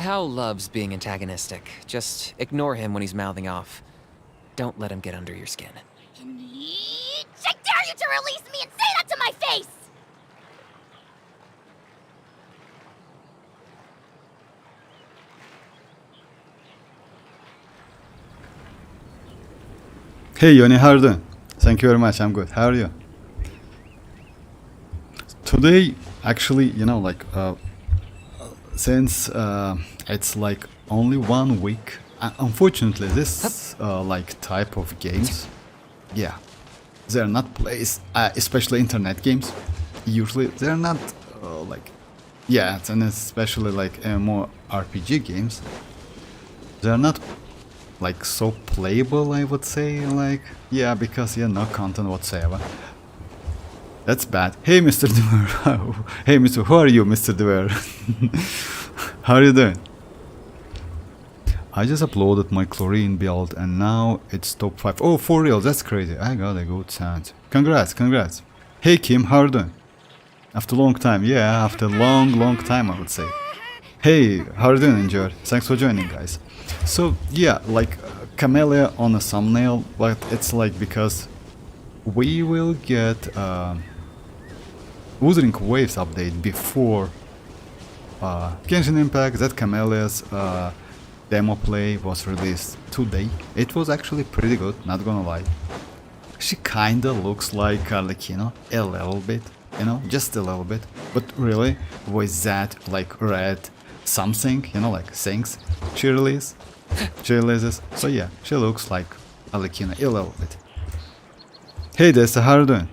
How loves being antagonistic. Just ignore him when he's mouthing off. Don't let him get under your skin. Kinich! I dare you to release me and say that to my face! Hey Yoni, how are you doing? Thank you very much, I'm good. How are you? Today, actually, you know, like, since it's like only 1 week, unfortunately, this like type of games, yeah, they're not plays, especially internet games. Usually, they're not like, yeah, and especially like more RPG games. They're not like so playable, I would say, like, yeah, because yeah, no content whatsoever. That's bad. Hey, Mr. Dever. Hey, Mr. Who are you, Mr. Dever? How are you doing? I just uploaded my chlorine build and now it's top 5. Oh, for real, that's crazy. I got a good sound. Congrats, congrats. Hey, Kim, how are you doing? After a long time, yeah, after a long time, I would say. Hey, how are you doing, Enjoy? Thanks for joining, guys. So, yeah, like, Camellya on a thumbnail, but it's like because we will get Wuthering Waves update before Genshin Impact. That Camellya's demo play was released today. It was actually pretty good, not gonna lie. She kinda looks like arlecchino, a little bit, you know, just a little bit. But really, with that, like, red something, you know, like things she releases. So yeah, she looks like arlecchino a little bit. Hey Desta, how are you doing?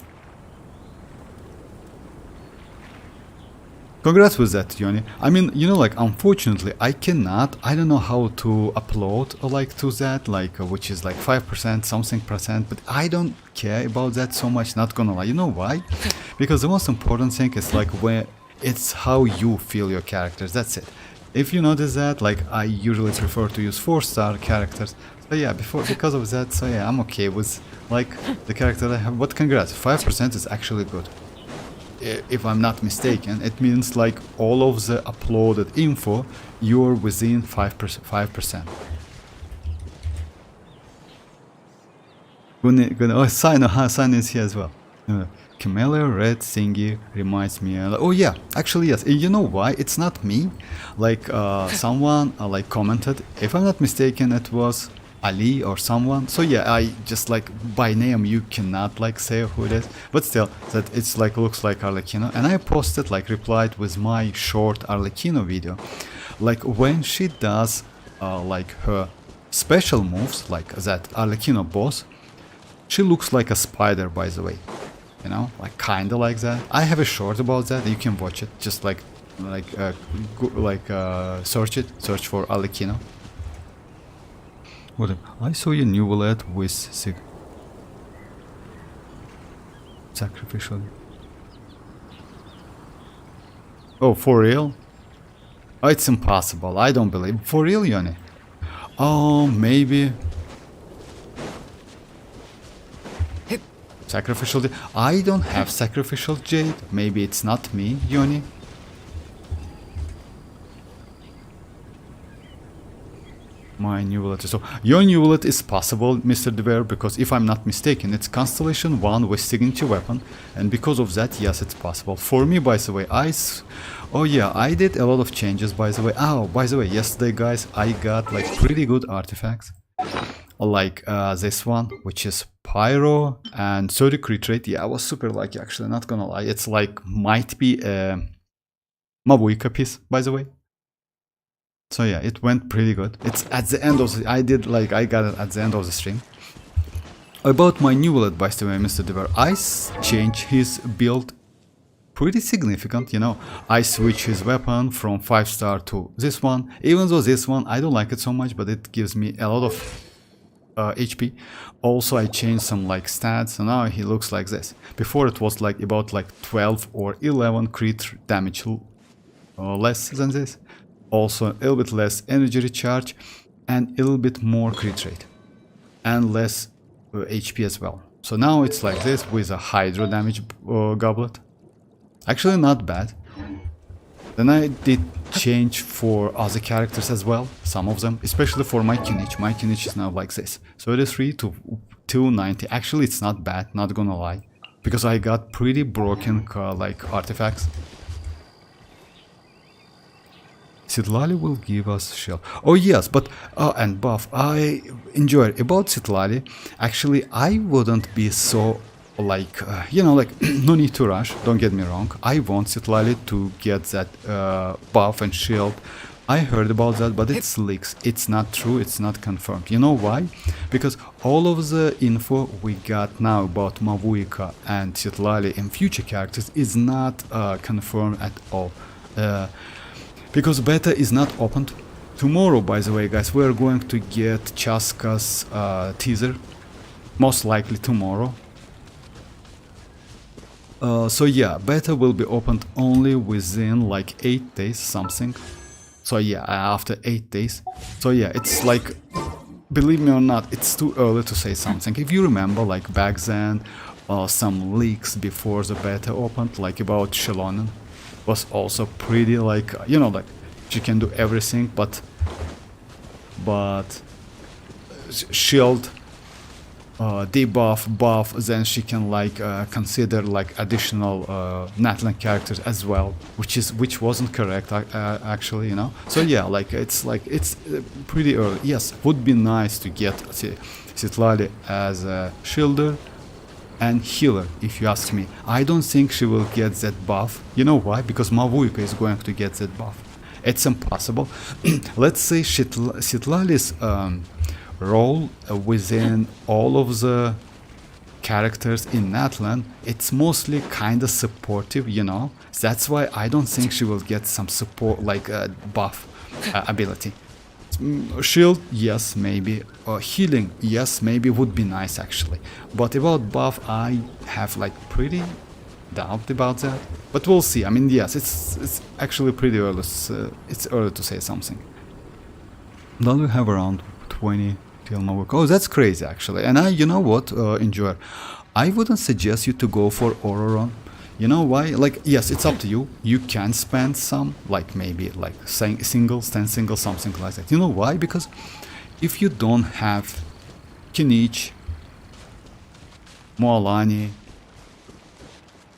Congrats with that, Yoni. I mean, you know, like, unfortunately, I don't know how to upload, like, to that, like, which is like 5% something percent, but I don't care about that so much, not gonna lie. You know why? Because the most important thing is, like, where it's how you feel your characters, that's it. If you notice that, like, I usually prefer to use 4-star characters. So yeah, because of that, so yeah, I'm okay with, like, the character I have. But congrats, 5% is actually good. If I'm not mistaken, it means like all of the uploaded info, you're within 5%. Oh, Sign is here as well. Camellya red thingy reminds me. Oh yeah, actually yes. You know why? It's not me. Like someone like commented. If I'm not mistaken, it was Ali or someone. So yeah, I just like by name you cannot like say who it is, but still that it's like looks like arlecchino. And I posted like replied with my short arlecchino video, like when she does like her special moves, like that arlecchino boss, she looks like a spider, by the way. You know, like kinda like that. I have a short about that. You can watch it. Just like search for arlecchino. What? I saw your Neuvillette with sacrificial. Oh, for real? Oh, it's impossible. I don't believe. For real, Yoni? Oh, maybe. Sacrificial jade. I don't have sacrificial jade. Maybe it's not me, Yoni. My Neuvillette. So your Neuvillette is possible, Mr. Dever, because if I'm not mistaken, it's Constellation 1 with signature weapon, and because of that, yes, it's possible. For me, by the way, oh yeah, I did a lot of changes, by the way. Oh, by the way, yesterday, guys, I got like pretty good artifacts. Like this one, which is Pyro and 30 crit rate. Yeah, I was super lucky, actually, not gonna lie. It's like, might be a mavuika piece, by the way. So yeah, it went pretty good. It's at the end of the... I got it at the end of the stream. About my Neuvillette, by the way, Mr. Dever, I changed his build pretty significant, you know. I switched his weapon from 5-star to this one. Even though this one, I don't like it so much, but it gives me a lot of HP. Also, I changed some like stats, so now he looks like this. Before it was like about like 12 or 11 crit damage less than this. Also a little bit less energy recharge and a little bit more crit rate and less HP as well. So now it's like this with a hydro damage goblet. Actually not bad. Then I did change for other characters as well, some of them, especially for my kinich. My kinich is now like this, 33 to 290. Actually, it's not bad, not gonna lie, because I got pretty broken like artifacts. Citlali will give us shell. Oh yes, but and buff. I enjoy it. About Citlali, actually I wouldn't be so like you know, like no need to rush, don't get me wrong. I want Citlali to get that buff and shield. I heard about that, but it's leaks. It's not true, it's not confirmed. You know why? Because all of the info we got now about Mavuika and Citlali and future characters is not confirmed at all. Because beta is not opened. Tomorrow, by the way, guys, we're going to get Chasca's teaser. Most likely tomorrow. So yeah, beta will be opened only within like 8 days something. So yeah, after 8 days. So yeah, it's like, believe me or not, it's too early to say something. If you remember, like back then, some leaks before the beta opened, like about Xilonen, was also pretty like, you know, like she can do everything, but shield, debuff, buff, then she can like consider like additional natlan characters as well, which wasn't correct actually, you know. So yeah, like it's pretty early. Yes, would be nice to get Citlali as a shielder and healer, if you ask me. I don't think she will get that buff. You know why? Because Mavuika is going to get that buff. It's impossible. Let's say Citlali's role within all of the characters in Natlan, it's mostly kind of supportive, you know. That's why I don't think she will get some support, like buff ability. Shield, yes, maybe. Healing, yes, maybe, would be nice actually. But about buff, I have like pretty doubt about that. But we'll see. I mean, yes, it's actually pretty early. It's early to say something. Then we have around 20 till Mavuika. Oh, that's crazy actually. And you know what, Enjoyer, I wouldn't suggest you to go for Auroron. You know why? Like, yes, it's up to you. You can spend some, like maybe like singles, 10 singles, something like that. You know why? Because if you don't have Kinich, Mualani,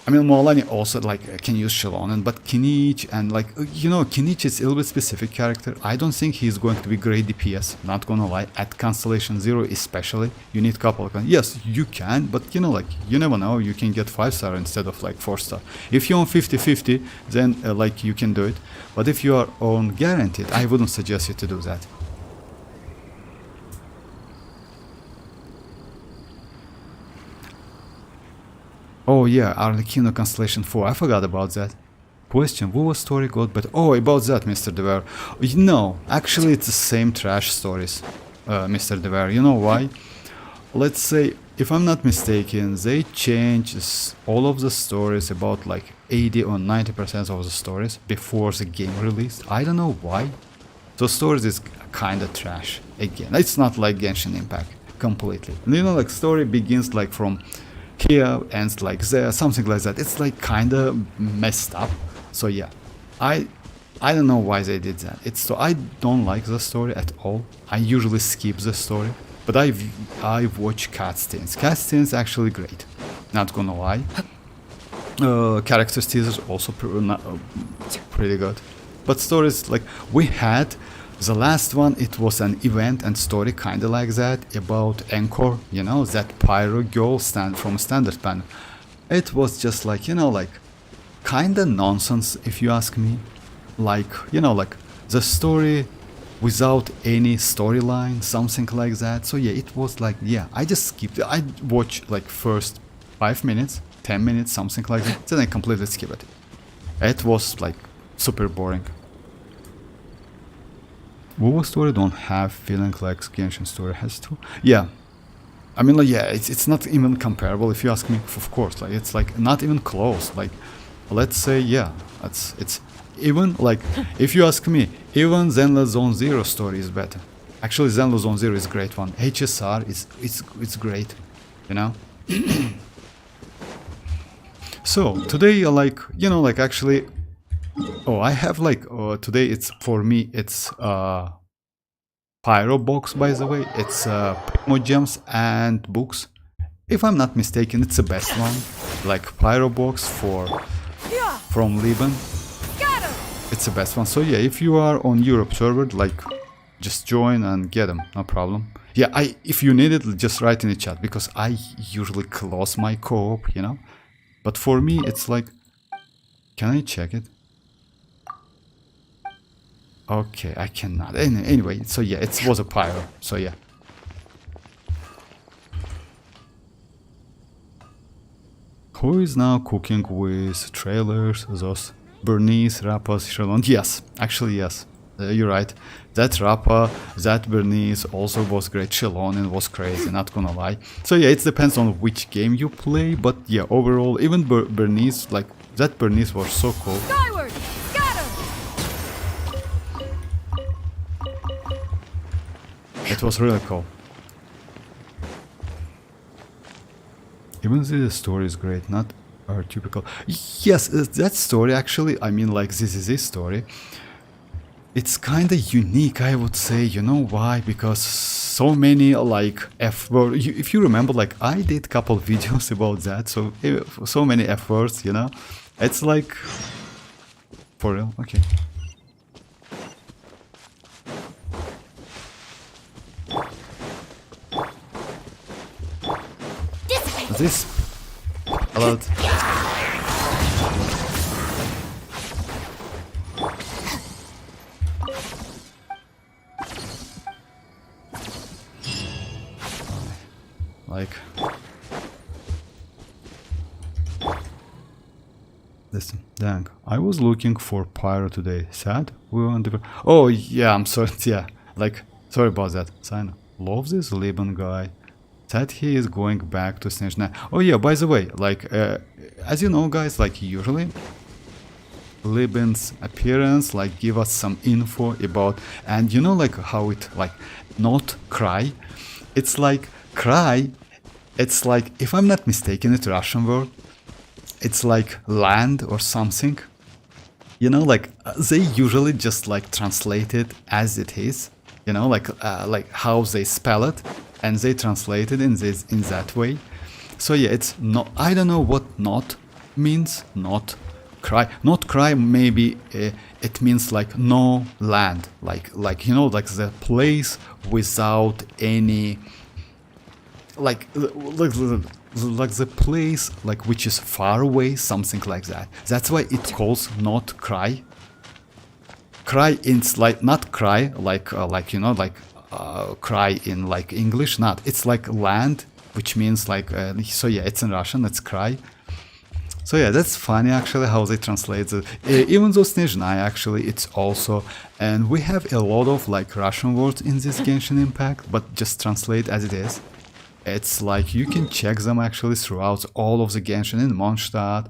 I mean, Mualani also like can use Xilonen, but Kinich and like, you know, Kinich is a little bit specific character. I don't think he's going to be great DPS, not gonna lie. At Constellation 0 especially, you need couple of... Yes, you can, but you know, like, you never know, you can get 5-star instead of like 4-star. If you're on 50-50, then like you can do it. But if you are on guaranteed, I wouldn't suggest you to do that. Oh yeah, Arlecchino Constellation 4, I forgot about that. Question, what story got better? Oh, about that, Mr. Dever. No, actually it's the same trash stories, Mr. Dever. You know why? Let's say, if I'm not mistaken, they changed all of the stories, about like 80 or 90% of the stories before the game released. I don't know why. The stories is kinda trash. Again, it's not like Genshin Impact, completely. You know, like story begins like from here, ends like there, something like that. It's like kinda messed up. So yeah, I don't know why they did that. It's so I don't like the story at all. I usually skip the story, but I watch cutscenes. Cutscenes actually great, not gonna lie. Characters teasers also pretty good, but stories, like we had the last one, it was an event and story kinda like that about Encore, you know, that pyro girl from standard panel. It was just like, you know, like kinda nonsense if you ask me. Like, you know, like the story without any storyline, something like that. So yeah, it was like, yeah, I just skipped it. I watched like first 5 minutes, 10 minutes, something like that, then I completely skipped it. It was like super boring. WoW story don't have feeling like Genshin story has to. Yeah, I mean, like, yeah, it's not even comparable if you ask me. Of course, like it's like not even close. Like, let's say, yeah, it's even like if you ask me, even Zenless Zone Zero story is better. Actually, Zenless Zone Zero is a great one. HSR is it's great, you know. So today, like, you know, like actually, Oh, I have like today. It's for me. It's Pyro box, by the way. It's Primogems and books. If I'm not mistaken, it's the best one. Like Pyro box from Liban. It's the best one. So yeah, if you are on Europe server, like just join and get them. No problem. Yeah, if you need it, just write in the chat because I usually close my co-op, you know. But for me, it's like, can I check it? Okay, I cannot. Anyway, so yeah, it was a pyro. So yeah. Who is now cooking with trailers? Those Bernice, Rappas, Xilonen? Yes, actually yes. You're right. That Rappa, that Bernice also was great. Xilonen was crazy, not gonna lie. So yeah, it depends on which game you play. But yeah, overall, even Bernice, like that Bernice was so cool. Skyward! Scatter! It was really cool. Even the story is great, not our typical. Yes, that story actually, I mean, like this story, it's kind of unique, I would say. You know why? Because so many like F words. If you remember, like I did couple videos about that, so many F words, you know. It's like for real. Okay. This a lot. Like listen, dang, I was looking for pyro today. Sad? We were on the. Oh yeah, I'm sorry. Yeah, like sorry about that. Sign loves this Liban guy. That he is going back to Snatch 9. Oh yeah, by the way, like as you know guys, like usually Liban's appearance like give us some info about, and you know like how it like not cry. It's like cry. It's like, if I'm not mistaken, it's Russian word. It's like land or something. You know, like they usually just like translate it as it is. You know, like how they spell it, and they translate it in that way. So yeah, it's not. I don't know what not means. Not cry. Not cry. Maybe it means like no land. Like you know, like the place without any. Like the place like which is far away, something like that. That's why it calls not cry. Cry it's like not cry like you know like cry in like English. Not, it's like land, which means like so yeah, it's in Russian, it's cry. So yeah, that's funny actually how they translate it. Even though Snezhnaya actually it's also, and we have a lot of like Russian words in this Genshin Impact, but just translate as it is. It's like you can check them actually throughout all of the Genshin in Mondstadt,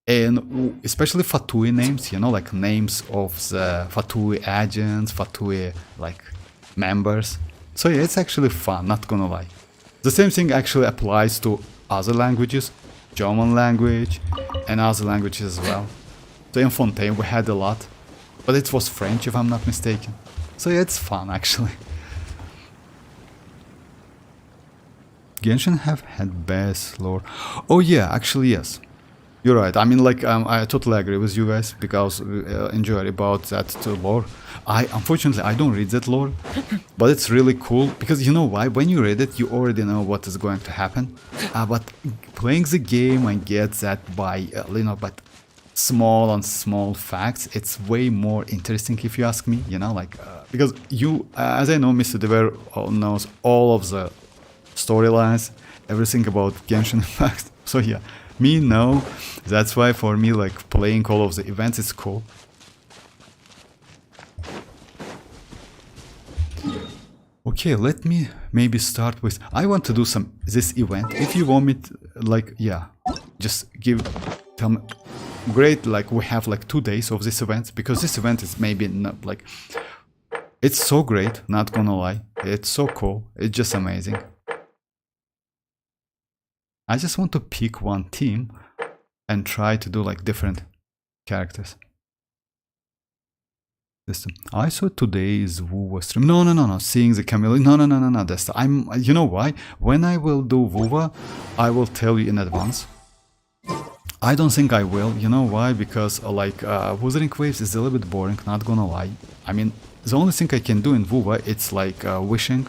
and especially Fatui names, you know, like names of the Fatui agents, Fatui like members. So yeah, it's actually fun, not gonna lie. The same thing actually applies to other languages, German language and other languages as well. So in Fontaine we had a lot, but it was French if I'm not mistaken. So yeah, it's fun actually. Genshin have had best lore. Oh yeah, actually yes. You're right. I mean, like, I totally agree with you guys because enjoy about that lore. Unfortunately, I don't read that lore, but it's really cool because you know why? When you read it, you already know what is going to happen. But playing the game and get that by, you know, but small facts, it's way more interesting if you ask me. You know, like because you, as I know, Mr. Dever knows all of the storylines, everything about Genshin Impact. So yeah. Me, no. That's why for me, like, playing all of the events is cool. Okay, let me maybe start with... I want to do this event. If you want me to, like, yeah, just tell me... Great, like, we have, like, 2 days of this event, because this event is maybe not, like... It's so great, not gonna lie. It's so cool. It's just amazing. I just want to pick one team and try to do like different characters. This, I saw today's Wuwa stream. No. Seeing the Camellya. No. That's I'm. You know why? When I will do Wuwa, I will tell you in advance. I don't think I will. You know why? Because Wuthering Waves is a little bit boring. Not gonna lie. I mean, the only thing I can do in Wuwa, it's like wishing.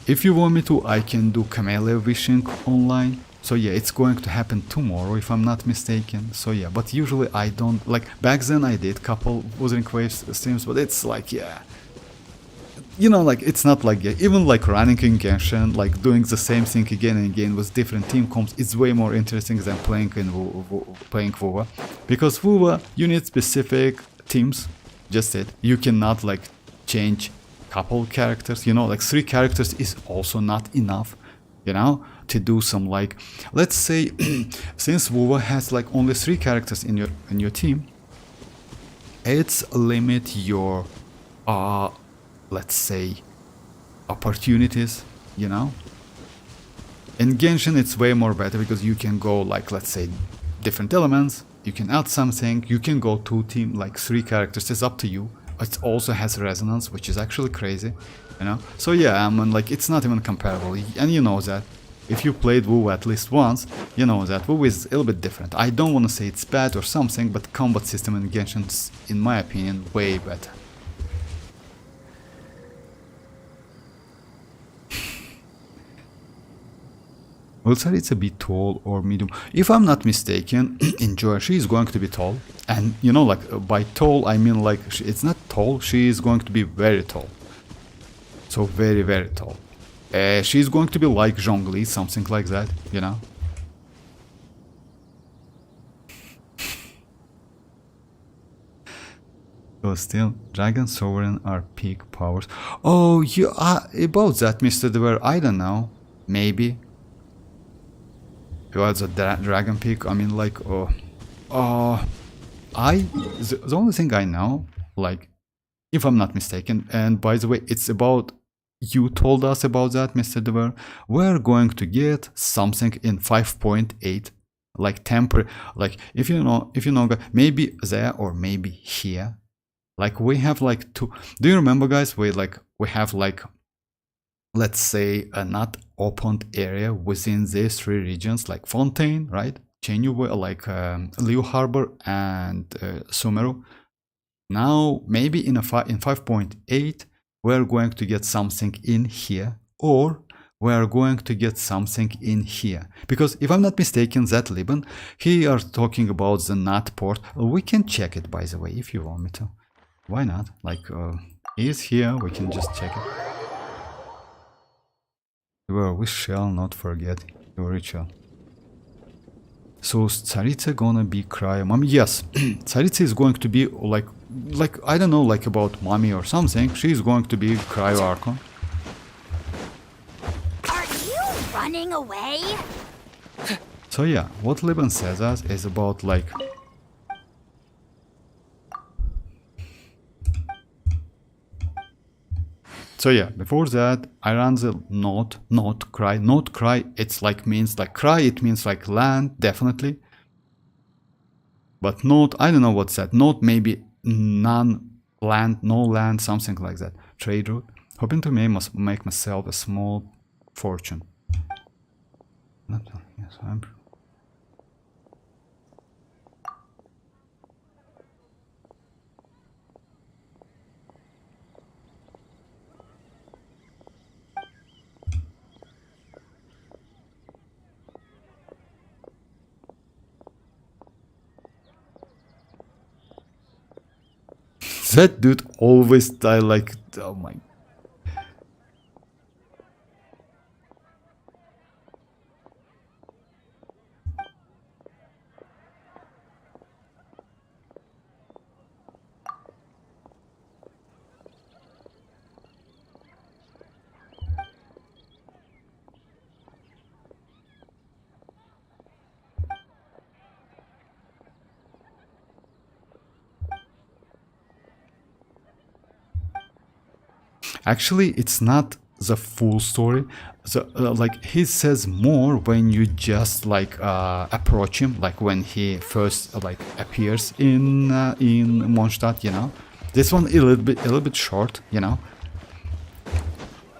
If you want me to, I can do Camellya wishing online. So yeah, it's going to happen tomorrow if I'm not mistaken. So yeah, but usually I don't, like back then I did couple Wuthering Waves streams, but it's like, yeah, you know, like it's not like, yeah, even like running in Genshin, like doing the same thing again and again with different team comps, it's way more interesting than playing in playing Wuwa. Because Wuwa, you need specific teams, just it. You cannot like change couple characters, you know, like 3 characters is also not enough, you know, to do some like, let's say, since Wuwa has like only 3 characters in your team, it's limit your let's say opportunities, you know. In Genshin it's way more better because you can go like, let's say, different elements, you can add something, you can go 2 team, like 3 characters, it's up to you. It also has resonance, which is actually crazy, you know. So yeah, I mean, like it's not even comparable, and you know that. If you played WoW at least once, you know that WoW is a little bit different. I don't want to say it's bad or something, but combat system in Genshin is, in my opinion, way better. Will Saritsa be tall or medium? If I'm not mistaken, in Joy, she is going to be tall. And, you know, like, by tall, I mean, like, it's not tall, she is going to be very tall. So, very, very tall. She's going to be like Zhongli, something like that, you know? So still, Dragon Sovereign are peak powers. Oh, you about that, Mr. Dever, I don't know. Maybe. What's a Dragon Peak? I mean, like, the only thing I know, like, if I'm not mistaken, and by the way, it's about, you told us about that, Mr. Dever, we're going to get something in 5.8, like temporary, like, if you know, maybe there or maybe here, like, we have like 2, do you remember, guys, we have like, let's say, a not opened area within these 3 regions, like Fontaine, right? Xianyun, like Liu Harbor and Sumeru. Now, maybe in 5.8, we're going to get something in here, or we're going to get something in here. Because if I'm not mistaken, that Liban, he are talking about the NAT port. We can check it, by the way, if you want me to. Why not? Like, he is here, we can just check it. Well, we shall not forget your ritual. So Tsaritsa gonna be cryo mommy? Yes, Tsaritsa is going to be like I don't know, like about mommy or something. She's going to be cryo archon. Are you running away? So yeah, what Liban says us is about like, so yeah, before that, I ran the not cry, it's like means like cry, it means like land, definitely. But note, I don't know what's that. Note maybe non-land, no land, something like that. Trade route. Hoping to make myself a small fortune. Yes, I'm... That dude always die like, oh my. Actually, it's not the full story. So, like, he says more when you just like approach him, like when he first like appears in Mondstadt, you know. This one a little bit short, you know.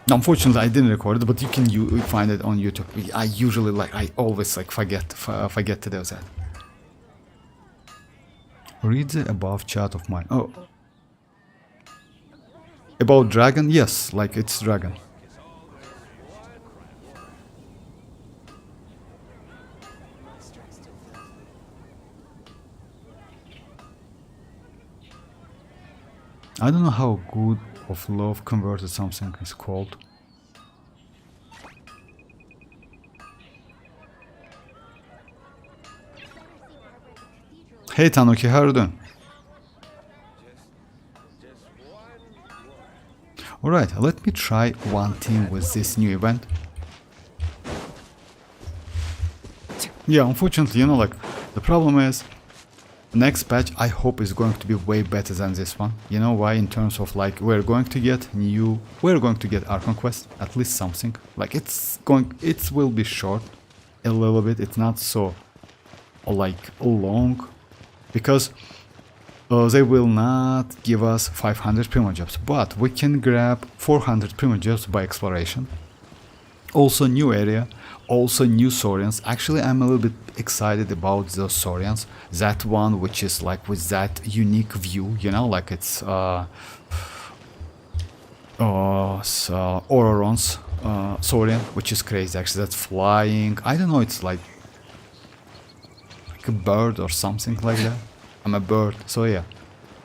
Unfortunately, I didn't record it, but you can find it on YouTube. I usually I always forget to do that. Read the above chat of mine. Oh, about dragon? Yes, like it's dragon. I don't know how good of love converted something is called. Hey Tanuki, how are you doing? Alright, let me try one thing with this new event. Yeah, unfortunately, you know, like, the problem is, next patch I hope is going to be way better than this one. You know why? In terms of like, we're going to get our conquest, at least something. Like it will be short a little bit. It's not so like long, because they will not give us 500 Primogems, but we can grab 400 Primogems by exploration. Also new area, also new Saurians. Actually, I'm a little bit excited about those Saurians. That one which is like with that unique view, you know, like it's Auroron's Saurian, which is crazy actually. That's flying. I don't know, it's like a bird or something like that. I'm a bird, so yeah.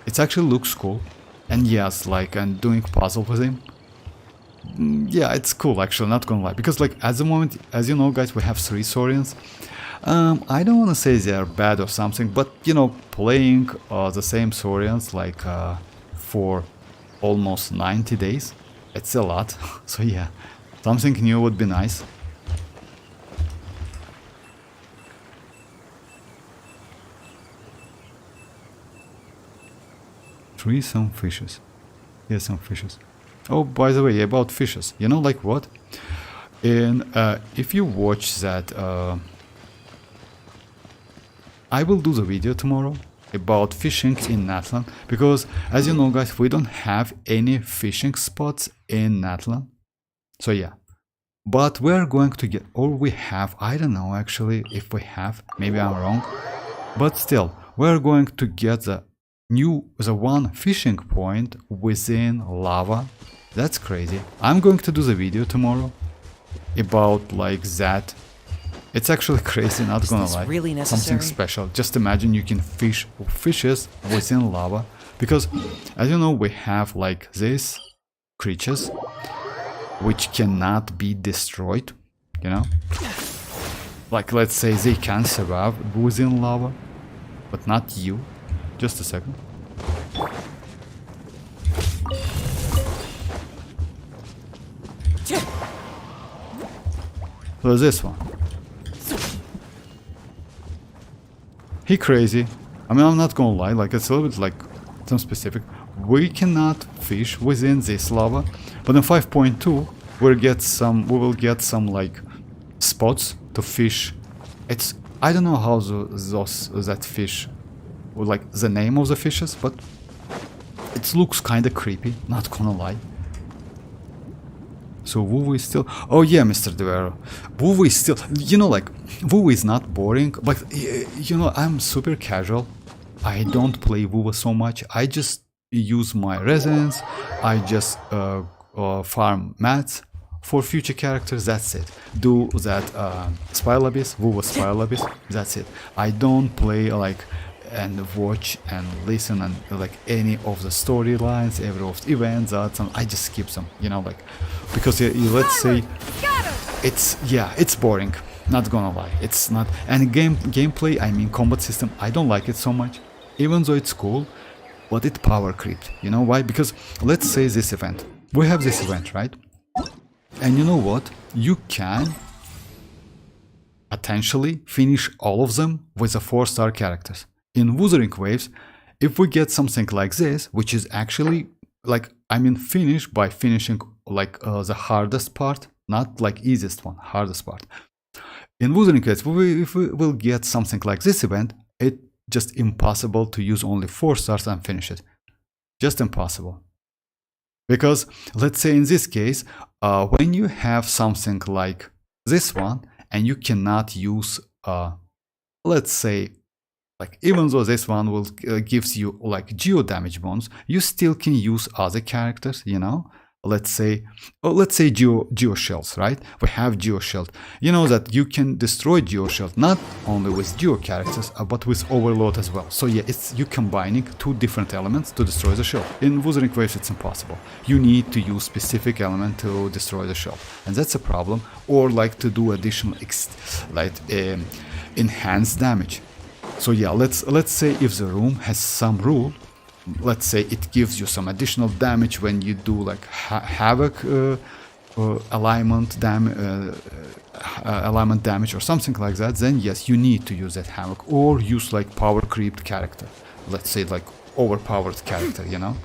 It actually looks cool. And yes, like I'm doing puzzle with him. Yeah, it's cool actually, not gonna lie, because like at the moment, as you know guys, we have 3 Saurians. I don't want to say they are bad or something, but you know, playing the same Saurians like for almost 90 days, it's a lot. So yeah, something new would be nice. Some fishes. Yeah, some fishes. Oh, by the way, about fishes, you know, like what? If you watch that, I will do the video tomorrow about fishing in Natlan, because as you know guys, we don't have any fishing spots in Natlan. So yeah, but we're going to get, or we have, I don't know actually if we have, maybe I'm wrong, but still, we're going to get the one fishing point within lava. That's crazy. I'm going to do the video tomorrow about like that. It's actually crazy, not gonna lie. Really necessary? Something special. Just imagine you can fish fishes within lava, because as you know, we have like these creatures which cannot be destroyed, you know? Like let's say they can survive within lava, but not you. Just a second. So this one. He crazy. I mean, I'm not gonna lie, like it's a little bit like some specific. We cannot fish within this lava, but in 5.2 we will get some like spots to fish. It's, I don't know how that fish, like the name of the fishes, but it looks kind of creepy, not gonna lie. So WoW is still, oh yeah, Mr. Devero, WoW is still, you know, like WoW is not boring, but you know, I'm super casual. I don't play WoW so much. I just use my resonance. I just farm mats for future characters. That's it. Do that Spire Abyss, WoW Spire Abyss. That's it. I don't play like and watch and listen and like any of the storylines, every of the events, I just skip them, you know, like, because let's say it's boring, not gonna lie, it's not. And gameplay, I mean combat system, I don't like it so much, even though it's cool, but it power creeped. You know why? Because let's say this event, we have this event, right? And you know what, you can potentially finish all of them with the 4-star characters. In Wuthering Waves, if we get something like this, which is actually like, I mean finish by finishing like the hardest part, not like easiest one, hardest part. In Wuthering Waves, if we will get something like this event, it's just impossible to use only 4 stars and finish it. Just impossible. Because let's say in this case, when you have something like this one and you cannot use, let's say, like even though this one will gives you like geo damage bonus, you still can use other characters, you know. Let's say geo shells, right? We have geo shield. You know that you can destroy geo shield not only with geo characters, but with overload as well. So yeah, it's you combining two different elements to destroy the shield. In Wuthering Waves, it's impossible. You need to use specific element to destroy the shield, and that's a problem. Or like to do additional enhanced damage. So yeah, let's say if the room has some rule. Let's say it gives you some additional damage when you do like havoc alignment damage or something like that, then yes, you need to use that havoc or use like power creeped character. Let's say like overpowered character, you know.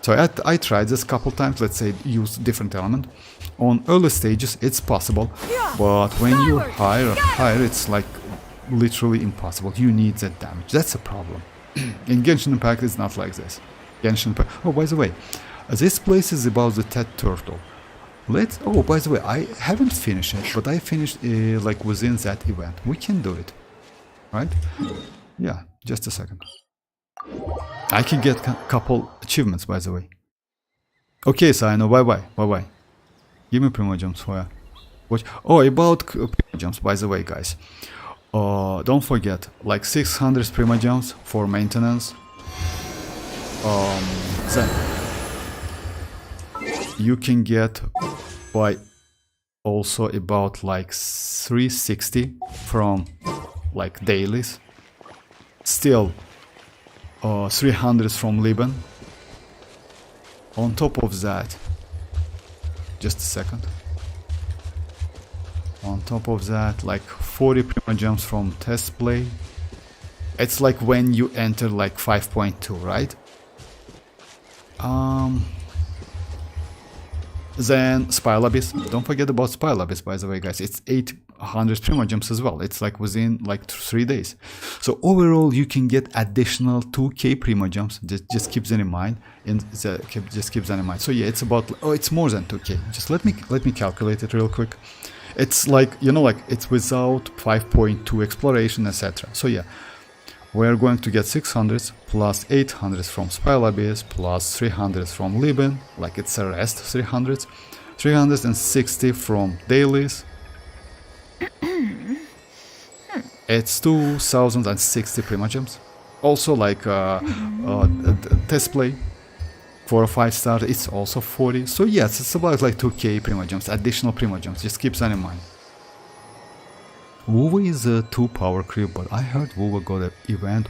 So I tried this a couple times. Let's say use different element. On early stages it's possible, but when you're higher, it's like literally impossible. You need that damage. That's a problem. In Genshin Impact, it's not like this. Genshin Impact. Oh, by the way, this place is about the Ted Turtle. Oh, by the way, I haven't finished it, but I finished like within that event. We can do it, right? Yeah, just a second. I can get a couple achievements, by the way. Okay, Xianyun, bye-bye. Give me Primogems for ya. Watch. Oh, about Primogems, by the way, guys. Don't forget, like 600 Primogems for maintenance. Then you can get by also about like 360 from like dailies. Still 300 from Liban. On top of that, just a second. On top of that, like 40 Primogems from test play. It's like when you enter like 5.2, right? Then Spire Abyss. Don't forget about Spire Abyss, by the way, guys. It's 800 Primogems as well. It's like within like 3 days. So overall, you can get additional 2k Primogems. Just keep that in mind. Just keep that in mind. So yeah, it's about it's more than 2k. Just let me calculate it real quick. It's like, you know, like it's without 5.2 exploration, etc. So yeah, we're going to get 600 plus 800 from Spire Abyss plus 300 from Liban, like it's a rest 300, 360 from dailies. It's 2060 Primogems. Also like test play. For a 5-star, it's also 40. So yes, it's about like 2k Primogems, additional Primogems. Just keep that in mind. WoW is a 2 power creep, but I heard WoW got an event,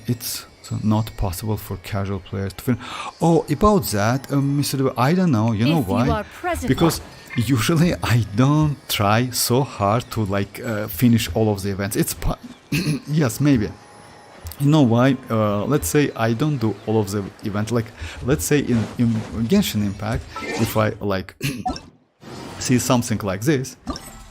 it's not possible for casual players to finish. Oh, about that, Mr. Dewey, I don't know. You know why? Because usually I don't try so hard to like finish all of the events. It's yes, maybe. You know why? Let's say I don't do all of the event. Like, let's say in Genshin Impact, if I like see something like this,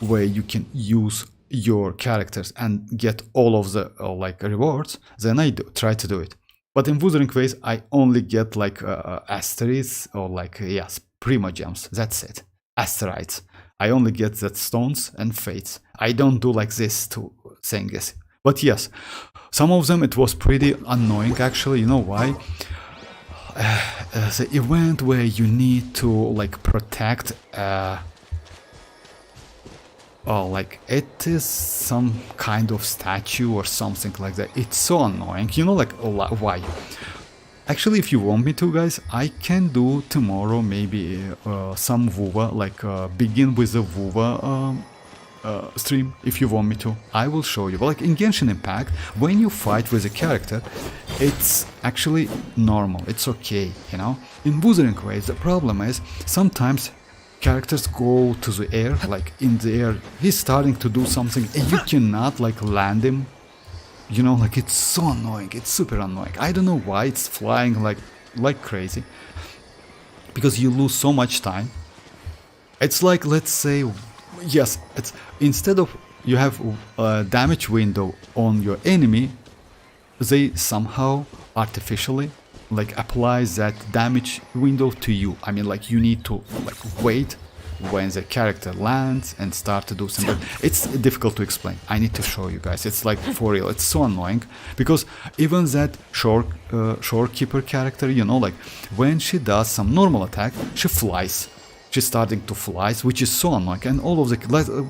where you can use your characters and get all of the like rewards, then I try to do it. But in Wuthering Waves, I only get like asterisks or like yes, Primogems. That's it. Asteroids. I only get that stones and fates. I don't do like this to saying this. But yes, some of them it was pretty annoying actually. You know why? The event where you need to like protect like it is some kind of statue or something like that. It's so annoying. You know, like why? Actually, if you want me to, guys, I can do tomorrow maybe some WoWa, like begin with the WoWa stream. If you want me to, I will show you. But like in Genshin Impact, when you fight with a character, it's actually normal. It's okay, you know. In Wuthering Waves, the problem is sometimes characters go to the air, like in the air, he's starting to do something and you cannot like land him. You know, like it's so annoying. It's super annoying. I don't know why it's flying like crazy. Because you lose so much time. It's like, let's say, yes, it's instead of you have a damage window on your enemy, they somehow artificially like applies that damage window to you. I mean, like you need to like wait when the character lands and start to do something. It's difficult to explain. I need to show you guys. It's like for real. It's so annoying because even that shorekeeper character, you know, like when she does some normal attack, she flies. She's starting to fly, which is so annoying. And all of the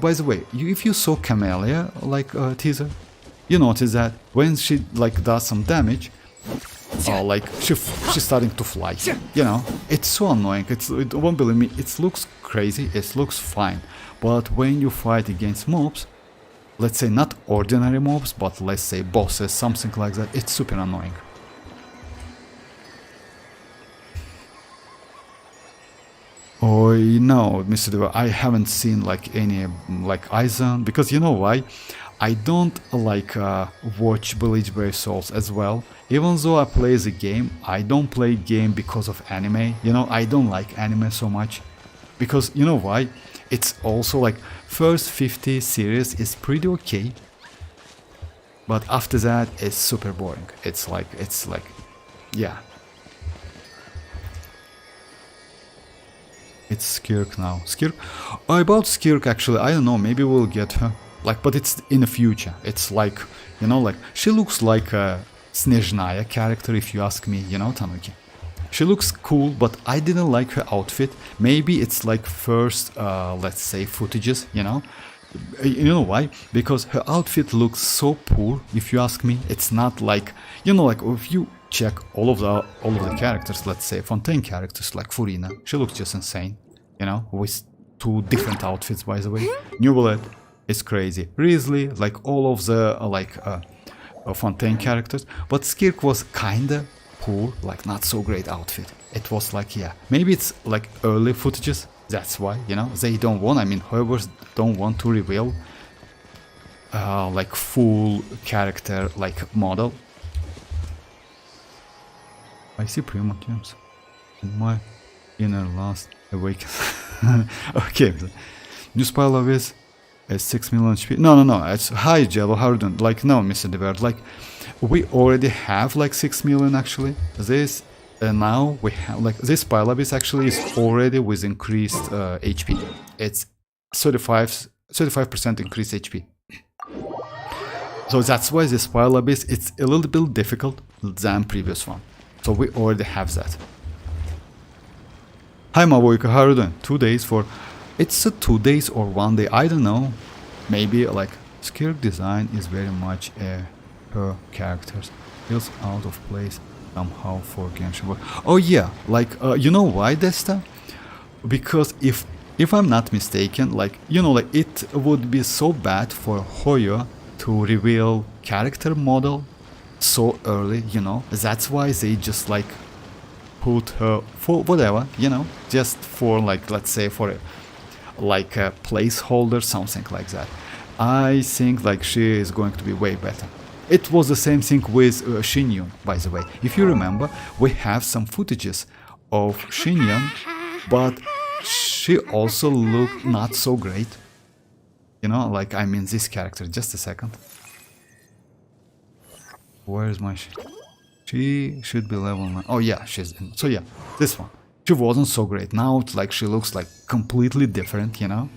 by the way, if you saw Camellya like teaser, you notice that when she like does some damage, like she's starting to fly. You know, it's so annoying. It won't believe me. It looks crazy. It looks fine, but when you fight against mobs, let's say not ordinary mobs, but let's say bosses, something like that, it's super annoying. Oh no, Mr. Deva, I haven't seen like any like Aizen, because you know why? I don't like watch Bleach Brave Souls as well. Even though I play the game, I don't play game because of anime. You know, I don't like anime so much. Because you know why? It's also like first 50 series is pretty okay. But after that it's super boring. It's like yeah. It's Skirk now. Skirk? Oh, about Skirk actually, I don't know, maybe we'll get her. Like, but it's in the future. It's like, you know, like, she looks like a Snezhnaya character, if you ask me, you know, Tanuki. She looks cool, but I didn't like her outfit. Maybe it's like first, let's say, footages, you know? You know why? Because her outfit looks so poor, if you ask me. It's not like, you know, like, if you check all of the characters, let's say, Fontaine characters, like Furina, she looks just insane, you know, with two different outfits, by the way. Neuvillette is crazy. Risley, like all of the Fontaine characters, but Skirk was kinda poor, like not so great outfit. It was like, yeah, maybe it's like early footages, that's why, you know, they don't want, I mean, Hoyoverse don't want to reveal like full character like model. I see Primogems in my inner last awaken. Okay, new spell of is 6 million HP. No, it's high Jello, how are you doing? Like, no, Mr. Devert, like, we already have like 6 million actually. This, now we have, like, this pile abyss actually is already with increased HP. It's 35% increased HP. So that's why this pile abyss, it's a little bit difficult than previous one. So we already have that. Hi Mavuika, how are you doing? 2 days for... It's a 2 days or 1 day, I don't know. Maybe like Skirk design is very much her characters. Feels out of place somehow for Genshin. Oh yeah, like you know why, Desta? Because if I'm not mistaken, like, you know, like it would be so bad for Hoyo to reveal character model so early, you know. That's why they just like put her for whatever, you know, just for like, let's say for a, like a placeholder, something like that. I think like she is going to be way better. It was the same thing with Xianyun, by the way. If you remember, we have some footages of Xianyun, but she also looked not so great. You know, like, I mean, this character. Just a second. Where is my... She should be level 9. Oh yeah, she's in. So yeah, this one. She wasn't so great. Now it's like she looks like completely different, you know?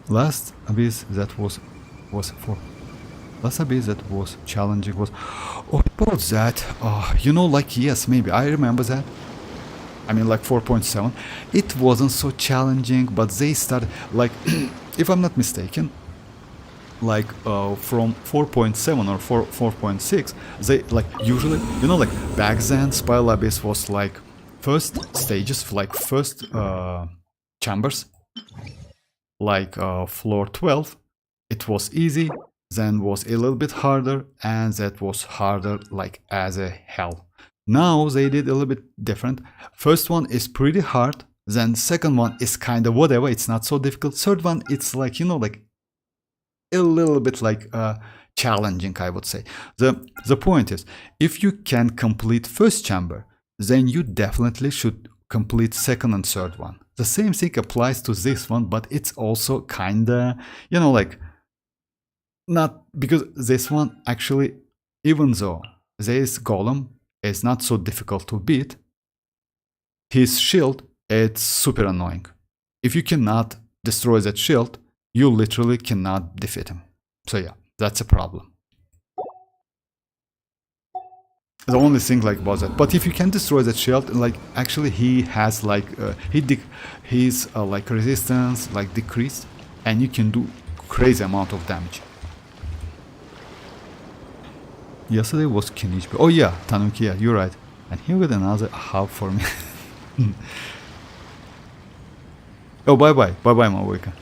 Last abyss that was for... Last abyss that was challenging was... Oh, about that, you know, like, yes, maybe, I remember that. I mean, like 4.7. It wasn't so challenging, but they started, like, if I'm not mistaken, like from 4.7 or 4.6, they, like, usually, you know, like, back then, Spile Abyss was, like, first stages, like, first chambers, like floor 12, it was easy, then was a little bit harder, and that was harder, like, as a hell. Now they did a little bit different. First one is pretty hard, then second one is kind of whatever, it's not so difficult. Third one, it's like, you know, like a little bit like challenging, I would say. The point is, if you can complete first chamber, then you definitely should complete second and third one. The same thing applies to this one, but it's also kinda, you know, like not because this one actually, even though this golem is not so difficult to beat, his shield, it's super annoying. If you cannot destroy that shield, you literally cannot defeat him. So yeah, that's a problem. The only thing like about that. But if you can destroy that shield, like actually he has like his like resistance like decreased, and you can do crazy amount of damage. Yesterday was kinich. Oh yeah, Tanuki, yeah, you're right. And here with another hub for me. Oh, bye bye mavuika.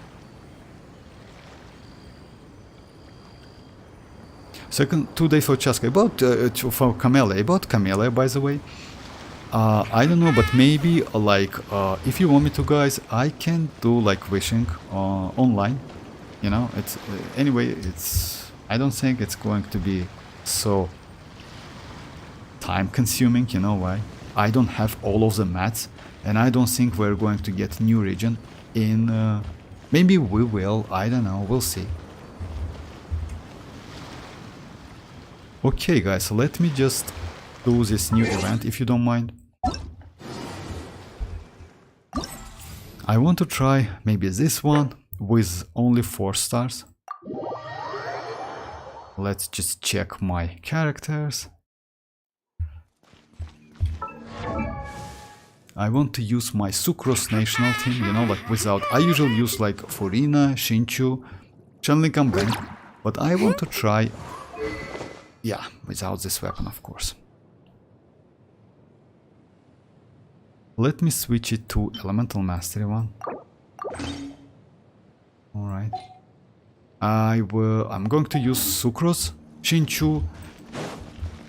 Second 2 days for chasca. About for Camellya. About Camellya, by the way. I don't know, but maybe like if you want me to, guys, I can do like wishing online. You know, it's anyway. It's I don't think it's going to be so time consuming. You know why? I don't have all of the mats, and I don't think we're going to get new region in. Maybe we will. I don't know. We'll see. Okay, guys, so let me just do this new event, if you don't mind. I want to try maybe this one with only 4 stars. Let's just check my characters. I want to use my Sucrose national team, you know, like without... I usually use like Furina, Xianyun, Xilonen and Bang, but I want to try... Yeah, without this weapon, of course. Let me switch it to Elemental Mastery one. Alright. I'm going to use Sucrose, Xianyun,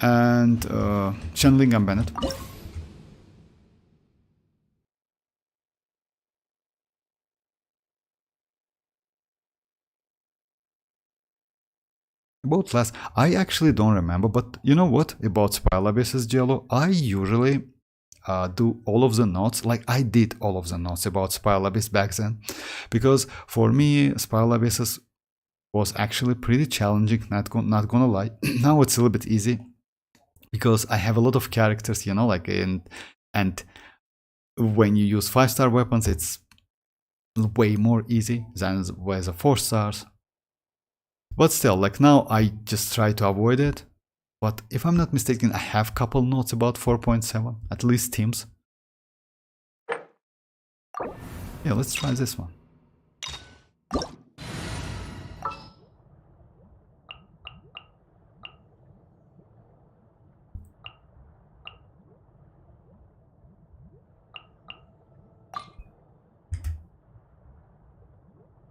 and Xilonen and Bennett. About last, I actually don't remember, but you know what about Spiral Abyss's Jello? I usually do all of the notes, like I did all of the notes about Spiral Abyss back then, because for me Spiral Abyss was actually pretty challenging, not gonna lie. Now it's a little bit easy because I have a lot of characters, you know, like and when you use 5-star weapons, it's way more easy than with the 4 stars. But still, like now I just try to avoid it. But if I'm not mistaken, I have couple notes about 4.7, at least teams. Yeah, let's try this one.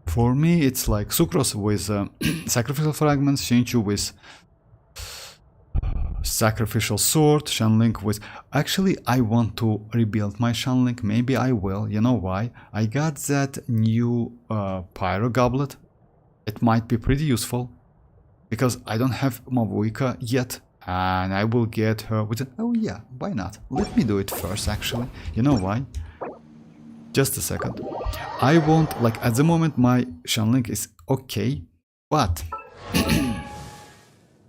For me, it's like Sucrose with Sacrificial Fragments, Xianyun with Sacrificial Sword, Xilonen with... Actually, I want to rebuild my Xilonen, maybe I will, you know why? I got that new Pyro Goblet. It might be pretty useful, because I don't have mavuika yet, and I will get her with it. Oh yeah, why not? Let me do it first, actually. You know why? Just a second. I want, like, at the moment my Xilonen is okay, but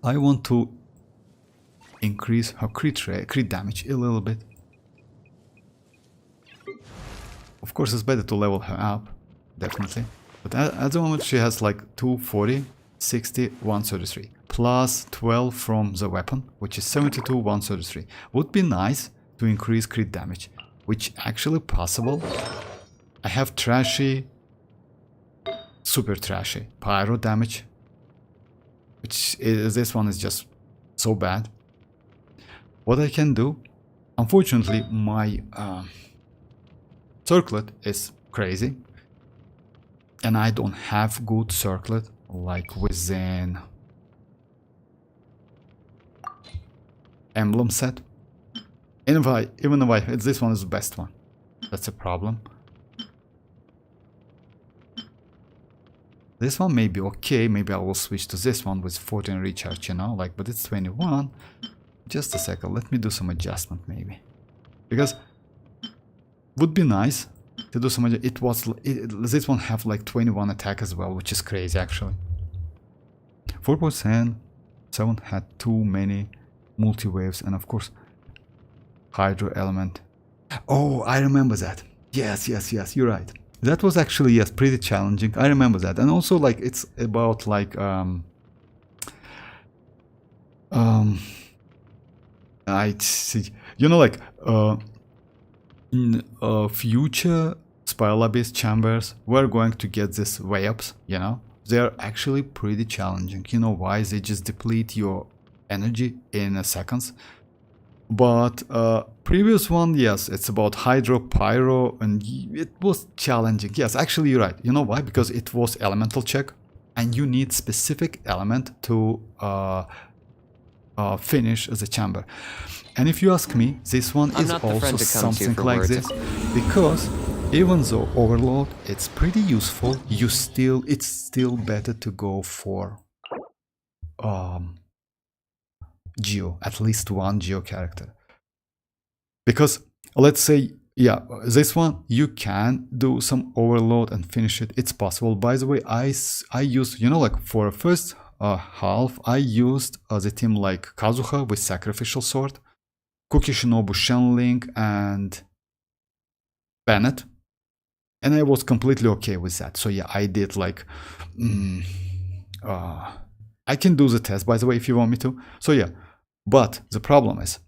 I want to increase her crit damage a little bit. Of course, it's better to level her up, definitely. But at the moment she has like 240, 60, 133. Plus 12 from the weapon, which is 72, 133. Would be nice to increase crit damage, which actually possible. I have trashy, super trashy pyro damage, which is, this one is just so bad. What I can do, unfortunately my circlet is crazy, and I don't have good circlet like within emblem set. Even if this one is the best one, that's a problem. This one may be okay, maybe I will switch to this one with 14 recharge, you know, like, but it's 21. Just a second, let me do some adjustment maybe. Because would be nice to do some this one have like 21 attack as well, which is crazy actually. 4.7 had too many multi-waves, and of course hydro element. Oh, I remember that. Yes, you're right. That was actually, yes, pretty challenging. I remember that. And also, like, it's about like I see, you know, like in future Spirala-based chambers, we're going to get this way ups, you know. They're actually pretty challenging. You know why? They just deplete your energy in seconds. But previous one, yes, it's about hydro, pyro, and it was challenging. Yes, actually you're right. You know why? Because it was elemental check, and you need specific element to finish the chamber. And if you ask me, this one is also something like this, because even though overload, it's pretty useful, it's still better to go for geo, at least one geo character. Because let's say, yeah, this one you can do some overload and finish it. It's possible. By the way, I used, you know, like for first half, I used the team like Kazuha with Sacrificial Sword, Kuki Shinobu, Shenling, and Bennett. And I was completely okay with that. So yeah, I did like, I can do the test, by the way, if you want me to. So yeah, but the problem is,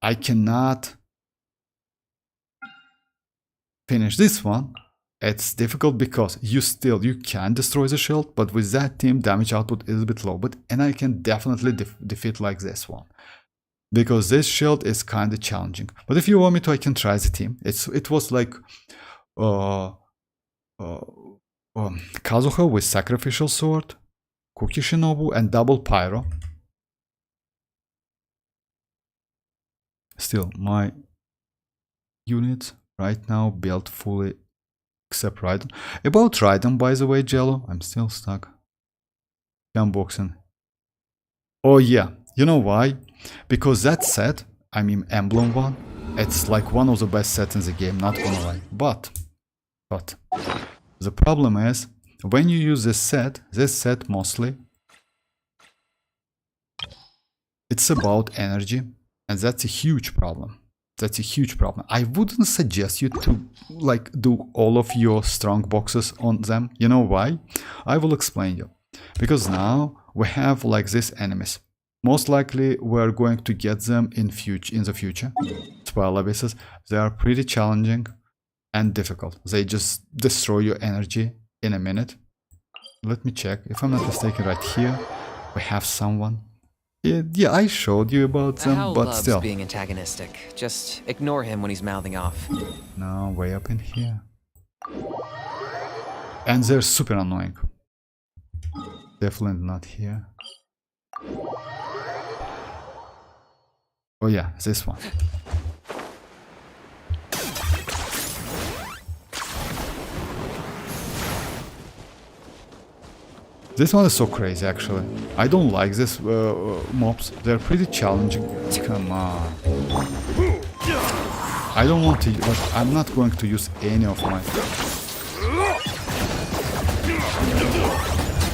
I cannot finish this one. It's difficult because you can destroy the shield, but with that team, damage output is a bit low. And I can definitely defeat like this one, because this shield is kind of challenging. But if you want me to, I can try the team. It was like Kazuha with Sacrificial Sword, Kuki Shinobu, and double Pyro. Still, my units right now built fully except Raiden. About Raiden, by the way, Jello, I'm still stuck. Unboxing. Oh yeah, you know why? Because that set, I mean Emblem one, it's like one of the best sets in the game, not gonna lie. But the problem is, when you use this set mostly, it's about energy, and that's a huge problem. That's a huge problem. I wouldn't suggest you to like do all of your strong boxes on them. You know why? I will explain you. Because now we have like these enemies. Most likely we're going to get them in the future. Spirala bases. They are pretty challenging and difficult. They just destroy your energy in a minute. Let me check. If I'm not mistaken, right here we have someone. Yeah, I showed you about them, but still. Being antagonistic. Just ignore him when he's mouthing off. No, way up in here. And they're super annoying. Definitely not here. Oh yeah, this one. This one is so crazy, actually. I don't like this mobs. They're pretty challenging. Come on. I don't want to, but I'm not going to use any of my...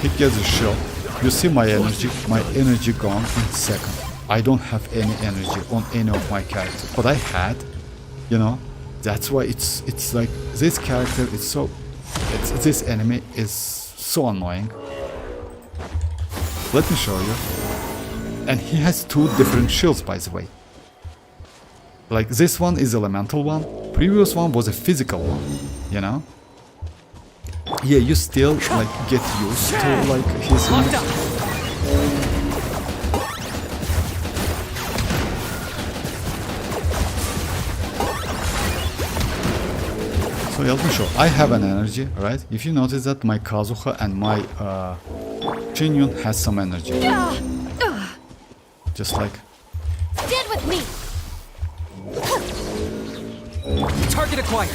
He gets a shield. You see my energy gone in a second. I don't have any energy on any of my characters. But I had, you know, that's why it's like, this character is so... this enemy is so annoying. Let me show you. And he has two different shields, by the way. Like this one is elemental one. Previous one was a physical one, you know? Yeah, you still like get used to like his... So let me show. I have an energy, right? If you notice that my Kazuha and my Xianyun has some energy. Just like... Stand with me! Target acquired!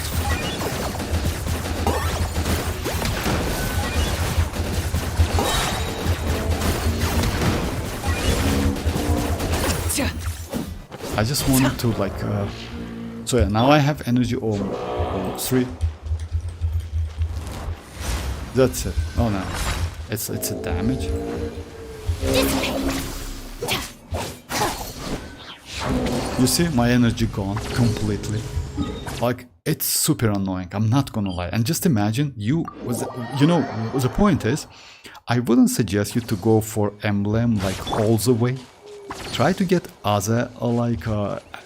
I just wanted to like... so yeah, now I have energy all 3. That's it. Oh no. It's a damage. Dissipate. You see, my energy gone completely. Like, it's super annoying, I'm not gonna lie. And just imagine, you know, the point is, I wouldn't suggest you to go for emblem like all the way. Try to get other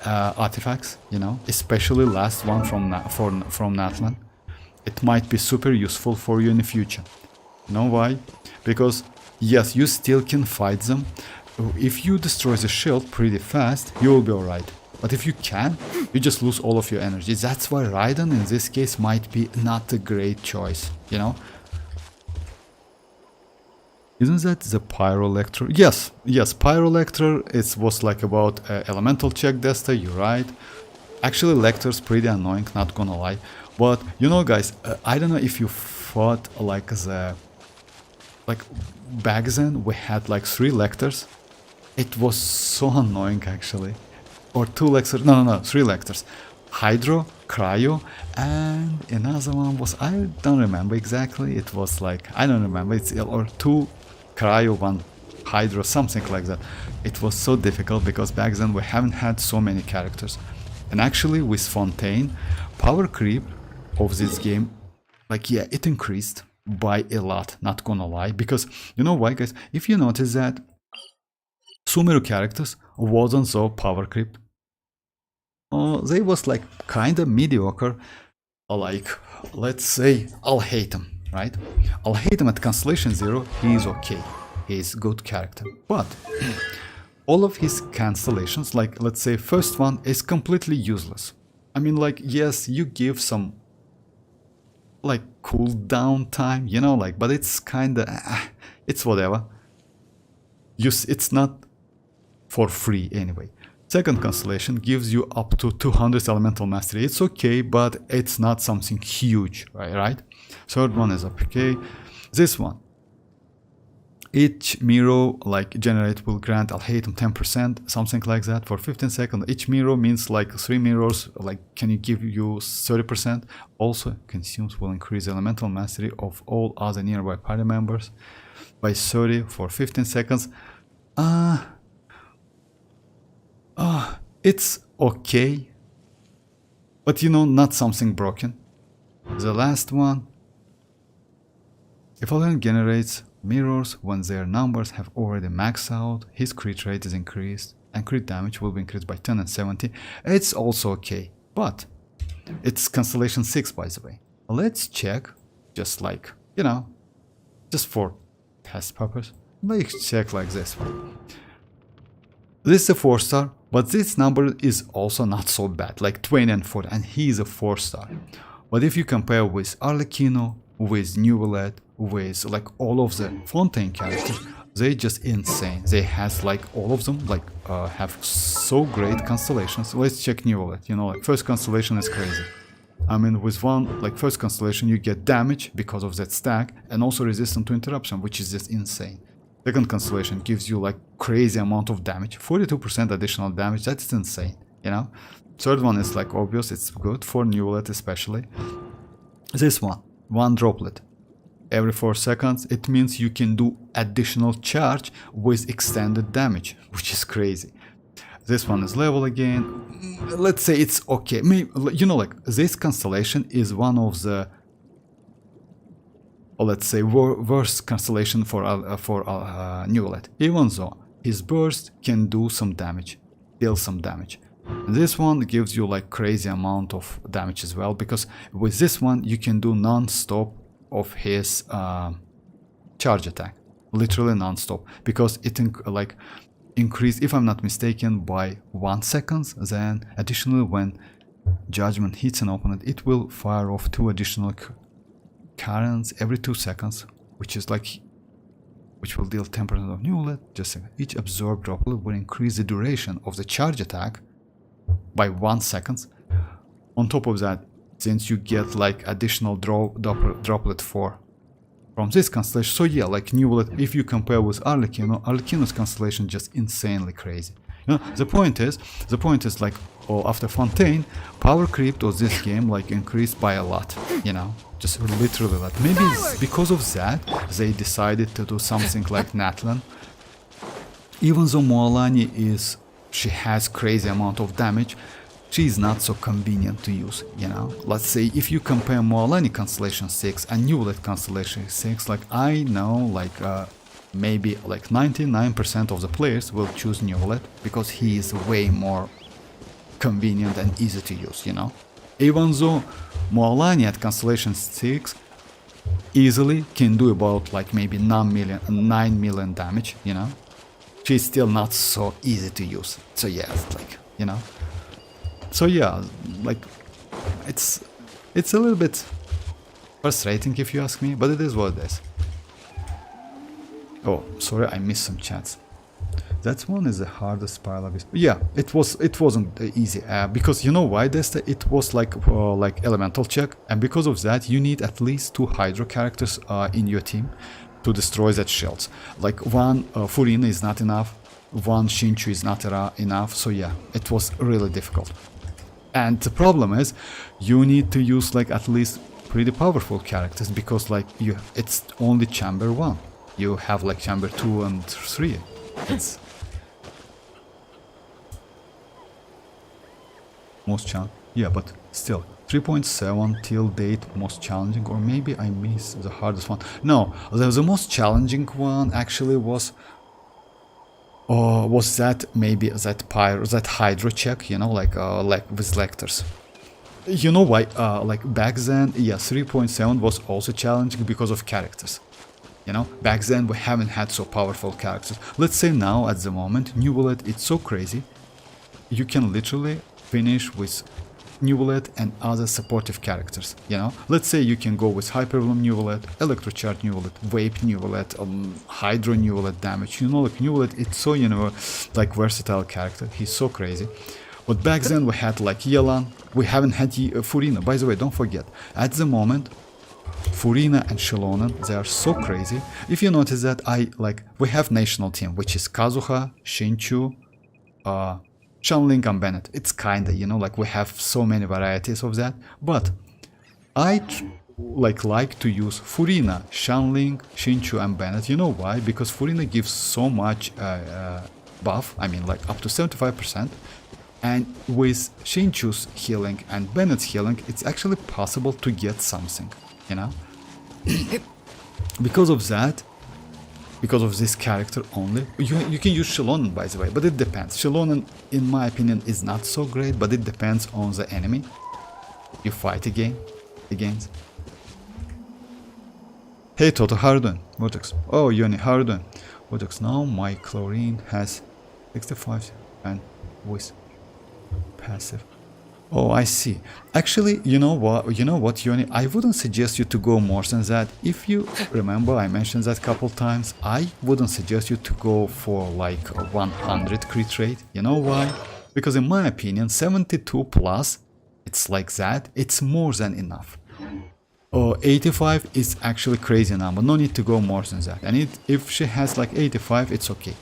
artifacts, you know, especially last one from Natlan. It might be super useful for you in the future. You know why? Because yes, you still can fight them. If you destroy the shield pretty fast, you will be alright. But if you can, you just lose all of your energy. That's why Raiden in this case might be not a great choice, you know? Isn't that the Pyrolector? Yes, Pyrolector, it was like about elemental check Desta, you're right. Actually, Lector's pretty annoying, not gonna lie. But, you know guys, I don't know if you thought like back then we had like 3 Lectors. It was so annoying actually. Or 2 Lectors, no, 3 Lectors. Hydro, Cryo, and another one was, I don't remember exactly, it was like, I don't remember, it's or 2 Cryo, 1 Hydro, something like that. It was so difficult because back then we haven't had so many characters. And actually with Fontaine, power creep of this game, like yeah, it increased by a lot, not gonna lie. Because, you know why guys, if you notice that Sumeru characters wasn't so power creep. They was like kinda mediocre, like, let's say, Alhaitham, right? Alhaitham at Constellation 0, he is okay, he is good character, but all of his constellations, like, let's say, first one is completely useless. I mean, like, yes, you give some, like, cooldown time, you know, like, but it's kinda, it's whatever. It's not for free anyway. Second constellation gives you up to 200 elemental mastery. It's okay, but it's not something huge, right? Third one is okay. This one, each mirror like generate will grant Alhaitham 10%, something like that for 15 seconds. Each mirror means like 3 mirrors, like can you give you 30%. Also consumes will increase elemental mastery of all other nearby party members by 30 for 15 seconds. It's okay, but you know, not something broken. The last one, if Xilonen generates mirrors when their numbers have already maxed out, his crit rate is increased and crit damage will be increased by 10 and 70. It's also okay, but it's Constellation 6 by the way. Let's check, just like, you know, just for test purpose, let's check like this one. This is a 4-star, but this number is also not so bad, like 20 and 40, and he is a 4-star. But if you compare with Arlecchino, with Neuvillette, with like all of the Fontaine characters, they just insane. They has like all of them like have so great constellations. Let's check Neuvillette, you know, like first constellation is crazy. I mean, with one, like first constellation, you get damage because of that stack, and also resistant to interruption, which is just insane. Second constellation gives you like crazy amount of damage, 42% additional damage, that's insane, you know. Third one is like obvious, it's good for Neuvillette especially. This one droplet. Every 4 seconds, it means you can do additional charge with extended damage, which is crazy. This one is level again. Let's say it's okay. Maybe, you know, like this constellation is one of the, let's say, worst constellation for Neuvillette. Even though his burst can do some damage, deal some damage. This one gives you like crazy amount of damage as well, because with this one you can do non-stop of his charge attack, literally non-stop, because it like increase, if I'm not mistaken, by 1 second. Then additionally, when judgment hits an opponent, it will fire off 2 additional currents every 2 seconds, which is like, which will deal 10% of Neuvillette. Just each absorbed droplet will increase the duration of the charge attack by 1 second. On top of that, since you get like additional droplet from this constellation, so yeah, like Neuvillette, if you compare with Arlecchino's constellation just insanely crazy. You know, the point is like, after Fontaine, power creep of this game like increased by a lot, you know, just literally a lot. Maybe it's because of that they decided to do something like Natlan, Even though mualani she has crazy amount of damage, she is not so convenient to use, you know. Let's say if you compare mualani Constellation 6 and Neuvillette Constellation 6, like I know like maybe like 99% of the players will choose Neuvillette because he is way more convenient and easy to use, you know. Even though mualani at Constellation 6 easily can do about like maybe 9 million damage, you know. She's still not so easy to use. So yeah, it's like, you know. So yeah, like it's a little bit frustrating if you ask me, but it is what it is. Oh, sorry, I missed some chats. That one is the hardest pile of. Yeah, it wasn't easy because you know why, Desta? It was like elemental check, and because of that you need at least 2 Hydro characters in your team to destroy that shields. Like one Furina is not enough, one Xianyun is not enough. So yeah, it was really difficult. And the problem is, you need to use like at least pretty powerful characters because like it's only chamber 1. You have like chamber 2 and 3. It's most challenging. Yeah, but still 3.7 till date most challenging, or maybe I missed the hardest one. No, the most challenging one actually was that maybe that Hydro check, you know, like with lectors. You know why? Like back then, yeah, 3.7 was also challenging because of characters. You know, back then we haven't had so powerful characters. Let's say now at the moment, Neuvillette, it's so crazy. You can literally finish with Neuvillette and other supportive characters, you know. Let's say you can go with Hyperbloom Neuvillette, Electrocharge Neuvillette, Vape Neuvillette, Hydro Neuvillette damage. You know, like Neuvillette, it's so, you know, like versatile character. He's so crazy. But back then we had like Xilonen. We haven't had Furina. By the way, don't forget, at the moment, Furina and Xilonen, they are so crazy. If you notice that we have national team, which is Kazuha, Xianyun, Xianling and Bennett. It's kinda, you know, like we have so many varieties of that. But I like to use Furina, Xianling, Xianyun and Bennett. You know why? Because Furina gives so much buff, I mean like up to 75%. And with Xianyun's healing and Bennett's healing, it's actually possible to get something, you know? Because of that, because of this character only, you can use Xilonen, by the way, but it depends. Xilonen, in my opinion, is not so great, but it depends on the enemy you fight against. Hey Toto, how are you doing? Vortex. Oh, Yoni, how are you doing? Vortex, now my chlorine has 65 and with passive. Oh, I see. Actually, you know what, Yoni? I wouldn't suggest you to go more than that. If you remember, I mentioned that a couple times. I wouldn't suggest you to go for like 100 crit rate. You know why? Because in my opinion, 72 plus, it's like that. It's more than enough. 85 is actually crazy number. No need to go more than that. And if she has like 85, it's okay.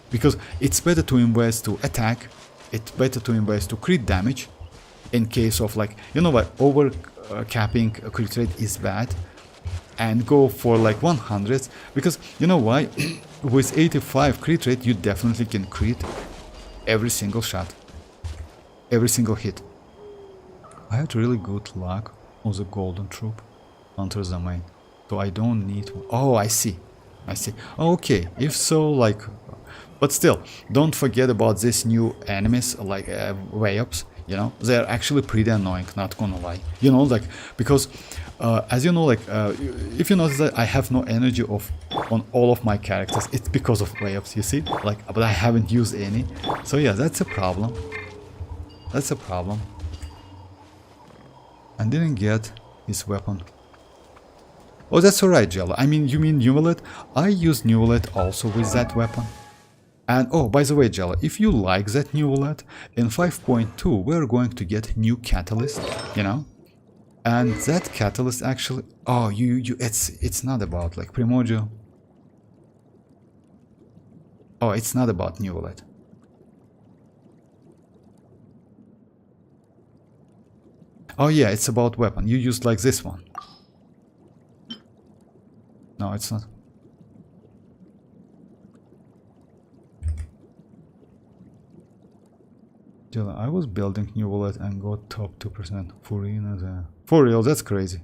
Because it's better to invest to attack. It's better to invest to crit damage in case of like, you know what, over capping a crit rate is bad, and go for like 100, because you know why? With 85 crit rate you definitely can crit every single shot, every single hit. I had really good luck on the golden troop under the main, so I don't need. Oh, I see. Okay, if so, like, but still, don't forget about these new enemies, like way-ups, you know, they're actually pretty annoying, not gonna lie. You know, like, because, as you know, like, if you notice that I have no energy on all of my characters, it's because of way-ups, you see? Like, but I haven't used any. So yeah, that's a problem. That's a problem. I didn't get his weapon. Oh, that's alright, Jello. I mean, you mean Neuvillette? I use Neuvillette also with that weapon. And oh, by the way, Jello, if you like that Neuvillette, in 5.2 we're going to get new catalyst, you know? And that catalyst actually, oh, it's not about like Primogems. Oh, it's not about Neuvillette. Oh yeah, it's about weapon. You used like this one. No, it's not. Jello, I was building Neuvillette and got top 2%. Furina there. For real, that's crazy.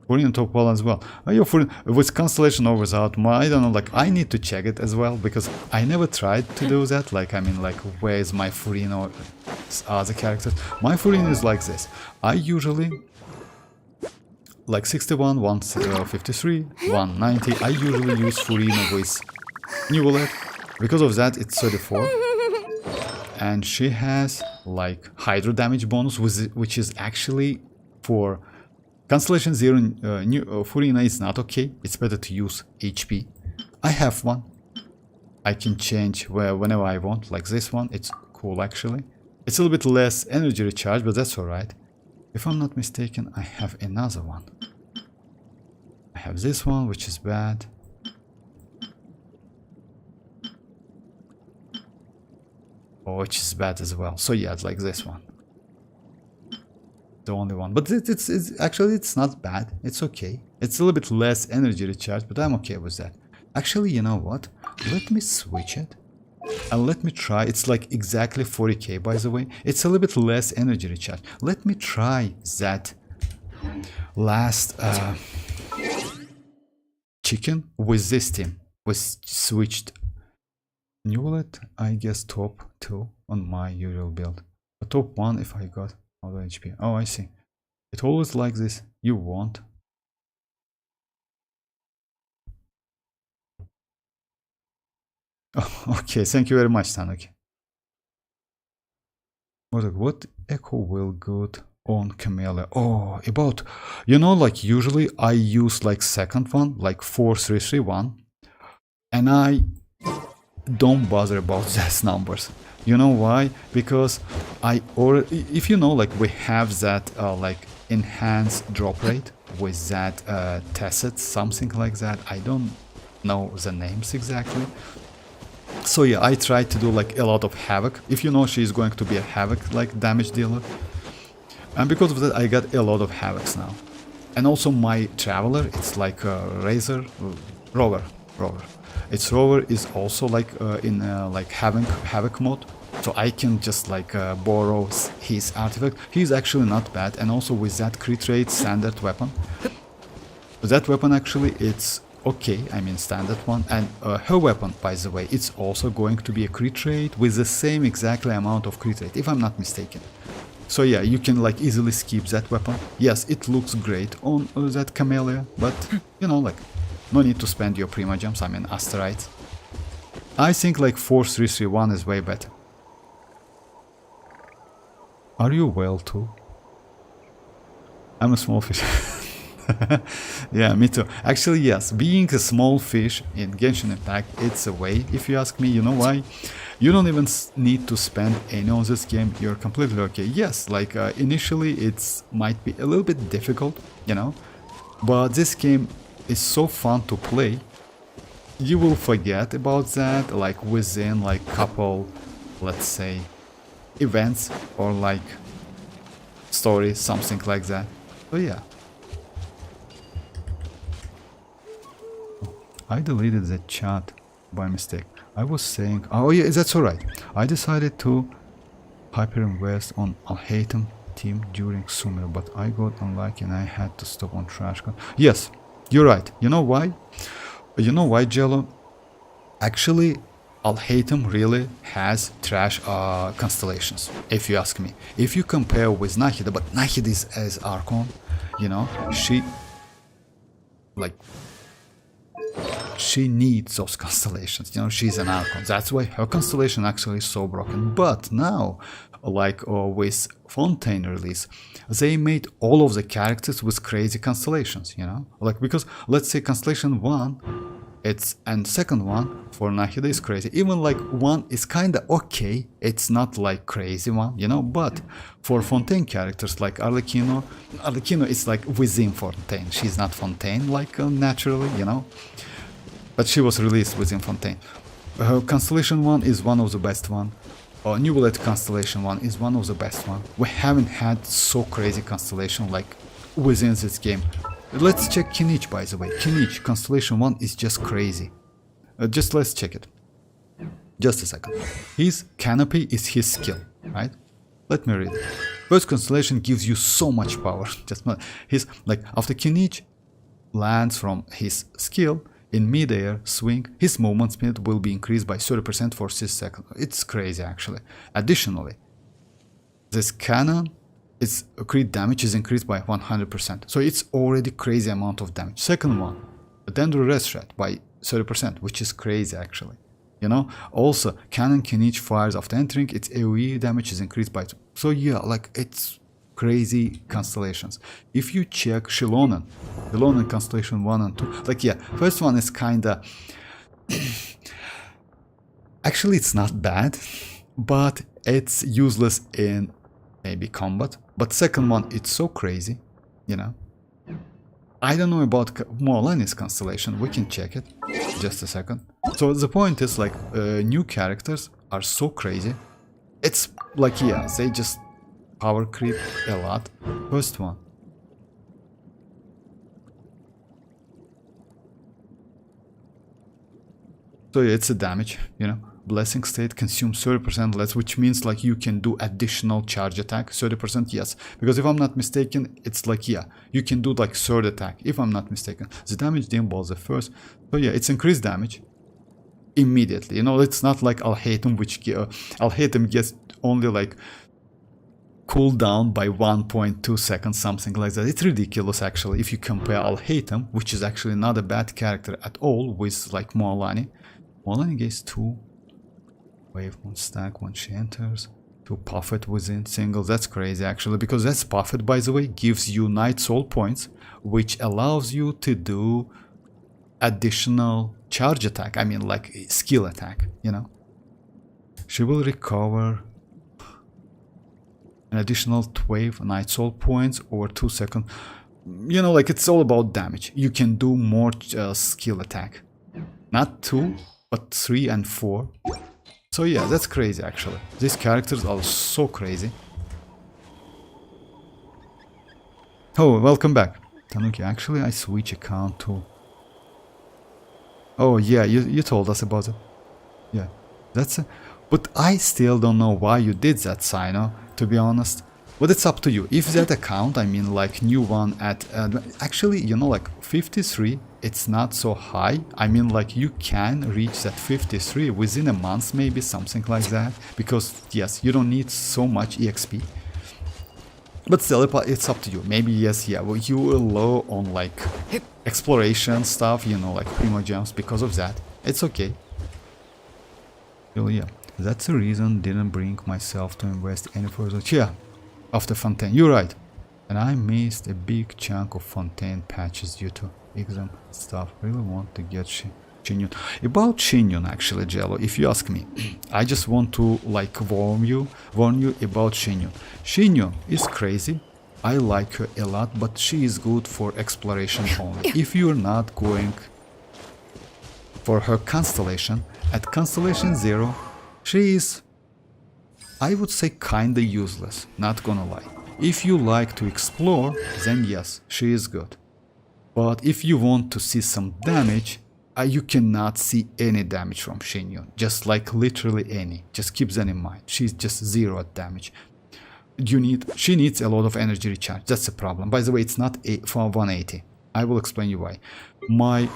Furina top 1 as well. Oh, yeah, Furina, with Constellation over out, I don't know, like, I need to check it as well, because I never tried to do that. Like, I mean, like, where is my Furina or other characters? My Furina is like this. I usually, like 61, 153, 190, I usually use Furina with Neuvillette. Because of that, it's 34. And she has, like, Hydro damage bonus, which is actually for Constellation 0, Furina is not okay. It's better to use HP. I have one. I can change whenever I want, like this one. It's cool, actually. It's a little bit less energy recharge, but that's alright. If I'm not mistaken, I have another one. I have this one, which is bad. Oh, which is bad as well. So yeah, it's like this one. The only one, but it's actually, it's not bad. It's okay. It's a little bit less energy recharge, but I'm okay with that. Actually, you know what? Let me switch it and let me try. It's like exactly 40k, by the way. It's a little bit less energy recharge. Let me try that last chicken with this team. We switched Neuvillette, I guess top 2 on my usual build. But top 1 if I got the HP. Oh, I see. It always like this. You want. Oh, okay, thank you very much, Tanuki. What echo will good on Camellya? Oh, about, you know, like usually I use like second one, like 4331, and I don't bother about those numbers. You know why? Because I already, if you know, like we have that like enhanced drop rate with that tacit, something like that. I don't know the names exactly. So yeah, I tried to do like a lot of havoc. If you know, she's going to be a havoc like damage dealer, and because of that, I got a lot of havocs now. And also my traveler, it's like a rover. Its rover is also like in like havoc mode, so I can just like borrow his artifact. He's actually not bad, and also with that crit rate standard weapon. That weapon actually it's okay. I mean standard one, and her weapon, by the way, it's also going to be a crit rate with the same exactly amount of crit rate, if I'm not mistaken. So yeah, you can like easily skip that weapon. Yes, it looks great on that Camellya, but you know, like, no need to spend your Primogems, I mean asteroids. I think like 4331 is way better. Are you well too? I'm a small fish. Yeah, me too. Actually, yes, being a small fish in Genshin Impact, it's a way, if you ask me. You know why? You don't even need to spend any on this game, you're completely okay. Yes, like initially it might be a little bit difficult, you know, but this game is so fun to play. You will forget about that like within like couple, let's say, events or like stories, something like that. So yeah. I deleted the chat by mistake. I was saying, oh yeah, that's alright. I decided to hyperinvest on Alhatem team during summer, but I got unlucky and I had to stop on trash con. Yes, you're right. You know why? You know why, Jello? Actually, Alhatem really has trash constellations, if you ask me. If you compare with Nahida, but Nahida is as Archon, you know, she needs those constellations, you know, she's an Archon. That's why her constellation actually is so broken. But now, like with Fontaine release, they made all of the characters with crazy constellations, you know, like, because let's say constellation 1, and second one for Nahida is crazy. Even like 1 is kinda okay, it's not like crazy one, you know, but for Fontaine characters like Arlecchino is like within Fontaine. She's not Fontaine like naturally, you know, but she was released within Fontaine. Constellation 1 is one of the best one. Neuvillette Constellation 1 is one of the best one. We haven't had so crazy constellation like within this game. Let's check Kinich, by the way. Kinich Constellation 1 is just crazy. Just let's check it. Just a second. His canopy is his skill, right? Let me read it. First constellation gives you so much power. Just his like after kinich lands from his skill in mid-air swing, his movement speed will be increased by 30% for 6 seconds. It's crazy actually. Additionally, this cannon, its crit damage is increased by 100%. So it's already crazy amount of damage. Second one, the Dendro rest rate by 30%, which is crazy actually. You know, also cannon kinich fires after entering, its AoE damage is increased by 2. So yeah, like it's crazy constellations. If you check Xilonen constellation 1 and 2, like yeah, first one is kinda actually it's not bad, but it's useless in maybe combat. But second one, it's so crazy, you know. I don't know about mualani's constellation, we can check it. Just a second. So the point is like new characters are so crazy. It's like yeah, they just power creep a lot. First one. So yeah, it's a damage, you know. Blessing state consumes 30% less, which means like you can do additional charge attack. 30% yes, because if I'm not mistaken, it's like yeah, you can do like third attack if I'm not mistaken. The damage dim was the first. So yeah, it's increased damage immediately. You know, it's not like Alhatem, which Alhatem gets only like cooldown by 1.2 seconds, something like that. It's ridiculous actually if you compare Alhatem, which is actually not a bad character at all, with like mualani. Mualani gets 2 wave, 1 stack, 1 she enters, 2 Puffet within single. That's crazy actually, because that's Puffet, by the way, gives you Night Soul points, which allows you to do additional charge attack, I mean like skill attack, you know. She will recover an additional 12 Night Soul points over 2 seconds. You know, like it's all about damage. You can do more skill attack. Not 2, but 3 and 4. So yeah, that's crazy actually. These characters are so crazy. Oh, welcome back. Tanuki, actually I switch account to... Oh yeah, you told us about it. Yeah, that's a... But I still don't know why you did that, Sino, to be honest. But it's up to you. If that account, I mean like new one at... actually, you know, like 53, it's not so high. I mean like you can reach that 53 within a month, maybe something like that. Because yes, you don't need so much EXP. But still, it's up to you. Maybe yes, yeah, well, you were low on like exploration stuff, you know, like Primogems because of that. It's okay. So yeah, that's the reason didn't bring myself to invest any further. Yeah, after Fontaine, you're right. And I missed a big chunk of Fontaine patches due to exam stuff. Really want to get Xianyun. About Xianyun, actually, Jello, if you ask me, I just want to like warn you about Xianyun. Xianyun is crazy. I like her a lot, but she is good for exploration only. If you're not going for her constellation, at constellation 0, she is, I would say, kinda useless, not gonna lie. If you like to explore, then yes, she is good. But if you want to see some damage, you cannot see any damage from Xianyun, just like literally any. Just keep that in mind. She's just 0 at damage. She needs a lot of energy recharge. That's the problem. By the way, it's not for 180. I will explain you why. My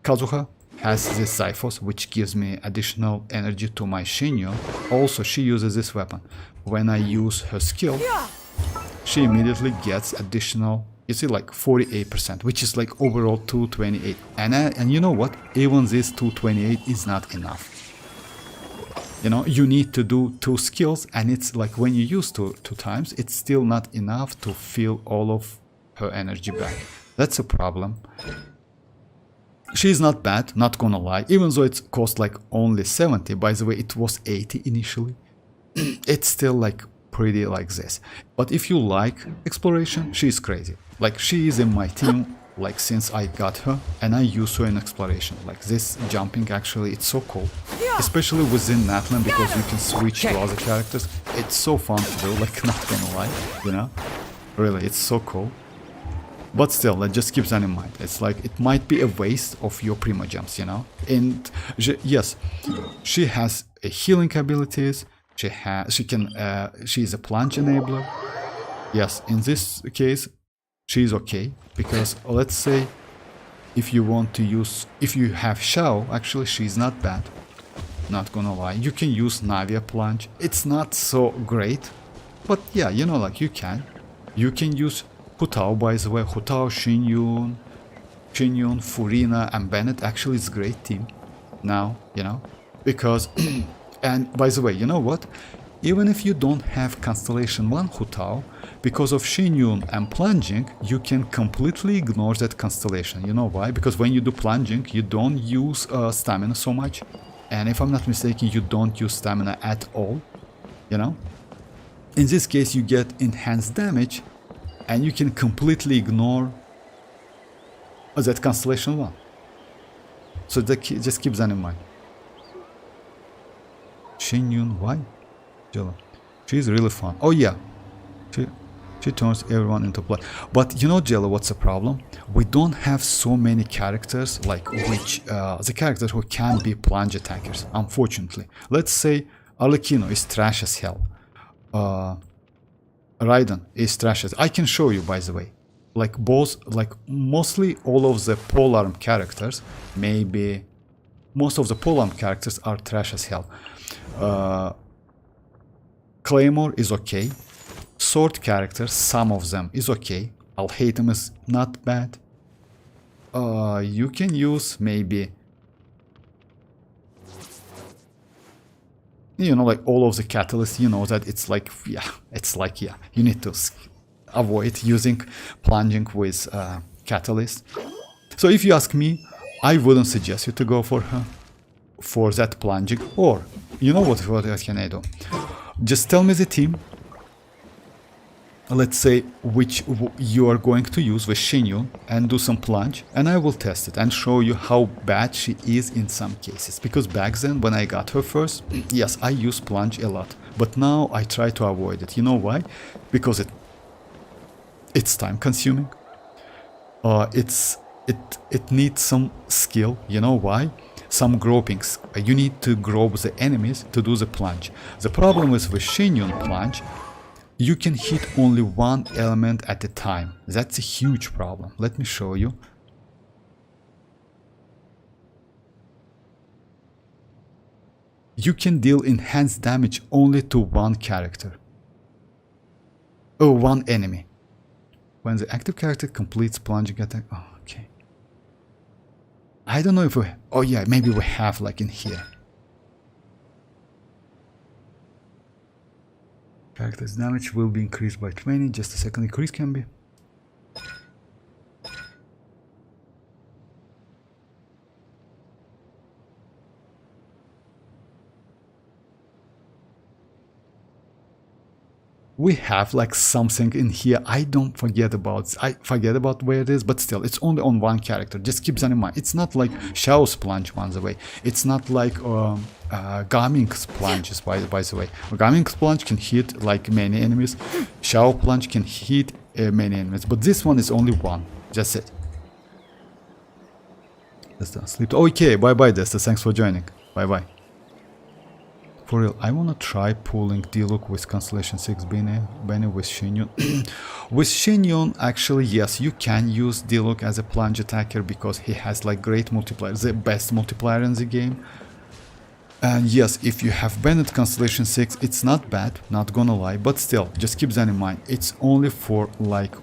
Kazuha has this Xiphos, which gives me additional energy to my Xianyun. Also, she uses this weapon. When I use her skill, she immediately gets additional, you see, like 48%, which is like overall 228. And you know what? Even this 228 is not enough. You know, you need to do 2 skills, and it's like when you use two times, it's still not enough to fill all of her energy back. That's a problem. She's not bad, not gonna lie, even though it cost like only 70. By the way, it was 80 initially. It's still like pretty like this. But if you like exploration, she's crazy. Like she is in my team like since I got her, and I use her in exploration. Like this jumping, actually, it's so cool. Especially within Natlan, because you can switch to other characters. It's so fun to do, like, not gonna lie, you know? Really, it's so cool. But still, that just keeps that in mind. It's like it might be a waste of your Primogems, you know. And yes, she has healing abilities. She is a plunge enabler. Yes, in this case, she's okay because let's say if you have Xiao, actually she's not bad. Not gonna lie, you can use Navia plunge. It's not so great, but yeah, you know, like you can use Hutao, by the way. Hutao, Xianyun, Furina, and Bennett. Actually, it's a great team now, you know, because and by the way, you know what? Even if you don't have Constellation 1 Hutao, because of Xianyun and plunging, you can completely ignore that constellation. You know why? Because when you do plunging, you don't use stamina so much. And if I'm not mistaken, you don't use stamina at all, you know? In this case, you get enhanced damage, and you can completely ignore that Constellation 1. So that just keep that in mind. Xianyun, why? Jello. She's really fun. Oh yeah. She turns everyone into blood. But you know, Jello, what's the problem? We don't have so many characters like the characters who can be plunge attackers, unfortunately. Let's say Arlecchino is trash as hell. Raiden is trash as... I can show you, by the way. Like mostly all of the polearm characters, maybe most of the polearm characters are trash as hell. Claymore is okay. Sword characters, some of them is okay. Alhaitham is not bad. You can use maybe, you know, like all of the catalysts. You know that it's like you need to avoid using plunging with catalyst. So if you ask me, I wouldn't suggest you to go for her for that plunging. Or you know what can I do? Just tell me the team. Let's say which you are going to use with Xianyun and do some plunge, and I will test it and show you how bad she is in some cases. Because back then when I got her first, yes, I used plunge a lot, but now I try to avoid it. You know why? Because it's time consuming. It needs some skill. You know why? Some gropings. You need to grope the enemies to do the plunge. The problem is with Xianyun plunge, you can hit only one element at a time. That's a huge problem. Let me show you. You can deal enhanced damage only to one character. Oh, one enemy. When the active character completes plunging attack. Oh, okay. I don't know if we... Oh yeah, maybe we have like in here. Character's damage will be increased by 20. Just a second, increase can be. We have like something in here. I forget about where it is, but still, it's only on one character. Just keep that in mind. It's not like Xiao's plunge, by the way. It's not like Gaming's plunges, by the way. Gaming's plunge can hit like many enemies. Xiao plunge can hit many enemies, but this one is only one. That's it. That's the sleep. Okay, bye-bye, Desta. Thanks for joining. Bye-bye. For real, I wanna try pulling Diluc with Constellation 6 Benny with Xianyun. With Xianyun, actually, yes, you can use Diluc as a plunge attacker because he has like great multiplier, the best multiplier in the game. And yes, if you have Bennett Constellation 6, it's not bad, not gonna lie, but still, just keep that in mind. It's only for like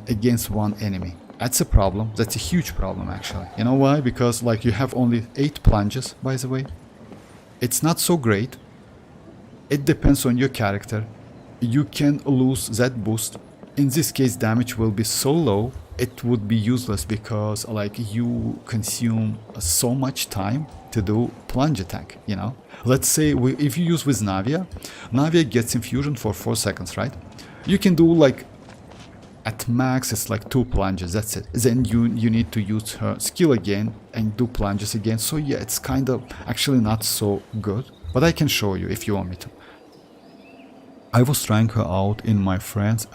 against one enemy. That's a problem. That's a huge problem, actually. You know why? Because like you have only 8 plunges, by the way. It's not so great. It depends on your character. You can lose that boost. In this case, damage will be so low, it would be useless because like you consume so much time to do plunge attack, you know. Let's say if you use with Navia gets infusion for 4 seconds, right? You can do like at max it's like 2 plunges, that's it. Then you need to use her skill again and do plunges again. So yeah, it's kind of actually not so good, but I can show you if you want me to. I was trying her out in my friends.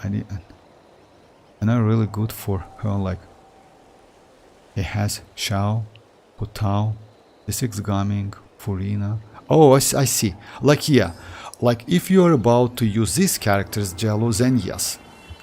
and are really good for her. Like, he has Xiao, Hutao, D6 Gaming, Furina. Oh, I see. Like, yeah, like if you are about to use these characters, Jello, then yes.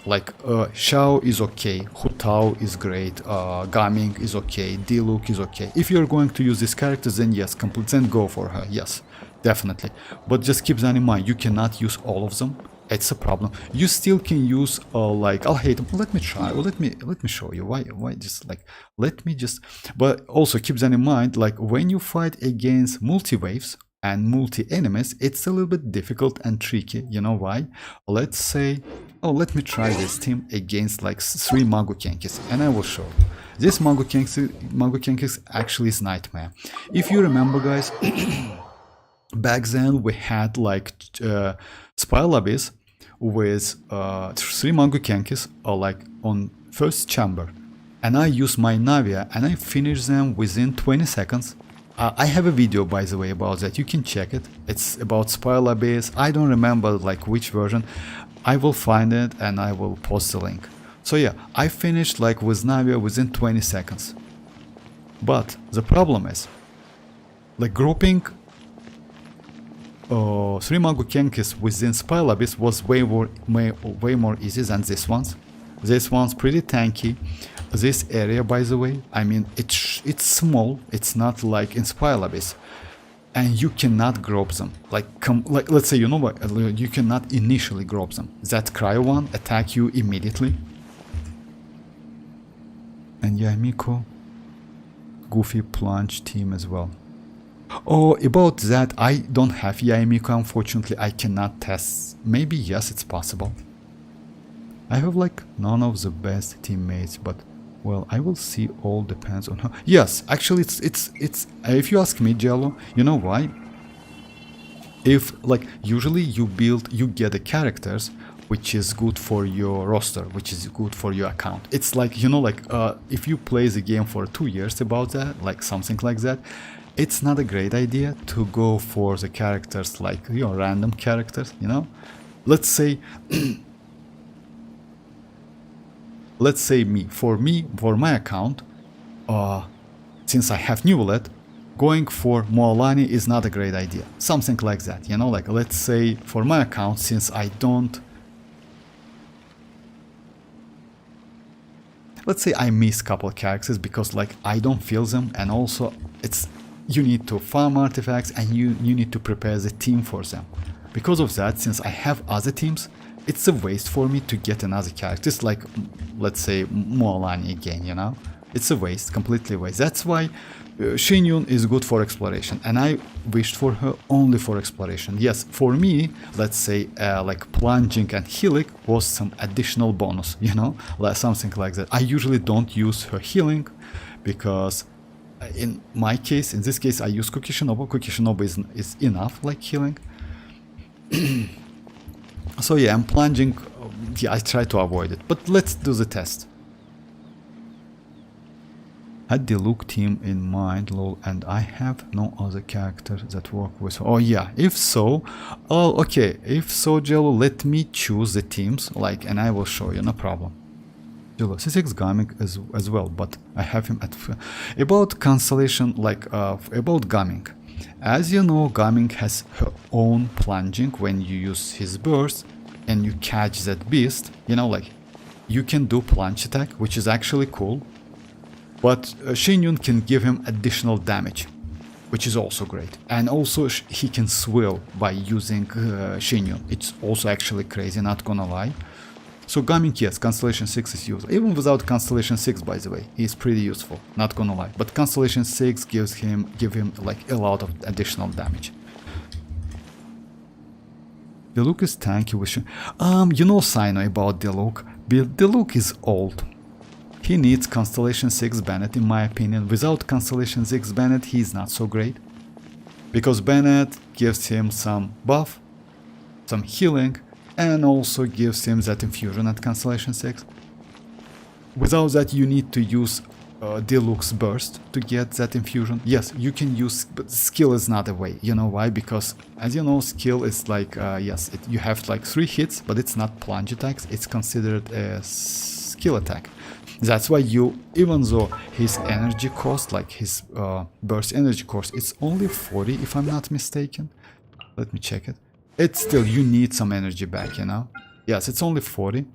Like, Xiao is okay, Hutao is great, Gaming is okay, Diluc is okay. If you're going to use these characters, then yes, then go for her, yes, definitely. But just keep that in mind, you cannot use all of them. It's a problem. You still can use like, I'll hate them. Let me try. Let me show you why just like, let me just. But also keep that in mind, like when you fight against multi waves and multi enemies, it's a little bit difficult and tricky. You know why? Let's say, oh, let me try this team against like 3 Mavuika, and I will show you. This Mavuika actually is nightmare. If you remember, guys, back then we had like spy lobbies with 3 Mavuika like on first chamber, and I use my Navia and I finish them within 20 seconds. I have a video, by the way, about that. You can check it. It's about spy lobbies. I don't remember like which version. I will find it and I will post the link. So yeah, I finished like with Navia within 20 seconds. But the problem is, like grouping 3 Mavuika within spy lobbies was way more easy than this one's. This one's pretty tanky. This area, by the way, I mean, it's small. It's not like in spy lobbies, and you cannot group them. Like let's say, you know what, you cannot initially group them. That cryo one attack you immediately. And yeah, Miko, Goofy plunge team as well. Oh, about that, I don't have Yaimiko, unfortunately. I cannot test. Maybe yes, it's possible. I have like none of the best teammates, but well, I will see. All depends on her. Yes, actually, it's if you ask me, Jello, you know why? If like usually you get the characters which is good for your roster, which is good for your account. It's like, you know, like if you play the game for 2 years about that, like something like that, it's not a great idea to go for the characters like, you know, random characters, you know. Let's say for my account, since I have Neuvillette, going for mualani is not a great idea. Something like that, you know, like let's say for my account, since I don't, let's say I miss a couple of characters because like I don't feel them, and also it's, you need to farm artifacts and you need to prepare the team for them. Because of that, since I have other teams, it's a waste for me to get another character. It's like, let's say, Mualani again, you know? It's a waste, completely waste. That's why Xianyun is good for exploration, and I wished for her only for exploration. Yes, for me, let's say, like plunging and healing was some additional bonus, you know? Like something like that. I usually don't use her healing because in my case, in this case, I use Kukishinobu. Kukishinobu is enough, like healing. So yeah, I'm plunging. Yeah, I try to avoid it, but let's do the test. Had the look team in mind, lol, and I have no other character that work with. Oh yeah, if so, oh okay, if so, Jello, let me choose the teams, like, and I will show you, no problem. Jello, C6 Gaming as well, but I have him at about cancellation, like about Gaming. As you know, Gaming has her own plunging when you use his burst and you catch that beast, you know, like you can do plunge attack, which is actually cool, but Xianyun can give him additional damage, which is also great, and also he can swill by using Xianyun. It's also actually crazy, not gonna lie. So Gaming, yes, Constellation 6 is useful. Even without Constellation 6, by the way, he's pretty useful, not gonna lie. But Constellation 6 give him like a lot of additional damage. The look is tanky with you know, Sino, about the look. The look is old. He needs Constellation 6 Bennett, in my opinion. Without Constellation 6 Bennett, he's not so great. Because Bennett gives him some buff, some healing, and also gives him that infusion at Constellation 6. Without that, you need to use Deluxe Burst to get that infusion. Yes, you can use, but skill is not a way. You know why? Because, as you know, skill is like, yes, you have like 3 hits, but it's not plunge attacks. It's considered as skill attack. That's why you, even though his energy cost, like his burst energy cost, it's only 40 if I'm not mistaken. Let me check it. It's still, you need some energy back, you know? Yes, it's only 40.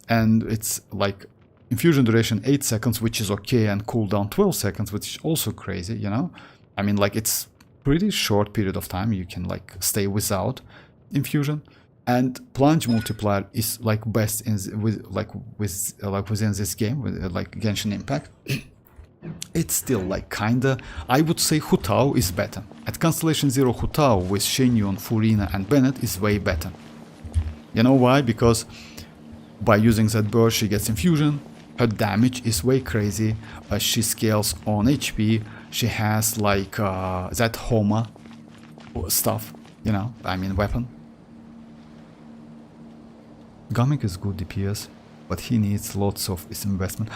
And it's like infusion duration 8 seconds, which is okay, and cooldown 12 seconds, which is also crazy, you know? I mean, like, it's pretty short period of time you can like stay without infusion. And plunge multiplier is like best in within this game, with like Genshin Impact. It's still like kinda, I would say Hu Tao is better. At Constellation 0, Hu Tao with Xianyun, Furina and Bennett is way better. You know why? Because by using that burst she gets infusion, her damage is way crazy, she scales on HP, she has like that Homa stuff, you know, I mean weapon. Gaming is good DPS, but he needs lots of investment.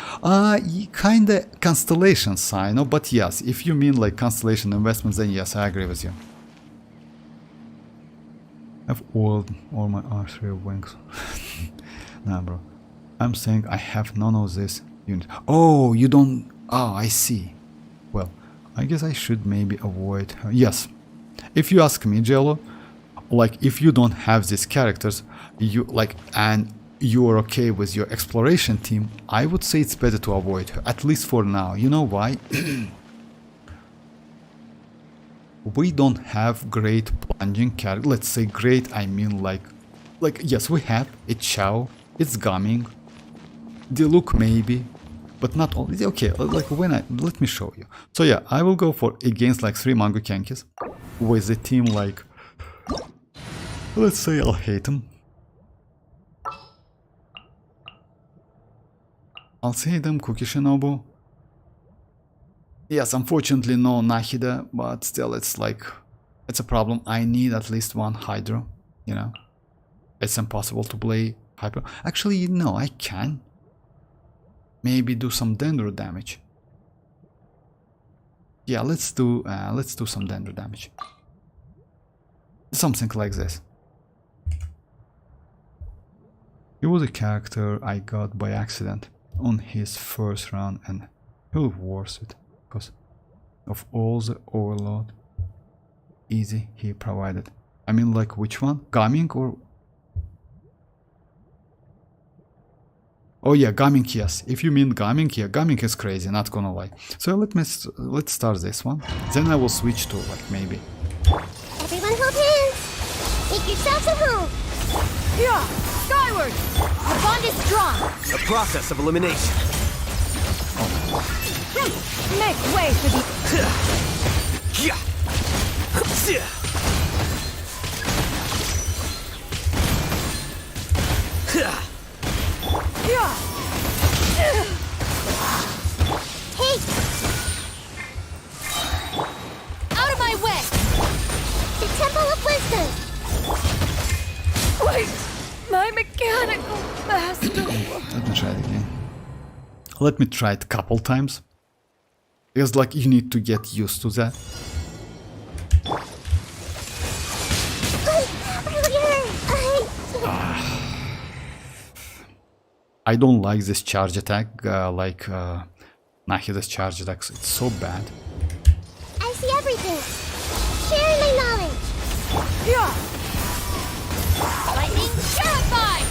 Kinda Constellation sign, no? But yes, if you mean like Constellation investments, then yes, I agree with you. I've oiled all my R3 wings. Nah, bro. I'm saying I have none of this unit. Oh, you don't... Oh, I see. Well, I guess I should maybe avoid her. Yes. If you ask me, Jello, like, if you don't have these characters, you like, and you are okay with your exploration team, I would say it's better to avoid her, at least for now. You know why? We don't have great plunging characters. Let's say great, I mean like yes, we have. It's Xiao, it's Gaming, Diluc maybe, but not all. Okay, like let me show you. So yeah, I will go for against like 3 Mangokenkis with a team like, let's say I'll hate him. I'll say them Cookie Shinobu. Yes, unfortunately no Nahida, but still it's like, it's a problem. I need at least one Hydro, you know. It's impossible to play Hyper. Actually, no, I can. Maybe do some Dendro damage. Yeah, let's do some Dendro damage. Something like this. He was a character I got by accident on his first run, and he'll worth it because of all the overload easy he provided. I mean, like, which one? Gaming or... Oh yeah, Gaming, yes. If you mean Gaming, yeah, Gaming is crazy, not gonna lie. So let's start this one. Then I will switch to, like, maybe... Everyone hold hands! Make yourselves at home! Yeah! Skyward! Our bond is strong! A process of elimination. Make way for the... Hey! Out of my way! The Temple of Wisdom! Wait! My mechanical master! Let me try it again. Let me try it a couple times. Because, like, you need to get used to that. I don't like this charge attack, like Nahida's charge attacks. It's so bad. I see everything! Share my knowledge! Yeah! Lightning purified!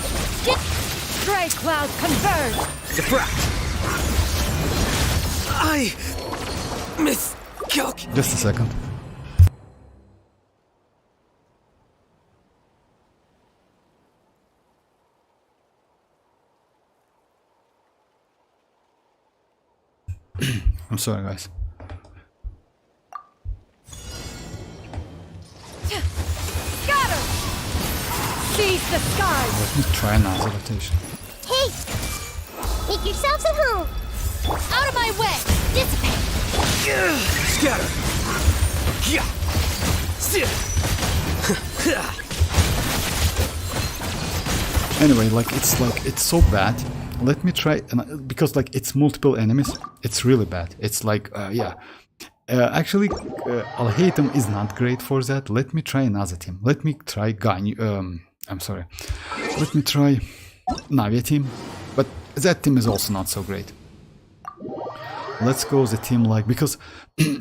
Stray cloud converge! Diffract. I miscalculated. Just a second. I'm sorry, guys. Scatter! Seize the skies! Let me try another rotation. Hey! Make yourselves at home! Out of my way! Dissipate! Scatter. Anyway, it's so bad. Let me try, because like it's multiple enemies. It's really bad. It's like yeah. Actually, Alhaitham is not great for that. Let me try another team. Let me try I'm sorry. Let me try Navia team, but that team is also not so great. Let's go the team like, because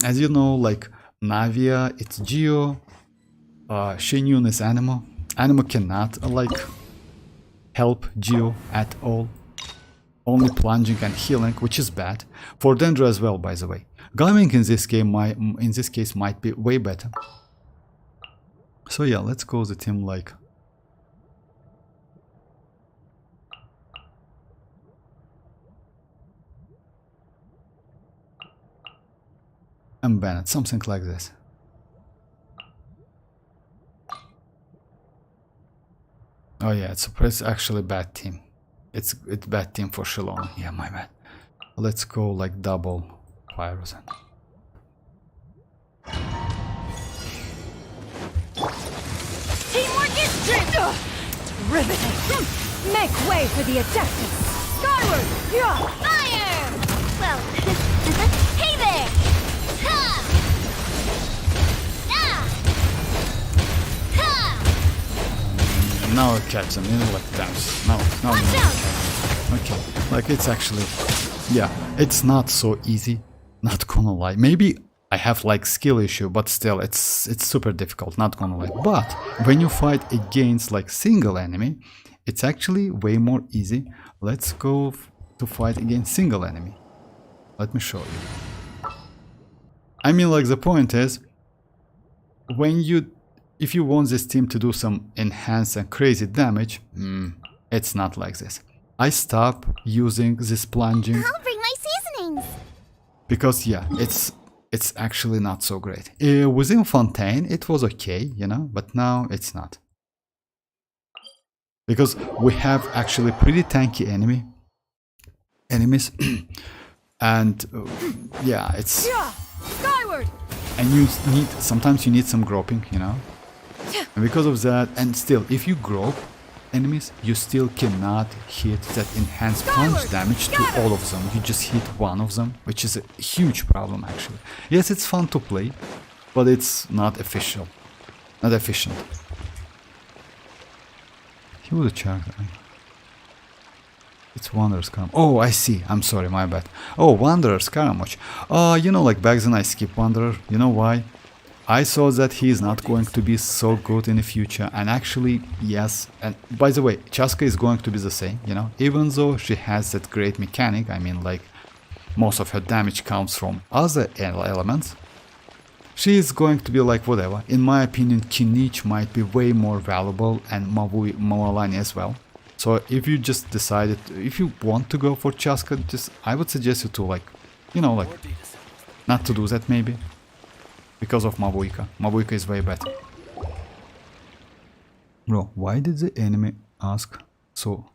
as you know, like Navia, it's Geo, Xianyun is Animo. Animo cannot like help Geo at all. Only plunging and healing, which is bad. For Dendro as well, by the way. Gaming in this case might be way better. So yeah, let's go the team like and Bennett, something like this. Oh yeah, it's actually a bad team. It's bad team for Xilonen. Yeah, my bad. Let's go like double Pyros. Teamwork is strength! Riveting! Make way for the objectives! Skyward! Yeah! Fire! Well, hey there! Ha! Ah! Ha! Now catch them, you know, like dance. No. Watch out! Okay, like it's actually, yeah, it's not so easy, not gonna lie. Maybe I have like skill issue, but still it's super difficult, not gonna lie. But when you fight against like single enemy, it's actually way more easy. Let's go to fight against single enemy. Let me show you. I mean, like the point is, if you want this team to do some enhanced and crazy damage, it's not like this. I stop using this plunging I'll bring my seasonings! because yeah, it's actually not so great. Within Fontaine it was okay, you know, but now it's not. Because we have actually pretty tanky enemies and yeah, it's Yeah! Skyward! and sometimes you need some groping, you know. And because of that, and still if you grope enemies, you still cannot hit that enhanced punch damage to all of them. You just hit one of them, which is a huge problem actually. Yes, it's fun to play, but it's not efficient. He was a character. It's Wanderer's Karamoch. Oh, I see. I'm sorry, my bad. Oh, Wanderer's Karamoch. You know, like back then I skipped Wanderer. You know why? I saw that he is not going to be so good in the future, and actually, yes, and by the way, Chasca is going to be the same, you know, even though she has that great mechanic. I mean, like, most of her damage comes from other elements. She is going to be like, whatever. In my opinion, Kinich might be way more valuable, and mualani as well. So if you just decided, if you want to go for Chasca, I would suggest you to, like, you know, like, not to do that maybe. Because of mavuika. Mavuika is way better. Bro, why did the enemy ask so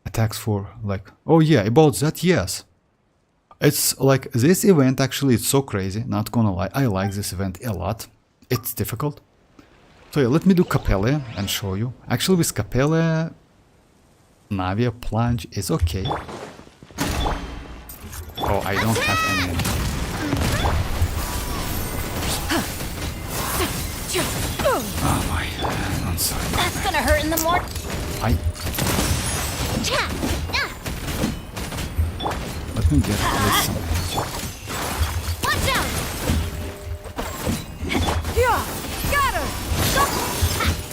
attacks for like... Oh yeah, about that, yes. It's like this event actually, it's so crazy, not gonna lie. I like this event a lot. It's difficult. So yeah, let me do Camellya and show you. Actually with Camellya, Navia plunge is okay. Oh, I don't have any... Oh my, I'm sorry. That's gonna hurt in the morning. Let me get at least some damage. Watch out! Yeah! Got her!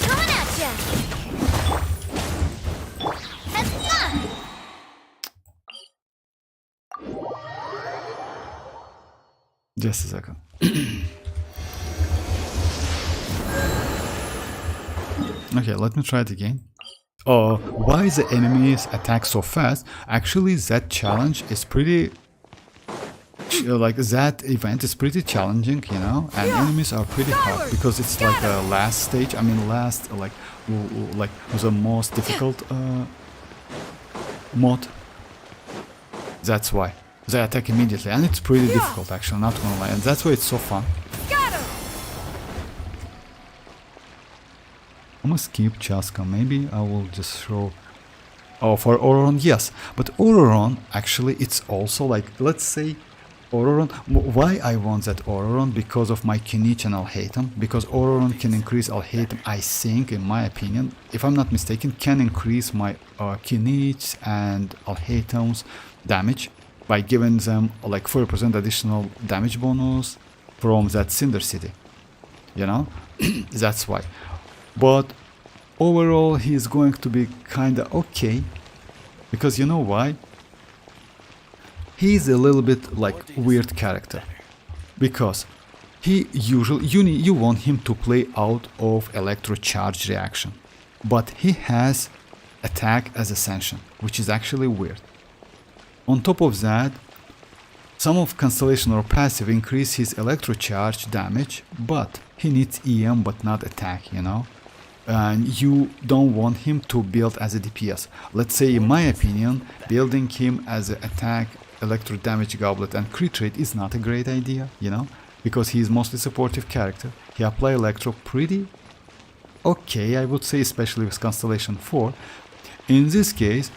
Coming at ya! That's Just a second. Okay, let me try it again. Why the enemies attack so fast? Actually, that challenge is pretty... like, that event is pretty challenging, you know? And enemies are pretty hard, because it's like a last stage. I mean, last, like the most difficult mod. That's why. They attack immediately, and it's pretty difficult, actually, not gonna lie. And that's why it's so fun. I'm gonna skip Chasca. Maybe I will just throw... Oh, for Auroron, yes. But Auroron, actually, it's also like, let's say, Auroron, why I want that Auroron? Because of my kinich and Alhaitham. Because Auroron can increase Alhaitham, I think, in my opinion, if I'm not mistaken, can increase my kinich and Alhaitham's damage by giving them like 4% additional damage bonus from that Cinder City. You know? That's why. But overall, he's going to be kinda okay. Because you know why? He's a little bit like weird character, because he usually you want him to play out of electro charge reaction, but he has attack as ascension, which is actually weird. On top of that, some of constellation or passive increase his electro charge damage, but he needs EM but not attack, you know. And you don't want him to build as a DPS. Let's say, in my opinion, building him as an attack, electro damage goblet and crit rate is not a great idea, you know, because he is mostly supportive character. He apply electro pretty okay, I would say, especially with Constellation 4. In this case,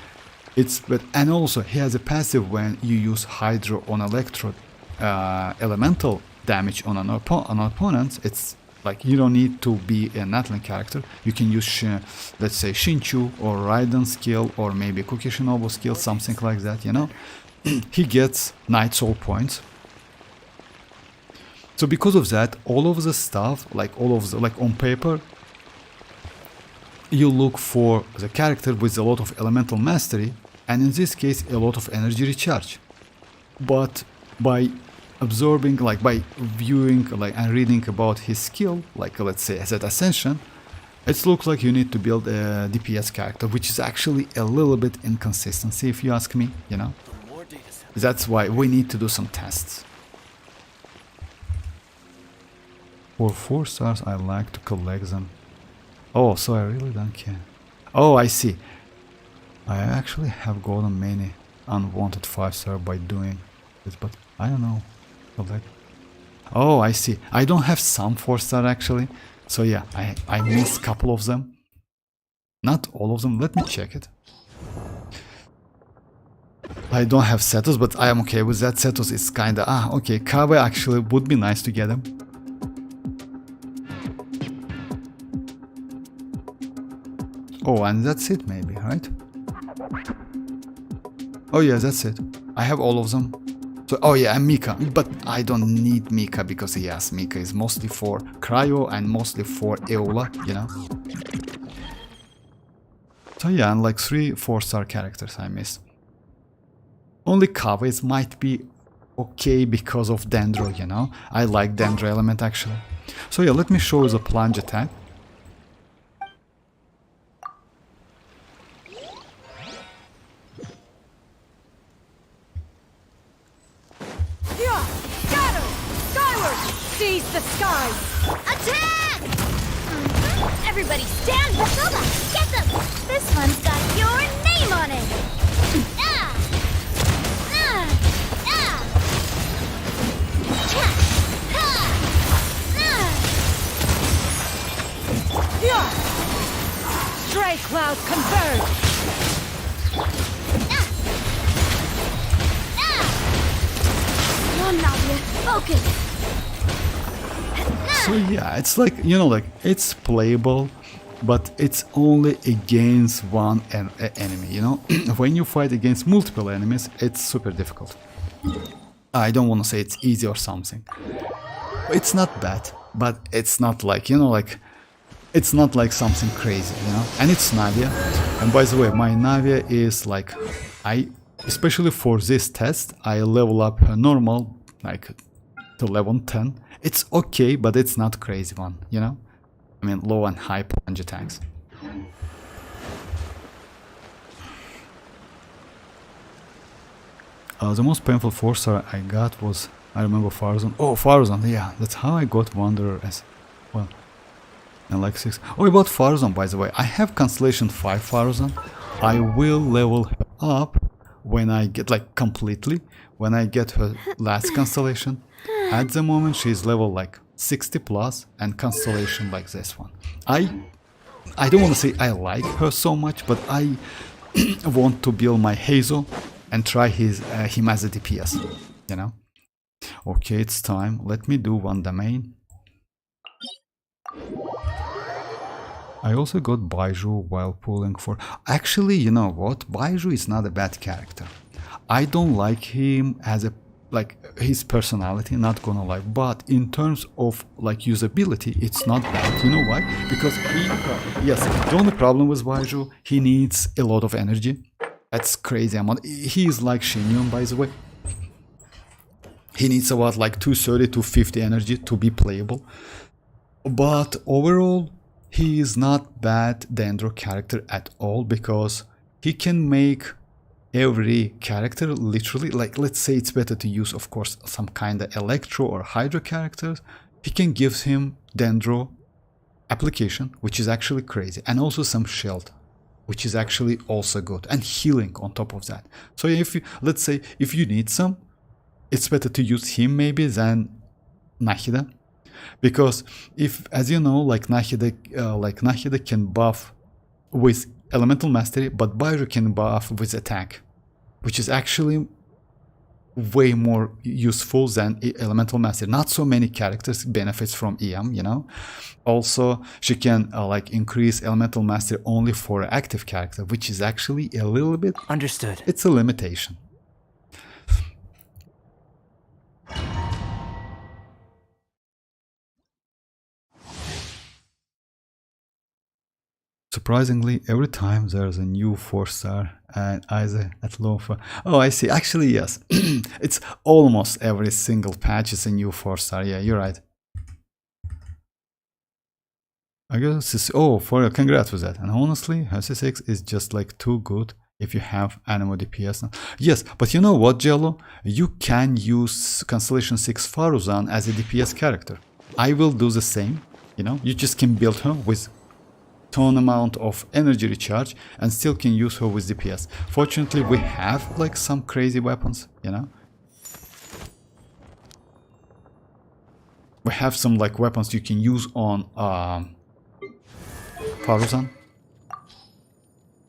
and also he has a passive when you use Hydro on electro elemental damage on an opponent. It's like you don't need to be a Natlan character. You can use, let's say, Shinchu or Raiden skill or maybe Kuki Shinobu skill, something like that, you know. He gets Night Soul points. So because of that, all of the stuff, like on paper, you look for the character with a lot of elemental mastery, and in this case, a lot of energy recharge. But by absorbing, like by viewing, like and reading about his skill, like let's say as at Ascension, it looks like you need to build a DPS character, which is actually a little bit inconsistency, if you ask me, you know. That's why we need to do some tests. For 4 stars, I like to collect them. Oh, so I really don't care. Oh, I see. I actually have gotten many unwanted 5-star by doing this, but I don't know. Collect. Oh, I see. I don't have some 4-star actually. So yeah, I missed a couple of them. Not all of them. Let me check it. I don't have Setos, but I am okay with that. Setos is kinda... okay, Kabe actually would be nice to get him. Oh, and that's it maybe, right? Oh yeah, that's it. I have all of them. So, oh yeah, and Mika. But I don't need Mika because, yes, Mika is mostly for Cryo and mostly for Eola, you know? So yeah, and like 3 4-star characters I miss. Only Kaves might be okay because of Dendro, you know? I like Dendro element actually. So yeah, let me show you the plunge attack. Scatter! Skyward! Seize the skies! Attack! Everybody stand for Soba! Get them! This one's got your name on it! Ah! Ah! Ah! Cha! Ha! Ah! Stray clouds converge! Come on, Nadia, focus! So yeah, it's like, you know, like it's playable, but it's only against one enemy, you know? When you fight against multiple enemies, it's super difficult. I don't want to say it's easy or something. It's not bad, but it's not like, you know, like, it's not like something crazy, you know? And it's Navia. And by the way, my Navia is like, especially for this test, I level up her normal, like, to level 10. It's okay, but it's not crazy one, you know? I mean, low and high plunge attacks. The most painful 4-star I got was, I remember Farazan. Oh, Farazan, yeah, that's how I got Wanderer as well. And like 6. Oh, about Farazan, by the way, I have Constellation 5 Farazan. I will level her up when I get, like, completely, when I get her last constellation. At the moment she is level like 60 plus and constellation like this one. I don't want to say I like her so much, but I want to build my Hazel and try him as a DPS, you know? Okay, it's time. Let me do one domain. I also got Baiju while pulling for... Actually, you know what? Baiju is not a bad character. I don't like him as a... like his personality, not gonna lie. But in terms of like usability, it's not bad. You know why? Because he... yes, the only problem with Baiju, he needs a lot of energy. That's crazy amount. He is like Xianyun, by the way. He needs about like 230, 250 energy to be playable. But overall, he is not bad Dendro character at all, because he can make every character literally, like let's say it's better to use of course some kind of Electro or Hydro characters. He can give him Dendro application, which is actually crazy, and also some shield, which is actually also good, and healing on top of that. So if you, let's say if you need some, it's better to use him maybe than Nahida. Because if, as you know, like Nahida can buff with Elemental Mastery, but Baiju can buff with attack, which is actually way more useful than Elemental Mastery. Not so many characters benefits from EM, you know. Also, she can like increase Elemental Mastery only for an active character, which is actually a little bit... Understood. It's a limitation. Surprisingly, every time there's a new 4-star and either at low for... Oh, I see. Actually, yes. It's almost every single patch is a new 4-star. Yeah, you're right. I guess it's... Oh, for congrats with that. And honestly, HC6 is just like too good if you have Anemo DPS now. Yes, but you know what, Jello? You can use Constellation 6 Faruzan as a DPS character. I will do the same. You know, you just can build her with ton amount of energy recharge and still can use her with DPS. Fortunately, we have like some crazy weapons, you know. We have some like weapons you can use on Faruzan.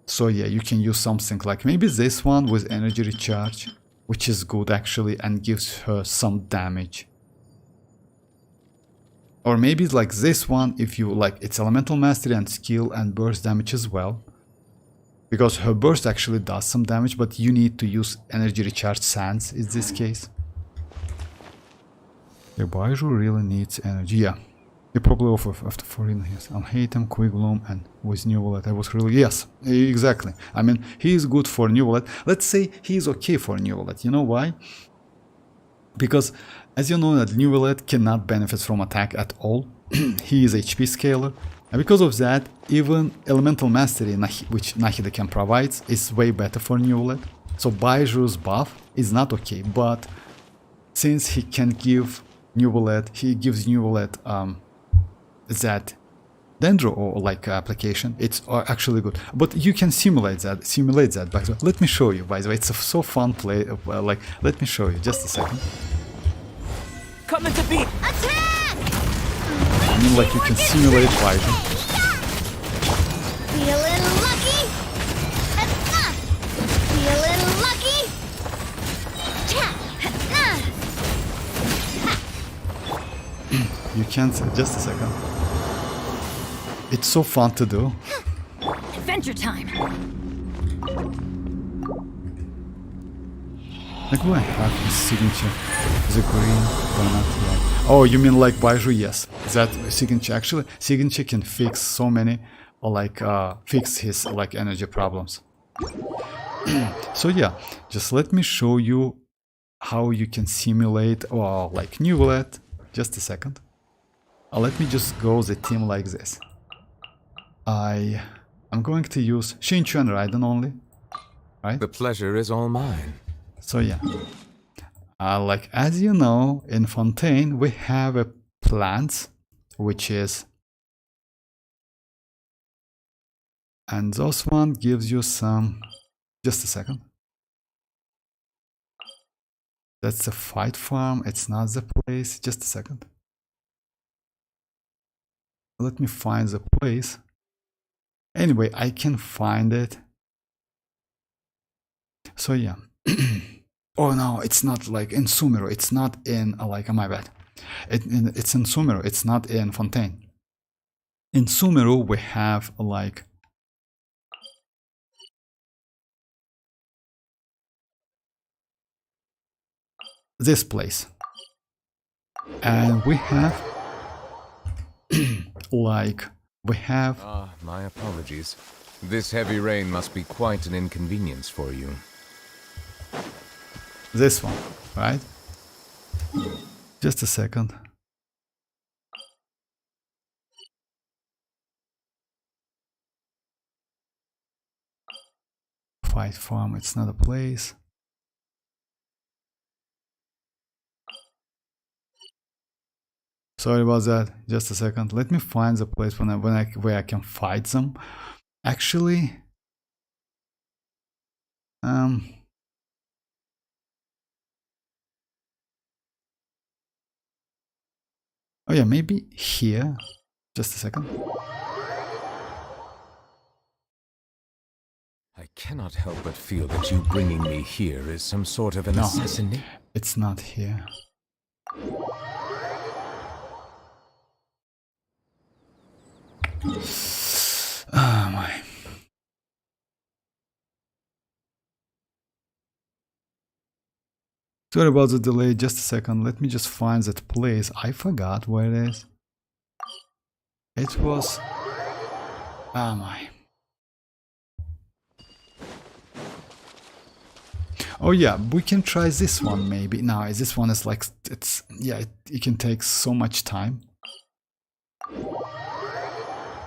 So yeah, you can use something like maybe this one with energy recharge, which is good actually and gives her some damage. Or maybe like this one, if you like, it's Elemental Mastery and skill and burst damage as well. Because her burst actually does some damage, but you need to use energy recharge sands in this case. The Baiju really needs energy. Yeah, you probably offer after Furina. Yes, I hate him, Quick Bloom, and with Neuvillette. I was really... Yes, exactly. I mean, he is good for Neuvillette. Let's say he is okay for Neuvillette. You know why? Because, as you know, that Neuvillette cannot benefit from attack at all. He is HP scaler. And because of that, even Elemental Mastery, which Nahida can provide, is way better for Neuvillette. So Baiju's buff is not okay, but since he can give Neuvillette, he gives Neuvillette that Dendro or like application, it's actually good. But you can simulate that. By the way, let me show you. By the way, it's a so fun play. Like, let me show you. Just a second. Coming to beat. Attack! I mean, like you can simulate Baiju. Feeling lucky? Feeling lucky? You can't. Just a second. It's so fun to do. Adventure time. Like, what I have his signature, the green, but not yet. Oh, you mean like Baiju? Yes, that signature. Actually, signature can fix so many, or like fix his like energy problems. So yeah, just let me show you how you can simulate or like Neuvillette. Just a second. Let me just go the team like this. I'm going to use Shinchu and Raiden only, right? The pleasure is all mine. So yeah, like as you know, in Fontaine we have a plant, which is, and this one gives you some. Just a second. That's a fight farm. It's not the place. Just a second. Let me find the place. Anyway, I can find it. So yeah. Oh no, it's not like in Sumeru. It's not in like my bad. It's in Sumeru. It's not in Fontaine. In Sumeru we have like this place, and we have like we have Ah, my apologies. This heavy rain must be quite an inconvenience for you. this one, right? Just a second. Fight farm, it's not a place. Sorry about that. Just a second. Let me find the place where I can fight them. Actually, oh yeah, maybe here. Just a second. I cannot help but feel that you bringing me here is some sort of an assassination. It's not here. Oh my. Sorry about the delay, just a second. Let me just find that place. I forgot where it is. It was... Oh my. Oh yeah, we can try this one maybe. No, this one is like... It's... Yeah, it can take so much time.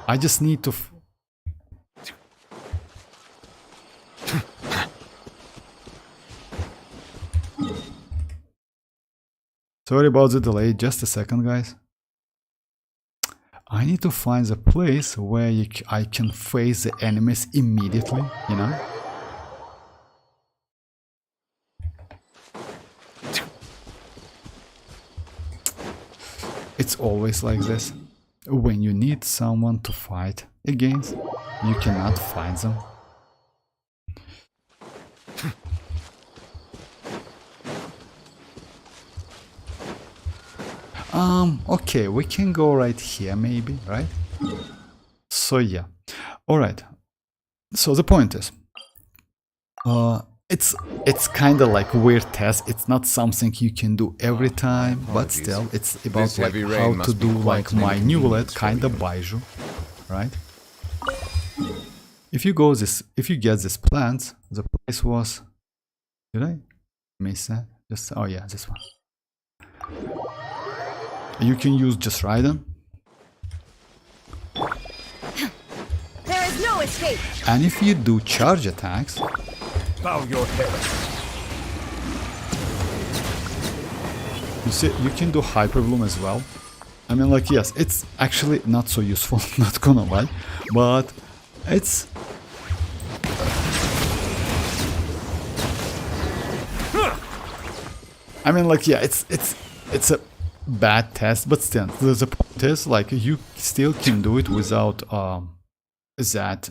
I just need to... Sorry about the delay, just a second guys. I need to find a place where I can face the enemies immediately, you know? It's always like this. When you need someone to fight against, you cannot find them. Okay, we can go right here maybe, right? So yeah. Alright. So the point is, it's kind of like weird test. It's not something you can do every time, but still it's about like how to do like my Neuvillette kind of baiju, right? If you get this plant, the place was, did I miss that? Just, oh yeah, this one. You can use just Raiden. There is no escape. And if you do charge attacks, Bow your head. you see, you can do Hyper Bloom as well. I mean, like, yes, it's actually not so useful, not gonna lie, but it's... I mean, like, yeah, it's a bad test, but still, the point is, like, you still can do it without that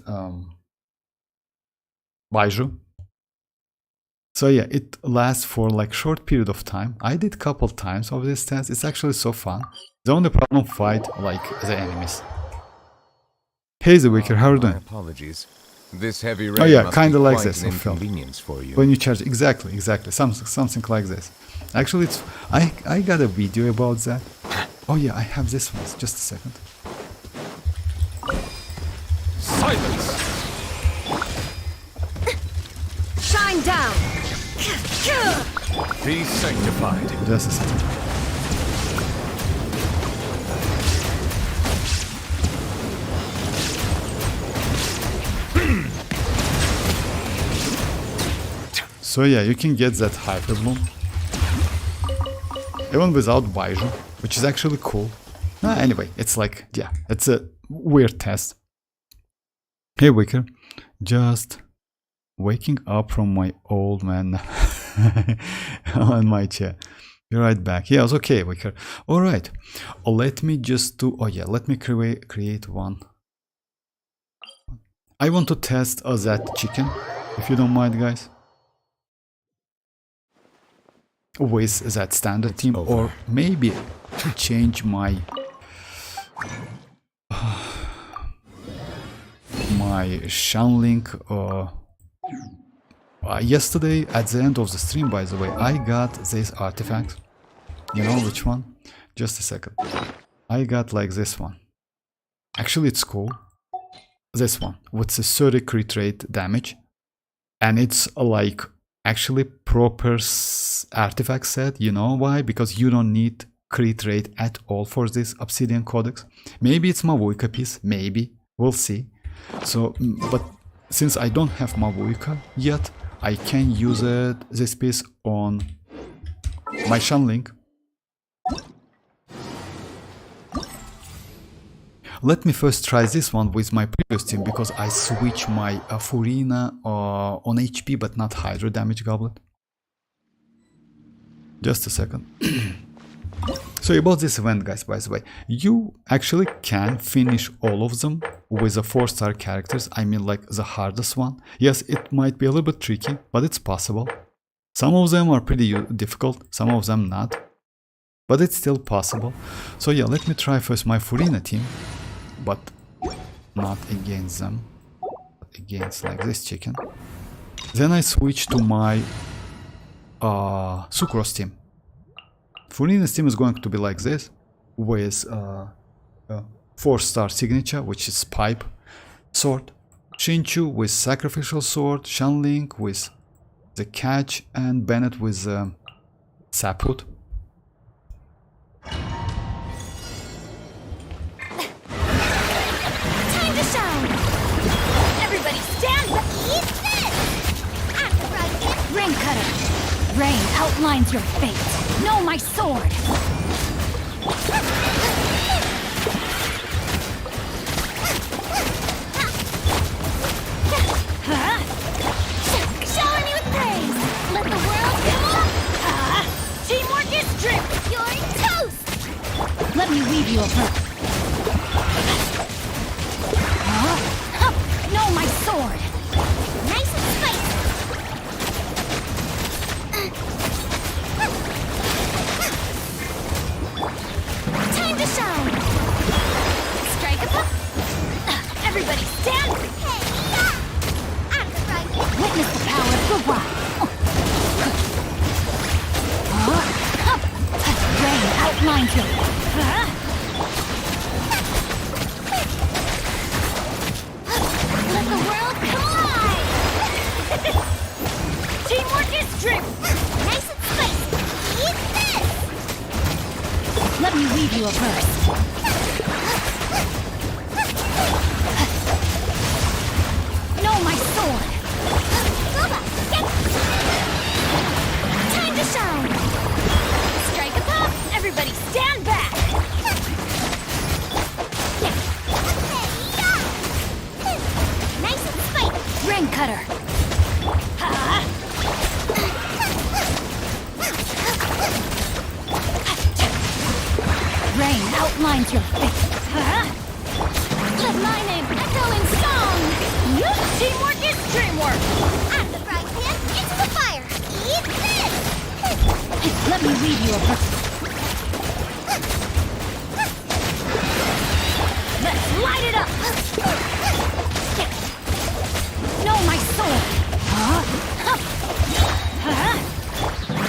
baiju. So yeah, it lasts for like short period of time. I did couple times of this test. It's actually so fun. The only problem, fight like the enemies. Hey the Wicker, how are you doing? Apologies. This heavy rain Oh yeah, must kind of be like quite this. an inconvenience for you. When you charge, exactly, something like this. Actually, it's I got a video about that. Oh yeah, I have this one. Just a second. Silence! Shine down. Be sanctified. Just a second. So yeah, you can get that Hyper Bloom even without baiju, which is actually cool. Anyway, it's like, yeah, it's a weird test. Hey Wicker, just waking up from my old man on my chair. Be right back. Yeah, it's okay, Wicker. Alright, let me just do, oh yeah, let me create one. I want to test that chicken, if you don't mind, guys. with that standard team, or maybe change my Xianyun. Yesterday at the end of the stream, by the way, I got this artifact. You know which one? Just a second. I got like this one. Actually, it's cool. This one with the 30 crit rate damage, and it's like actually proper artifact set. You know why? Because you don't need crit rate at all for this Obsidian Codex. Maybe it's mavuika piece. Maybe we'll see. So, but since I don't have mavuika yet, I can use this piece on my Xianyun. Let me first try this one with my previous team, because I switch my Furina on HP but not Hydro damage goblet. Just a second. So about this event, guys, by the way, you actually can finish all of them with the 4-star characters. I mean, like the hardest one. Yes, it might be a little bit tricky, but it's possible. Some of them are pretty difficult, some of them not, but it's still possible. So yeah, let me try first my Furina team, but not against them, but against like this chicken. Then I switch to my Sucrose team. Furina's team is going to be like this, with 4-star signature, which is Pipe Sword, Shinchu with Sacrificial Sword, Xianyun with the Catch, and Bennett with Sapwood. Time to shine! Everybody stand up! Eat this! Rain Cutter! Rain outlines your fate! Know my sword! Showering you with praise! Let the world come on! Teamwork is drip! You're toast! Let me weave you a verse. Know my sword! Nice and spicy! Time to shine! Strike a pop! Everybody stand! Hey, yeah! I'm the right. Witness the power of the rock! Rain outlines your Let the world come alive! Teamwork is drip! Nice and spicy! Eat this! Let me weave you a verse. Know my sword! Boba, get time to shine! Strike a pop! Everybody stand back! Nice and spicy! Rain Cutter! Rain outlines your fate. Let my name echo in song! Teamwork is dreamwork! I'm the frying pan into the fire! Eat this! Let me weave you a verse. Let's light it up! Know my sword!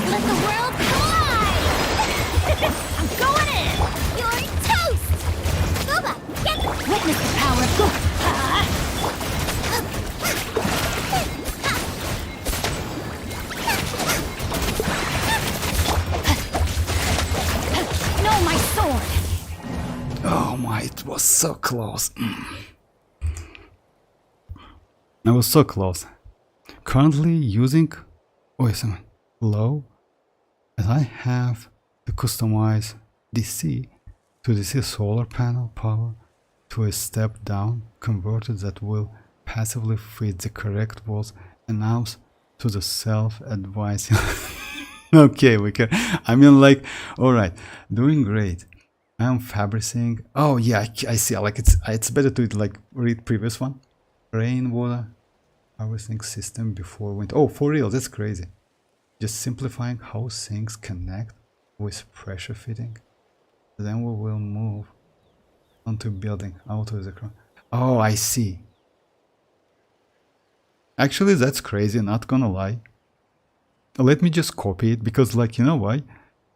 Let the world collide! I'm going in! You're toast! Boba, get Witness the power of good! Know my sword! Oh my, it was so close. I was so close. Currently using, wait a second, low, as I have to customize DC to DC solar panel power to a step down converter that will passively fit the correct walls announced to the self-advising. Okay, we can. I mean, like, all right, doing great. I'm fabricing. Oh yeah, I see. Like it's better to like read previous one. Rainwater harvesting system before winter. Oh, for real? That's crazy. just simplifying how things connect with pressure fitting. Then we will move onto building auto the crown. Oh, I see. Actually, that's crazy, not gonna lie. Let me just copy it because, like, you know why?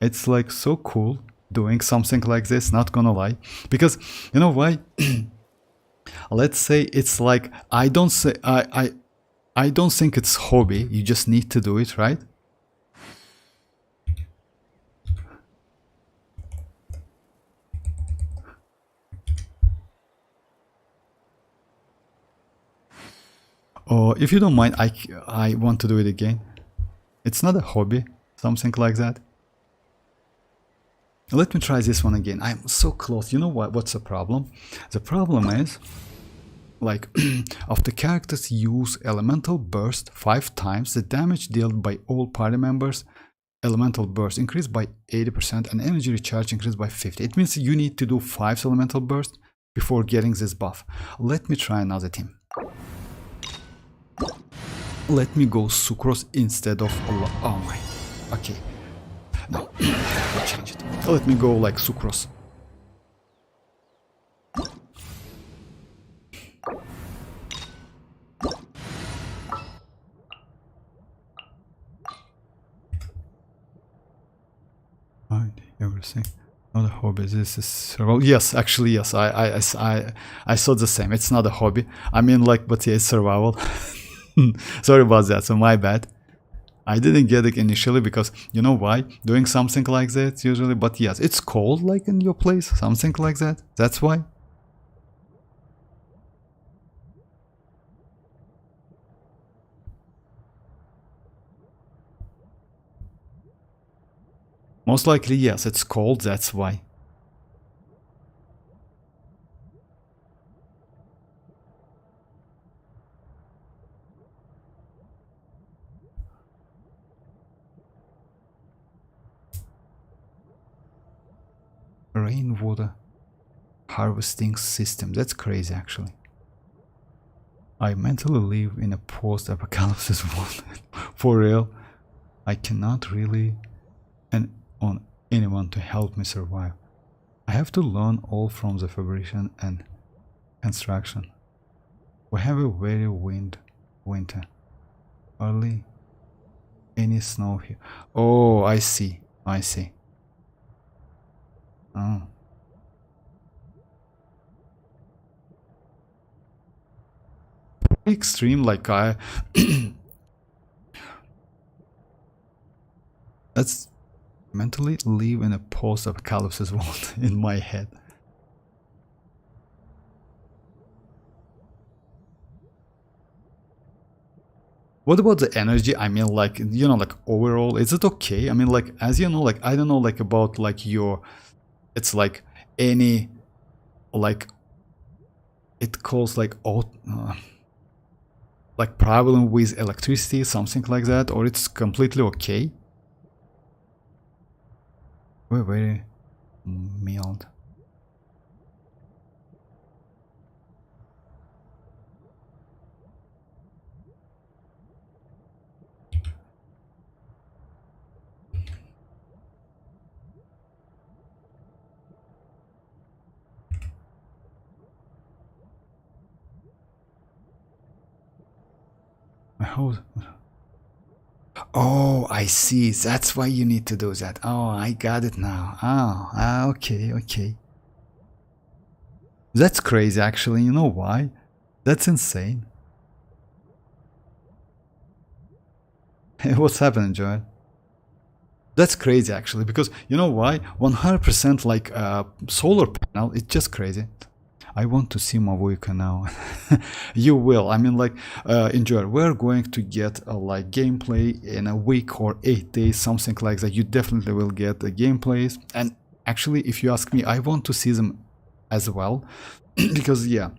It's like so cool doing something like this, not gonna lie. Because you know why? Let's say it's like I don't think it's hobby. You just need to do it, right? Or if you don't mind, I want to do it again. It's not a hobby, something like that. Let me try this one again. I'm so close. You know what? What's the problem? The problem is, like, if the characters use elemental burst 5 times, the damage dealt by all party members, elemental burst increased by 80% and energy recharge increased by 50. It means you need to do 5 elemental burst before getting this buff. Let me try another team. Let me go sucrose instead of oh my. Okay. No, I'll change it. Let me go like sucrose. Right, everything. Not a hobby. This is survival. Yes, actually, yes. I thought the same. It's not a hobby. I mean, like, but yeah, it's survival. Sorry about that. So my bad. I didn't get it initially because you know why? Doing something like that usually. But yes, it's cold like in your place, something like that. That's why. Most likely, yes, it's cold. That's why. Rainwater harvesting system. That's crazy, actually. I mentally live in a post-apocalypse world. For real, I cannot really on anyone to help me survive. I have to learn all from the fabrication and construction. We have a very winter. Hardly any snow here. Oh, I see. I see. Oh. Extreme, like I let's mentally live in a post-apocalypse world in my head. What about the energy? I mean, like, you know, like overall, is it okay? I mean, like, as you know, like, I don't know, like, about like your, it's like any, like, it calls like like problem with electricity, something like that, or it's completely okay. We're very mild. Oh, I see. That's why you need to do that. Oh, I got it now. Oh, okay, okay. That's crazy, actually. You know why? That's insane. What's happening, Joel? That's crazy, actually, because you know why? 100% like solar panel. It's just crazy. I want to see mavuika now. You will. I mean, like, enjoy. We're going to get a like gameplay in a week or 8 days, something like that. You definitely will get the gameplays. And actually, if you ask me, I want to see them as well, because yeah,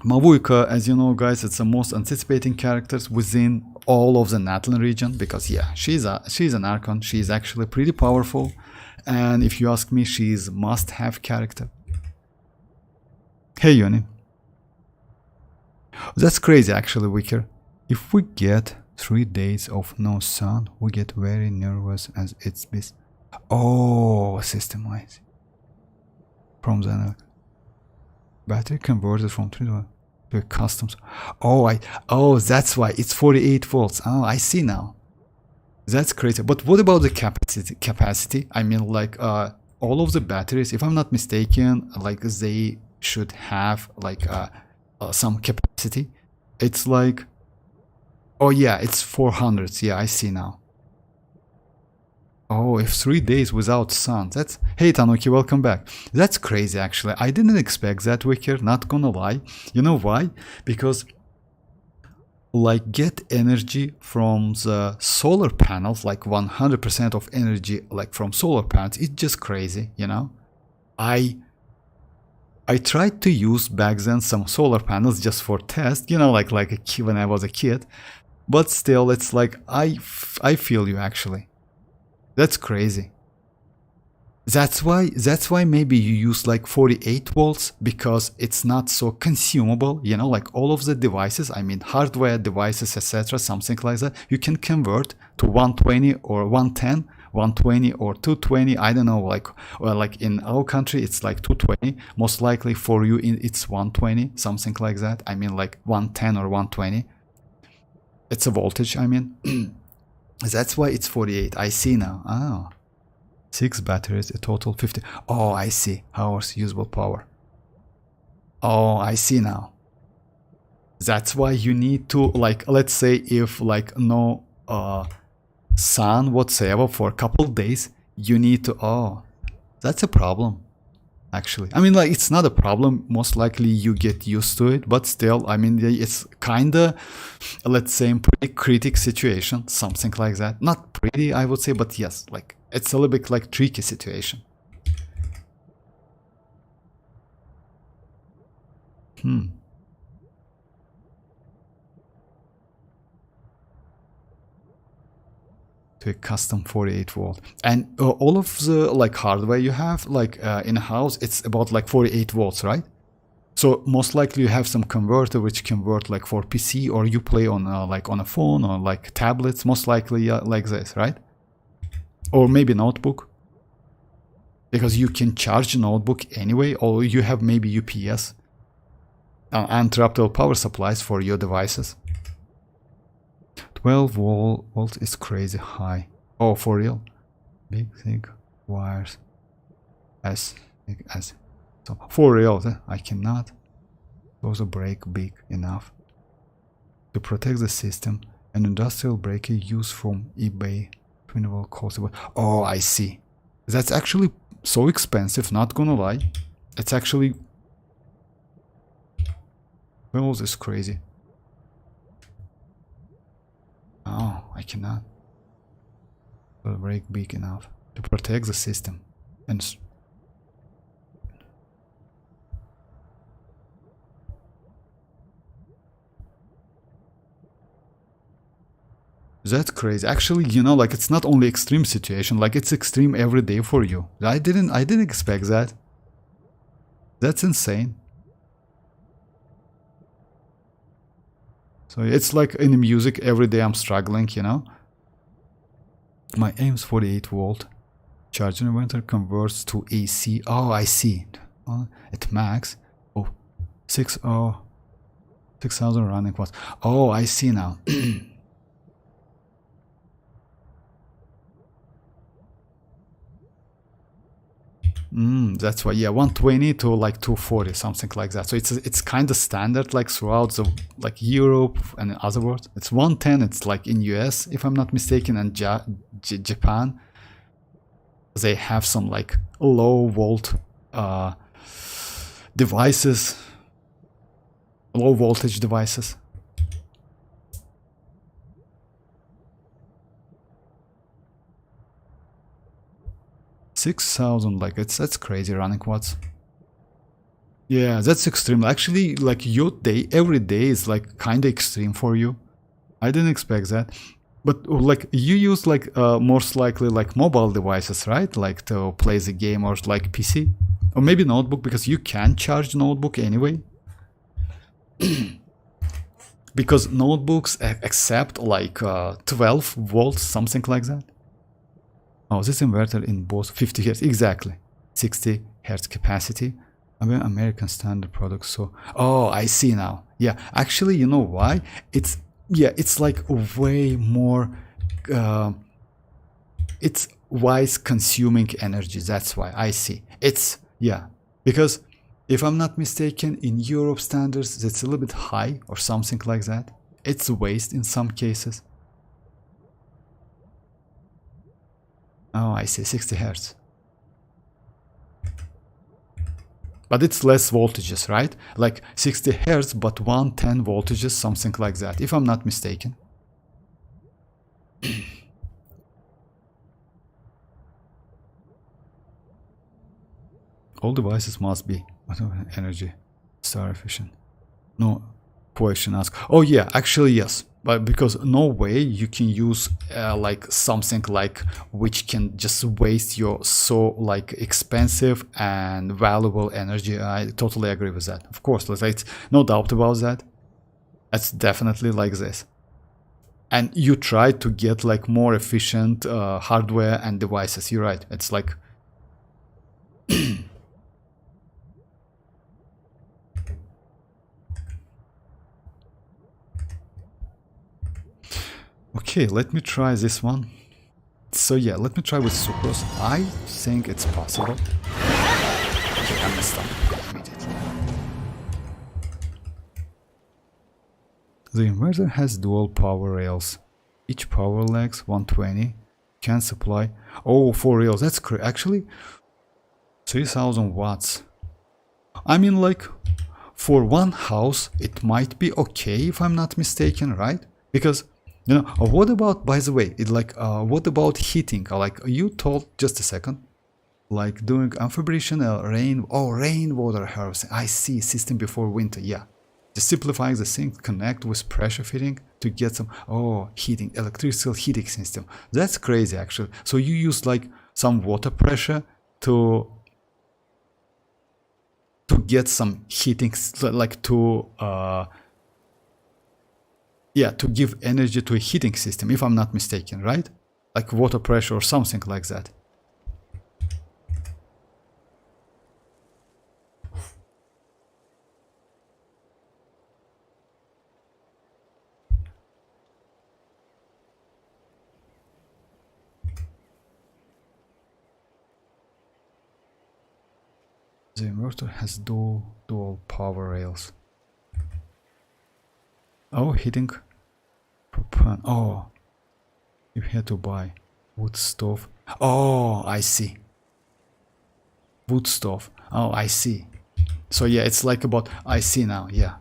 mavuika, as you know, guys, it's the most anticipating characters within all of the Natlan region. Because yeah, she's an Archon. She's actually pretty powerful, and if you ask me, she's must-have character. Hey Yoni. That's crazy, actually, Wicker. If we get 3 days of no sun, we get very nervous as it's busy. Oh, system-wise. From the battery converted from 3 to customs. Oh, that's why it's 48 volts. Oh, I see now. That's crazy. But what about the capacity? I mean, like all of the batteries, if I'm not mistaken, like they should have like some capacity. It's like, oh yeah, it's 400. Yeah, I see now. Oh, if 3 days without sun, that's... Hey Tanuki, welcome back. That's crazy actually. I didn't expect that, Wicker, not gonna lie. You know why? Because like get energy from the solar panels, like 100% of energy like from solar panels, it's just crazy, you know. I tried to use back then some solar panels just for test, you know, like a kid when I was a kid, but still it's like I feel you actually. That's crazy. That's why maybe you use like 48 volts, because it's not so consumable, you know, like all of the devices, I mean hardware devices, etc., something like that, you can convert to 120 or 110, 120 or 220, I don't know, like, well, like in our country it's like 220, most likely for you it's 120, something like that, I mean like 110 or 120. It's a voltage, I mean. That's why it's 48. I see now. Oh, 6 batteries, a total 50. Oh, I see. Hours usable power. Oh, I see now. That's why you need to, like, let's say if like no sun whatsoever for a couple days, you need to. Oh, that's a problem. Actually, I mean, like, it's not a problem, most likely you get used to it, but still, I mean, it's kinda, let's say, in pretty critical situation, something like that. Not pretty, I would say, but yes, like, it's a little bit like tricky situation. To a custom 48 volt, and all of the like hardware you have like in house, it's about like 48 volts, right? So most likely you have some converter which convert like for PC, or you play on like on a phone or like tablets, most likely like this, right? Or maybe notebook, because you can charge a notebook anyway, or you have maybe UPS, uninterruptible power supplies for your devices. 12 volt is crazy high. Oh, for real? Big thick wires. As so for real, I cannot. Those break big enough to protect the system. An industrial breaker used from eBay. Printable cost. Oh, I see. That's actually so expensive. Not gonna lie. It's actually. Well, this is crazy. Oh, I cannot. Will break big enough to protect the system. And that's crazy. Actually, you know, like it's not only extreme situation, like it's extreme every day for you. I didn't expect that. That's insane. So it's like in music, every day I'm struggling, you know. My aim's 48 volt. Charging inverter converts to AC. Oh, I see. At max. Oh, 6,000 running watts. Oh, I see now. That's why, yeah, 120 to like 240, something like that. So it's kind of standard like throughout the like Europe and other world. It's 110. It's like in US, if I'm not mistaken, and Japan. They have some like low volt devices, low voltage devices. 6,000, like that's crazy running watts. Yeah, that's extreme. Actually, like your day, every day is like kind of extreme for you. I didn't expect that. But like you use like most likely like mobile devices, right? Like to play the game, or like PC, or maybe notebook, because you can charge notebook anyway. because notebooks accept like 12 volts, something like that. Oh, this inverter in both 50 hertz, exactly, 60 hertz capacity. I mean, American standard products. So, oh, I see now. Yeah, actually, you know why? It's, yeah, it's like way more, it's wise consuming energy. That's why I see. It's, yeah, because if I'm not mistaken, in Europe standards, it's a little bit high or something like that. It's waste in some cases. Oh, I see, 60 hertz. But it's less voltages, right? Like 60 hertz, but 110 voltages, something like that, if I'm not mistaken. All devices must be energy star efficient. No question asked. Oh yeah, actually yes, but because no way you can use like something like which can just waste your so like expensive and valuable energy. I totally agree with that. Of course, it's no doubt about that. It's definitely like this. And you try to get like more efficient hardware and devices. You're right. It's like okay, let me try this one. So yeah, let me try with sucrose. I think it's possible. Okay, I'm gonna stop immediately. The inverter has dual power rails. Each power legs 120 can supply. Oh, 4 rails. That's actually 3000 watts. I mean, like for one house, it might be okay if I'm not mistaken, right? Because you know, what about, by the way, it like, what about heating? Like you told just a second, like doing amphibiation, rainwater harvesting. I see, system before winter. Yeah, just simplifying the thing, connect with pressure fitting to get some, heating, electrical heating system. That's crazy actually. So you use like some water pressure to get some heating, like to yeah, to give energy to a heating system, if I'm not mistaken, right? Like water pressure or something like that. The inverter has dual power rails. Oh, heating propane. Oh, you had to buy wood stove. Oh, I see. Wood stove. Oh, I see. So yeah, it's like about, I see now, yeah.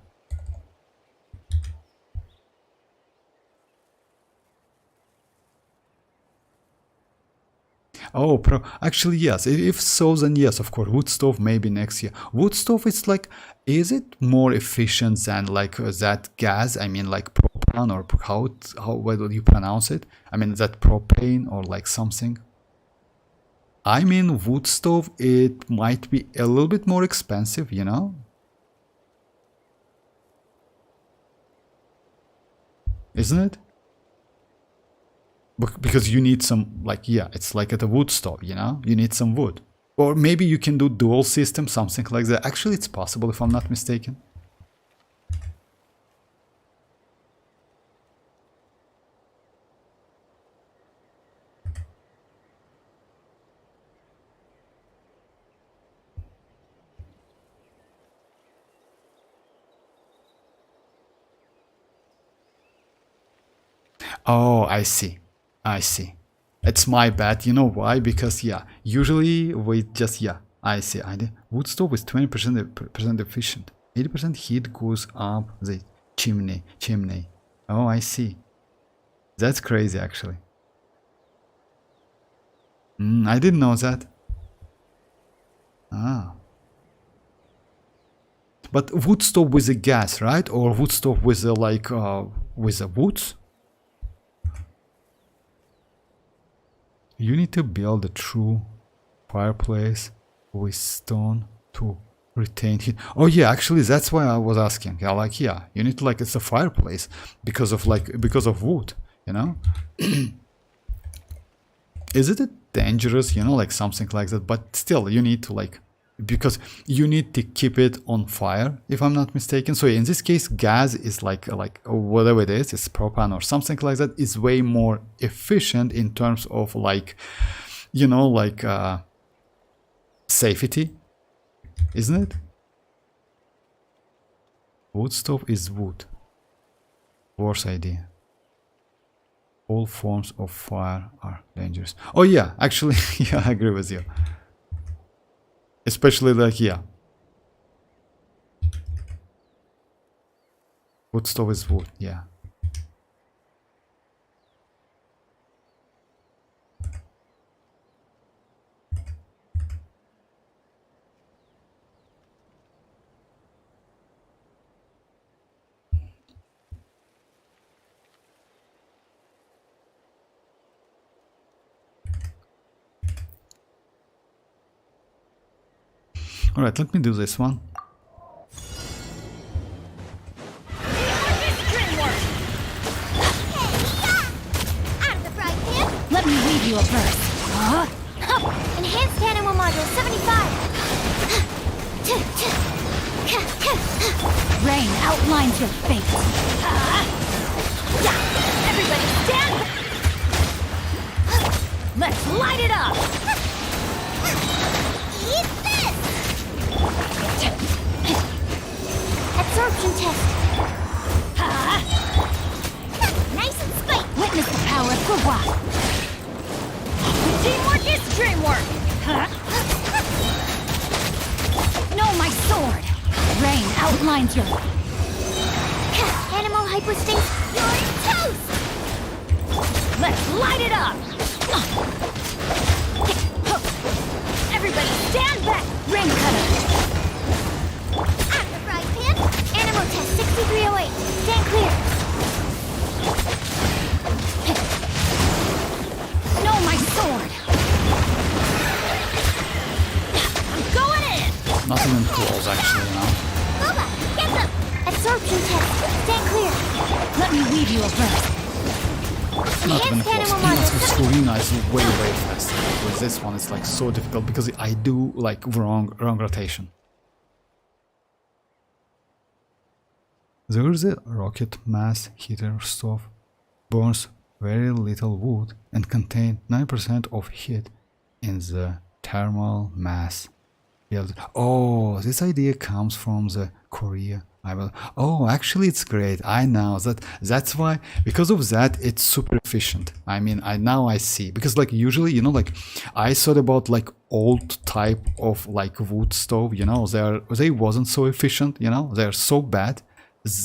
Oh, actually yes, if so then yes, of course, wood stove maybe next year. Wood stove, it's like, is it more efficient than like that gas? I mean like propane, or how whether you pronounce it? I mean that propane or like something. I mean wood stove, it might be a little bit more expensive, you know? Isn't it? Because you need some, like, yeah, it's like at a wood stove, you know? You need some wood. Or maybe you can do dual system, something like that. Actually, it's possible if I'm not mistaken. Oh, I see. I see. It's my bad. You know why? Because, yeah, usually we just, yeah, I see. Wood stove is 20% efficient. 80% heat goes up the chimney. Oh, I see. That's crazy, actually. I didn't know that. Ah. But wood stove with a gas, right? Or wood stove with a, like, with a woods? You need to build a true fireplace with stone to Retain heat. Oh yeah, actually that's why I was asking. Yeah, like yeah, you need to like it's a fireplace because of wood, you know? Is it dangerous, you know, like something like that? But still you need to like because you need to keep it on fire if I'm not mistaken. So in this case gas is like whatever it is, it's propane or something like that, is way more efficient in terms of like, you know, like safety. Isn't it? Wood stove is wood. Worse idea. All forms of fire are dangerous. Oh yeah, actually, yeah, I agree with you. Especially like, yeah. Wood stove is wood, yeah. Alright, let me do this one. Out of the frying pan. Let me read you a verse. Huh? Enhanced animal module 75. Rain outlines your fate. Everybody stand back. Let's light it up! Eat this. Absorption test. Nice and spiky. Witness the power of Gwa. Teamwork is dreamwork. Know my sword! Rain outlines your... Animal hyperstinks, you're toast. Let's light it up! Everybody stand back. Rain cutter! Out of the frying pan. Animal test 6308. Stand clear. Know my sword! I'm going in! Not even close actually, you know. Boba, get them. Absorption test. Stand clear. Let me weave you a verse. Not even Enhanced close. animal Peanuts module with Furina is way faster. With this one it's like so difficult because I do like wrong rotation. There's a rocket mass heater stove. Burns very little wood and contain 9% of heat in the thermal mass. Oh, this idea comes from the Korea. Oh, actually it's great. I know that's why, because of that it's super efficient. I mean, now I see, because like usually, you know, like I thought about like old type of like wood stove, you know, they wasn't so efficient, you know, they're so bad.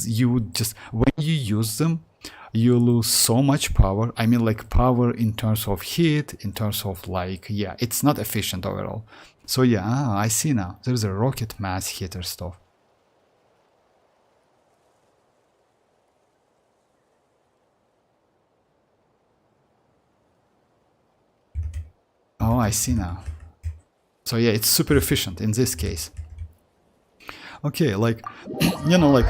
You just, when you use them, you lose so much power. I mean, like power in terms of heat, in terms of like, yeah, it's not efficient overall. So yeah, I see now. There's a rocket mass heater stove. Oh, I see now. So yeah, it's super efficient in this case. Okay, like, you know, like,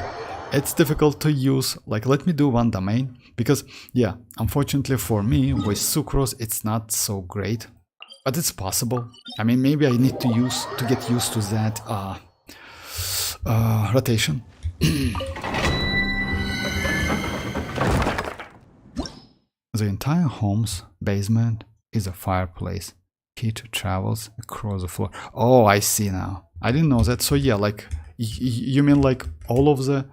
it's difficult to use. Like, let me do one domain, because, yeah, unfortunately for me, with sucrose, it's not so great. But it's possible. I mean, maybe I need to get used to that rotation. The entire home's basement is a fireplace. Heat travels across the floor. Oh, I see now. I didn't know that. So yeah, like, you mean like all of the...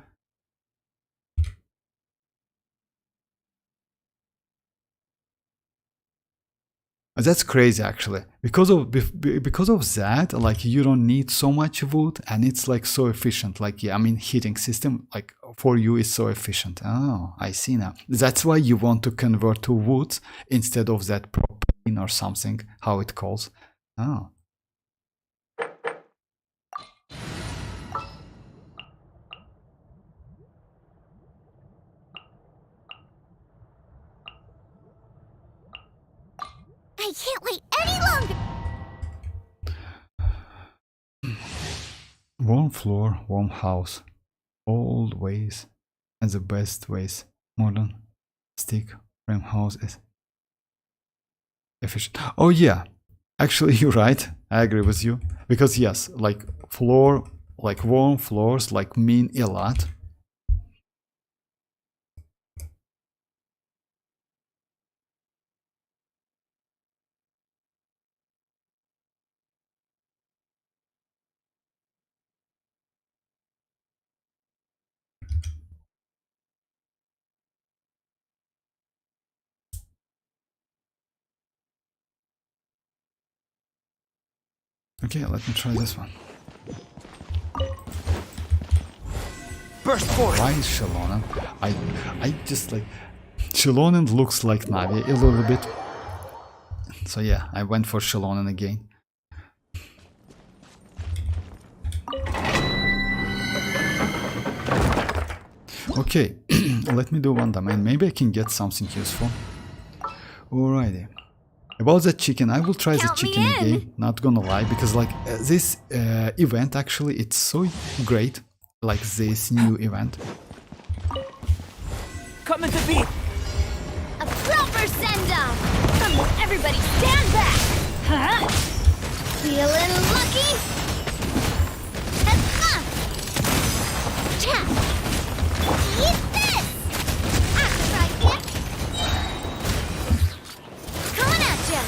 That's crazy actually. Because of that, like you don't need so much wood and it's like so efficient. Like, yeah, I mean, heating system like for you is so efficient. Oh, I see now. That's why you want to convert to wood instead of that propane or something, how it calls. Oh. I can't wait any longer. Warm floor, warm house. Old ways and the best ways. Modern stick frame house is efficient. Oh yeah, actually you're right. I agree with you. Because yes, like floor, like warm floors like mean a lot. Okay, let me try this one. Burst forth! Why is Xilonen? I just like Xilonen looks like Navi a little bit. So yeah, I went for Xilonen again. Okay, let me do one domain. Maybe I can get something useful. Alrighty. About the chicken, I will try Count the me chicken in. again. Not gonna lie, because like this event actually, it's so great. Like this new event. Coming to beat! A proper send-off! Everybody stand back! Huh? Feeling lucky? Cha! Eat this! Axe kick! Coming at ya!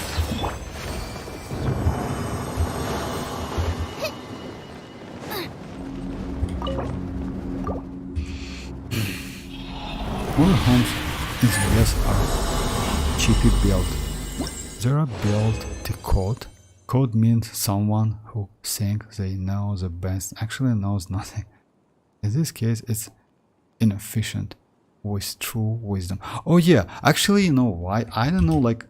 All homes in the US are cheaply built. They are built to code. Code means someone who thinks they know the best actually knows nothing. In this case, it's inefficient with true wisdom. Oh yeah, actually, you know why? I don't know, like,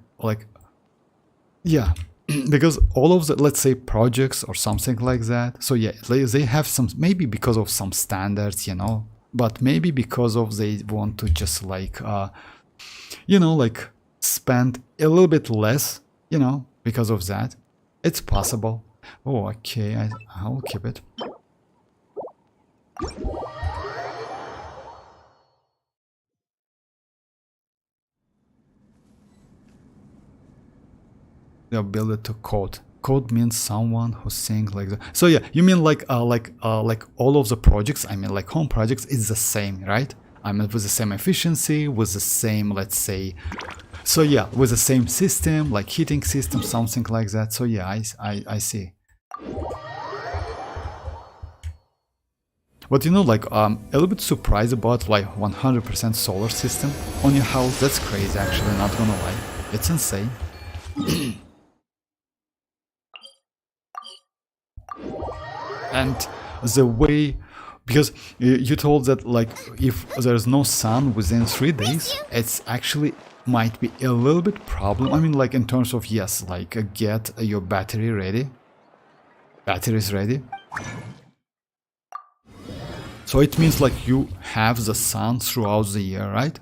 yeah, because all of the, let's say, projects or something like that. So yeah, they have some, maybe because of some standards, you know, but maybe because of they want to just like, you know, like spend a little bit less, you know, because of that. It's possible. Oh, okay, I'll keep it. They'll build it to code. Code means someone who thinks like that. So yeah, you mean like all of the projects, I mean like home projects is the same, right? I mean with the same efficiency, with the same, let's say, so yeah, with the same system, like heating system, something like that. So yeah, I see. But you know, like a little bit surprised about like 100% solar system on your house. That's crazy actually, not gonna lie. It's insane. And the way, because you told that like if there's no sun within 3 days, it's actually might be a little bit problem. I mean like in terms of, yes, like get your battery ready. Batteries ready. So it means like you have the sun throughout the year, right?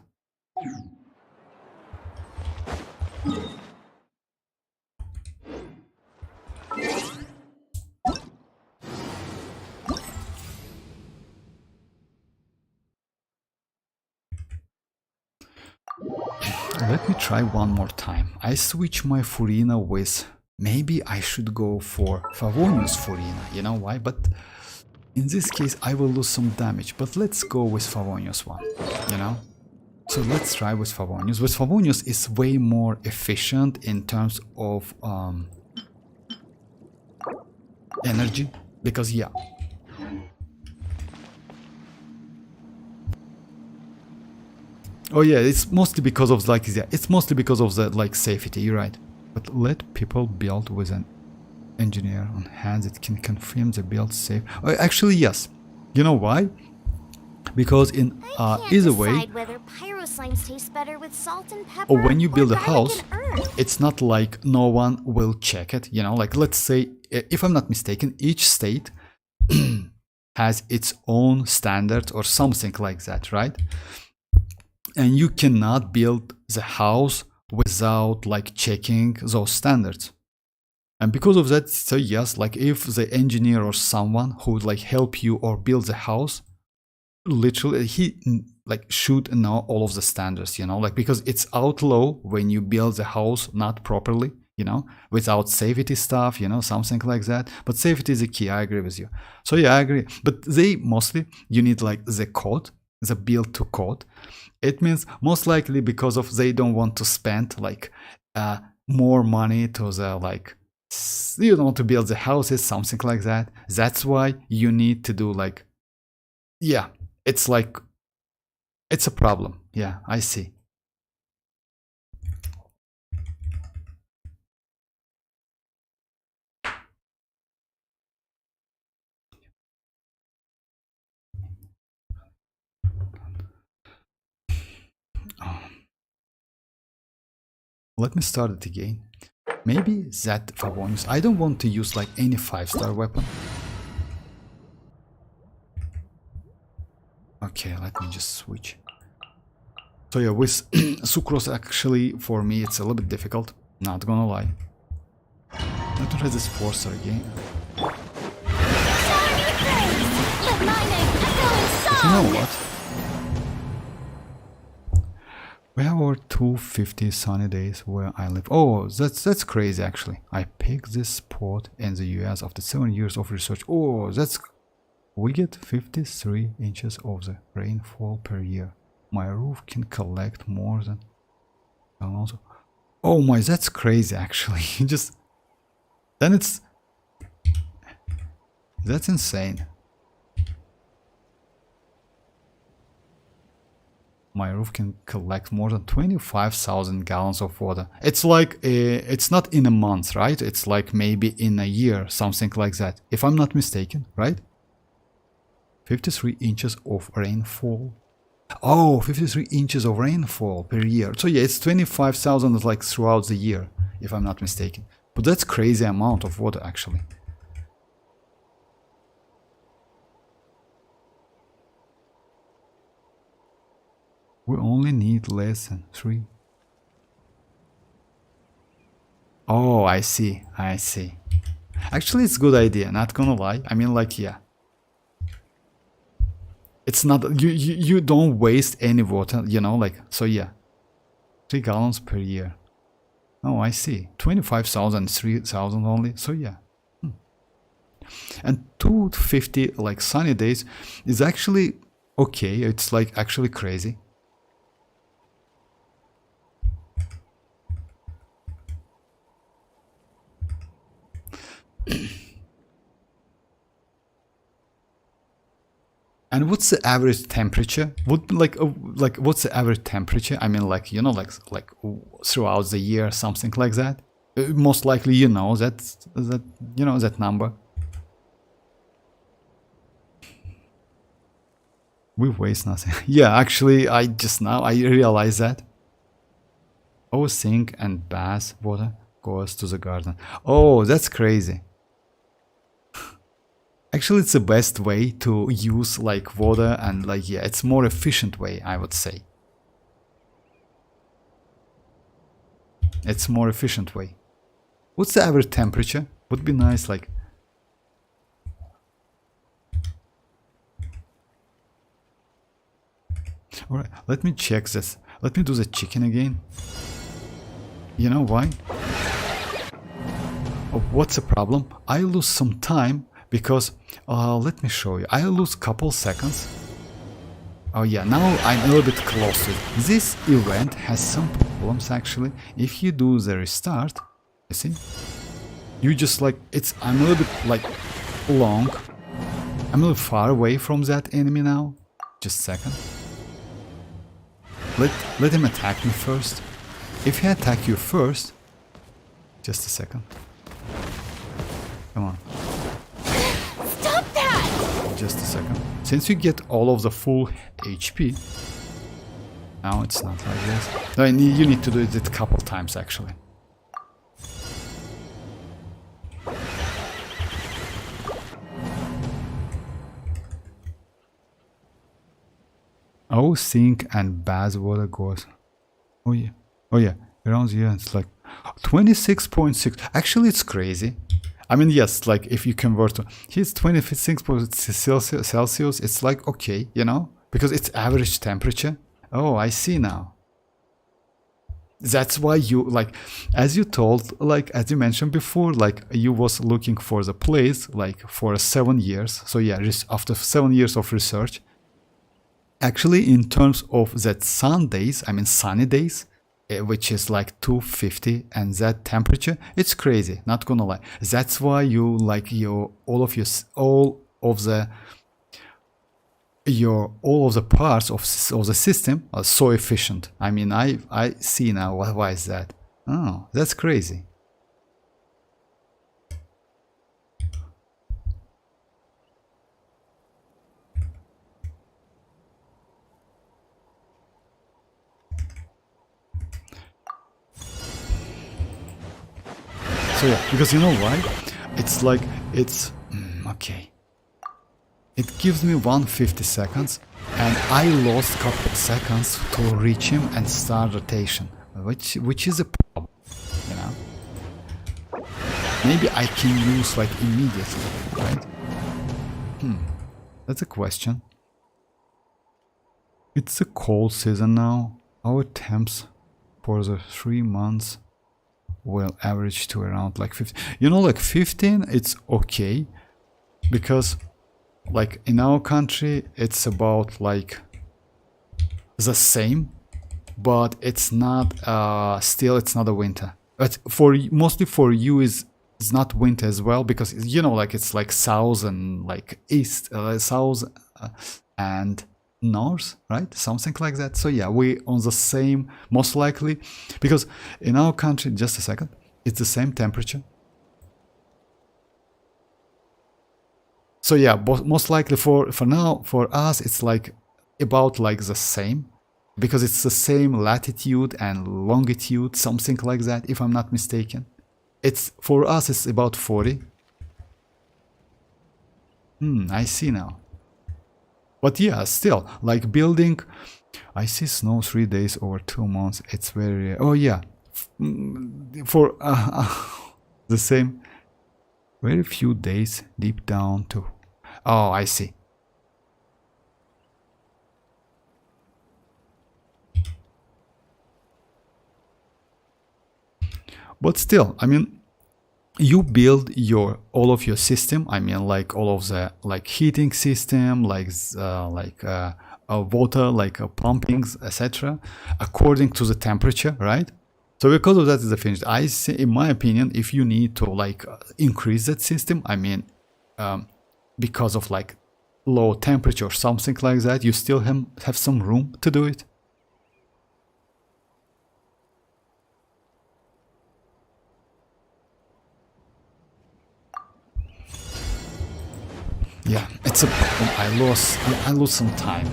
Let me try one more time. I switch my Furina with, maybe I should go for Favonius Furina, you know why? But in this case I will lose some damage, but let's go with Favonius one, you know? So let's try with Favonius. With Favonius is way more efficient in terms of energy, because yeah. Oh yeah, it's mostly because of like, yeah, it's mostly because of the like safety, you're right. But let people build with an engineer on hand that can confirm the build safe. Actually, yes. You know why? Because in either way, whether pyroslimes taste better with salt and pepper, or when you build a garlic house, and earth. it's not like no one will check it, you know, like let's say, if I'm not mistaken, each state has its own standards or something like that, right? And you cannot build the house without like checking those standards. And because of that, so yes, like if the engineer or someone who would like help you or build the house, literally he like should know all of the standards, you know, like because it's outlaw when you build the house not properly, you know, without safety stuff, you know, something like that. But safety is the key. I agree with you. So yeah, I agree. But they mostly, you need like the code, the build to code. It means most likely because of they don't want to spend like more money to the like, you know, to build the houses, something like that. That's why you need to do like, yeah, it's like, it's a problem. Yeah, I see. Let me start it again. Maybe that Favonius. I don't want to use like any 5-star weapon. Okay, let me just switch. So yeah, with Sucrose actually for me it's a little bit difficult. Not gonna lie. Let me try this 4-star again. But you know what? We have over 250 sunny days where I live. Oh, that's crazy actually. I picked this spot in the US after 7 years of research. Oh, that's... We get 53 inches of the rainfall per year. My roof can collect more than... Also, oh my, that's crazy actually. Just... Then it's... That's insane. My roof can collect more than 25,000 gallons of water. It's like, it's not in a month, right? It's like maybe in a year, something like that. If I'm not mistaken, right? 53 inches of rainfall. Oh, 53 inches of rainfall per year. So yeah, it's 25,000 like throughout the year, if I'm not mistaken. But that's crazy amount of water actually. We only need less than 3. Oh, I see. I see. Actually, it's a good idea. Not gonna lie. I mean, like, yeah. It's not... You don't waste any water, you know, like... So, yeah. 3 gallons per year. Oh, I see. 25,000, 3,000 only. So, yeah. And 250, like, sunny days is actually okay. It's, like, actually crazy. And what's the average temperature? Would like what's the average temperature? I mean, like, you know, like throughout the year, something like that. Most likely, you know that you know that number. We waste nothing. Yeah, actually, I realized that. Oh, sink and bath water goes to the garden. Oh, that's crazy. Actually, it's the best way to use like water, and like, yeah, it's more efficient way, I would say. It's more efficient way. What's the average temperature? Would be nice, like... Alright, let me check this. Let me do the chicken again. You know why? Oh, what's the problem? I lose some time because, let me show you. I lose couple seconds. Oh yeah, now I'm a little bit closer. This event has some problems actually. If you do the restart, you see? You just like, I'm a little bit like long. I'm a little far away from that enemy now. Just a second. Let him attack me first. If he attack you first, just a second. Come on. Stop that! Just a second. Since you get all of the full HP, now it's not like this. No, you need to do it a couple times actually. Oh, sink and bath water goes. Oh yeah. Oh yeah. Around here it's like, 26.6. Actually, it's crazy. I mean, yes, like if you convert to, here's 26.6 Celsius, it's like okay, you know, because it's average temperature. Oh, I see now. That's why you, like, as you told, like, as you mentioned before, like, you was looking for the place, like, for 7 years. So yeah, after 7 years of research, actually, in terms of that sun days, I mean, sunny days, which is like 250, and that temperature, it's crazy, not gonna lie. That's why you, like, all of the parts of the system are so efficient. I mean, I see now why is that. Oh, that's crazy. So yeah, because you know why? It's like, it's okay. It gives me 150 seconds, and I lost a couple of seconds to reach him and start rotation, which is a problem, you know. Maybe I can use like immediately, right? That's a question. It's a cold season now. Our temps for the 3 months will average to around like 15. You know, like 15, it's okay, because like in our country it's about like the same, but it's not still it's not a winter. But mostly for you it's not winter as well, because you know, like it's like south and like east, south and north, right? Something like that. So yeah, we on the same, most likely, because in our country, just a second, it's the same temperature. So yeah, most likely for now, for us, it's like about like the same, because it's the same latitude and longitude, something like that, if I'm not mistaken. It's for us, it's about 40. I see now. But yeah, still, like building, I see snow 3 days over 2 months. It's very, oh yeah, for the same, very few days deep down to, oh, I see. But still, I mean, you build all of your system. I mean, like all of the like heating system, like water, like pumpings, etc., according to the temperature, right? So because of that is the finish. I say, in my opinion, if you need to like increase that system, I mean, because of like low temperature or something like that, you still have some room to do it. Yeah, it's a problem. I lost some time.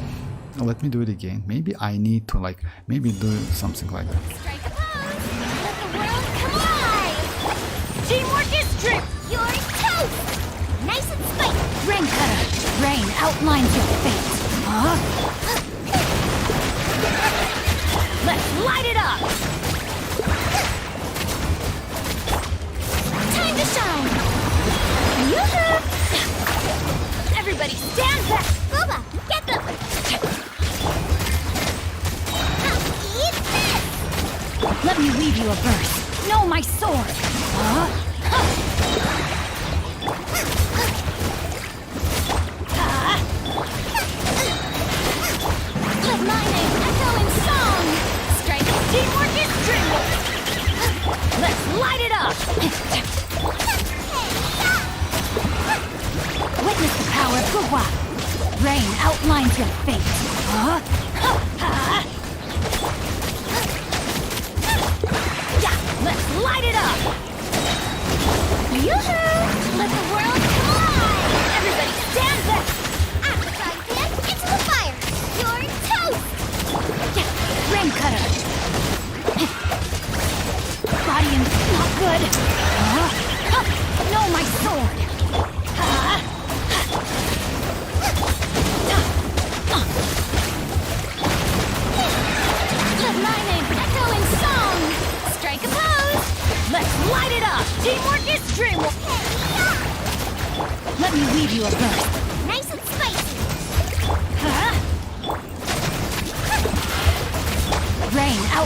Let me do it again. Maybe I need to like maybe do something like that. Strike a pose! Let the world come alive! Teamwork is strength! You're toast! Nice and spicy! Rain cutter, rain outlines your fate. Huh? Let's light it up! Time to shine! Yoo-hoo! Everybody stand back! Booba, get them! Eat this! Let me weave you a verse. Know my sword. Huh? Let my name echo in song! Strike! Teamwork is dreamwork! Let's light it up! Witness the power of Gugwa. Rain outlines your fate. Huh? Yeah, let's light it up! Yoo-hoo! Let the world come alive! Everybody stand back! At the frying pan, into the fire! You're toast! Yeah, rain cutter. Guardian, not good. Huh? Know my sword.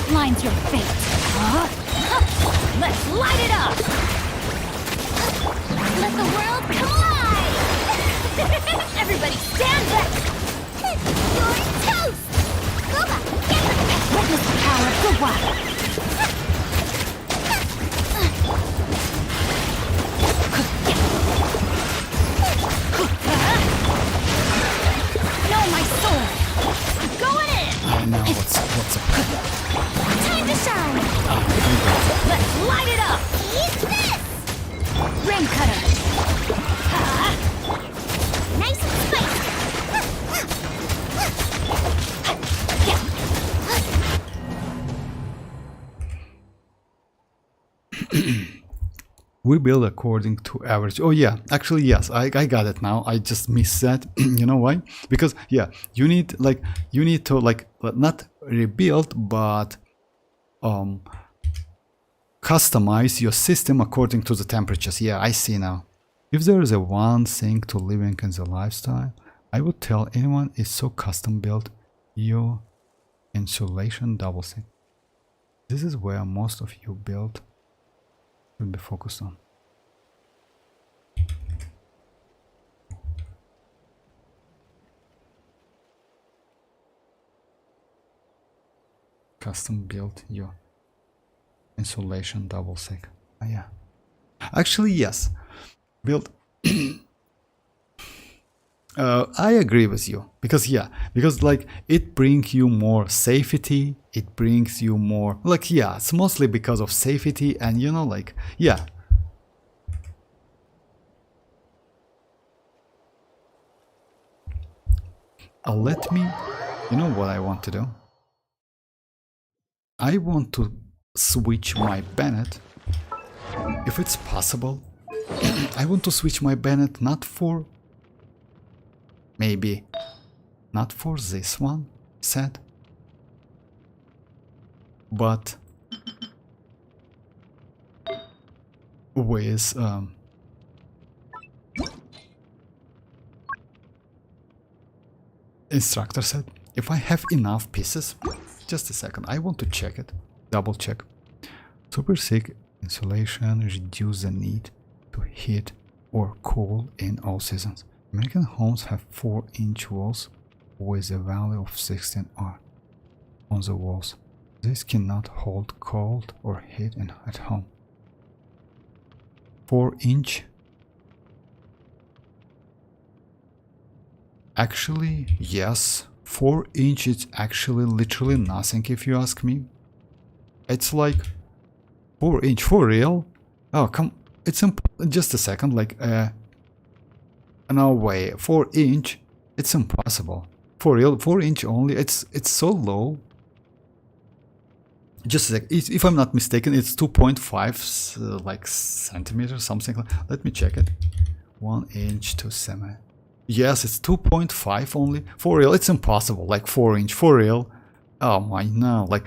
outlines your fate. Let's light it up! Let the world collide! Everybody stand back! You're toast! Boba, get them! Witness the power of the wild. Know my sword! Going in! I know what's up. Time to shine! Let's light it up! Eat this! Ring cutter! Nice and spicy! We build according to average. Oh yeah, actually yes, I got it now. I just missed that. You know why? Because yeah, you need to like not rebuild but customize your system according to the temperatures. Yeah, I see now. If there is a one thing to living in the lifestyle, I would tell anyone is so custom built your insulation double thing. This is where most of you build should be focused on. Custom build your insulation double thick. Oh, yeah. Actually, yes. Build. I agree with you because like it brings you more safety. It brings you more like it's mostly because of safety and like let me. You know what I want to do? I want to switch my Bennett, if it's possible. I want to switch my Bennett not for this one set, but with instructor set. If I have enough pieces. Just a second, I want to check it, double check. Super thick insulation reduce the need to heat or cool in all seasons. American homes have 4-inch walls with a value of 16 R on the walls. This cannot hold cold or heat at home. 4-inch? Actually, yes. 4-inch is actually literally nothing if you ask me. It's like 4-inch for real? Oh come, it's just a second, like no way, 4-inch, it's impossible. For real, 4-inch only, it's so low. Just a sec, if I'm not mistaken, it's 2.5 like centimeters, something like. Let me check it. 1 inch to 7. Yes, it's 2.5 only. For real, it's impossible. Like 4-inch for real. Oh my no, like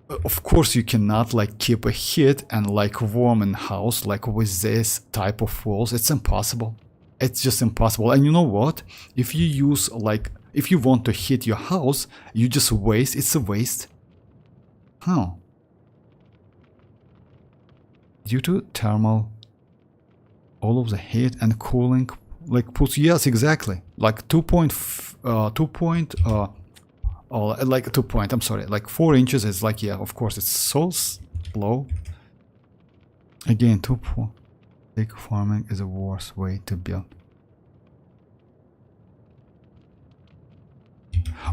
of course you cannot like keep a heat and like warm in house like with this type of walls. It's impossible. It's just impossible. And you know what? If you use like if you want to heat your house, you just waste. It's a waste. Huh. Due to thermal, all of the heat and cooling like puts, yes, exactly, like 2 point I'm sorry, like 4 inches is like, yeah, of course it's so low. Again, 2 thick farming is a worse way to build.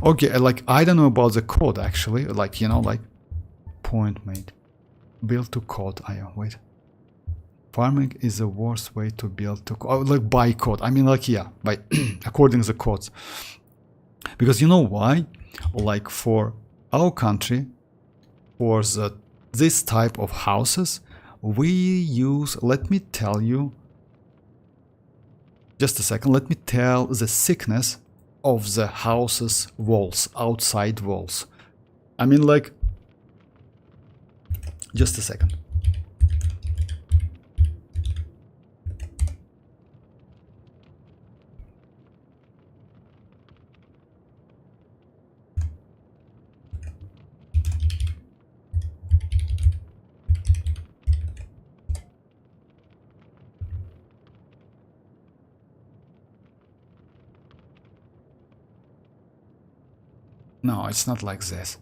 Okay, like I don't know about the code actually, like like point made, build to code. Wait. Farming is the worst way to build to like by code. I mean like by according to the codes. Because you know why? Like for our country, for this type of houses, we use, let me tell you, just a second, let me tell the thickness of the house's walls, outside walls. I mean like, just a second. No, it's not like this.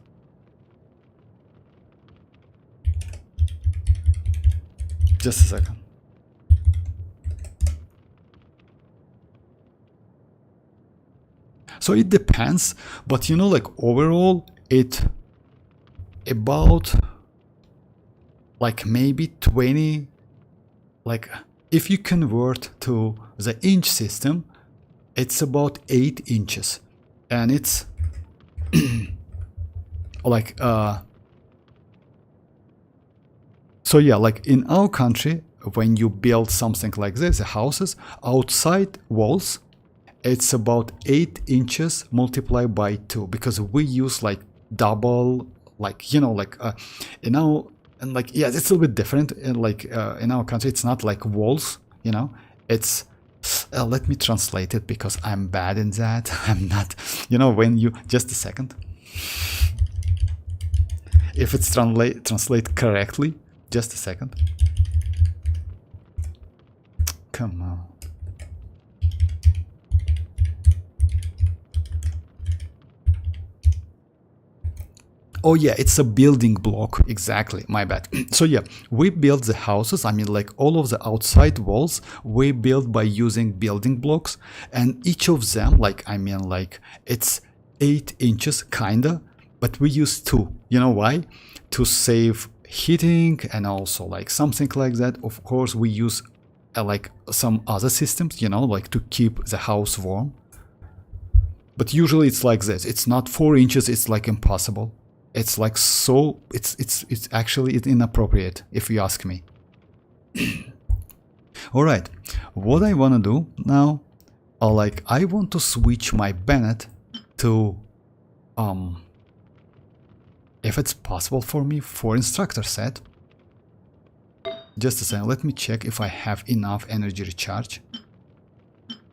Just a second. So it depends, but you know, like overall, it about like maybe 20, like if you convert to the inch system, it's about 8 inches, and it's like so yeah, like in our country, when you build something like this, the houses outside walls, it's about 8 inches multiplied by 2, because we use like double, like, you know, like in our, and like, yeah, it's a little bit different. And like in our country, it's not like walls, you know, it's let me translate it because I'm bad in that. I'm not, you know, when you, just a second, if it's translate correctly, just a second. Come on. Oh yeah, it's a building block, exactly, my bad. So yeah, we build the houses, I mean like all of the outside walls, we build by using building blocks, and each of them, like, I mean like, it's 8 inches, kinda, but we use 2, you know why? To save heating and also like something like that. Of course, we use like some other systems, you know, like to keep the house warm. But usually it's like this, it's not 4 inches, it's like impossible. It's like so, it's actually inappropriate if you ask me. All right, what I want to do now, like I want to switch my Bennett to if it's possible for me, for instructor set. Just a second, let me check if I have enough energy recharge.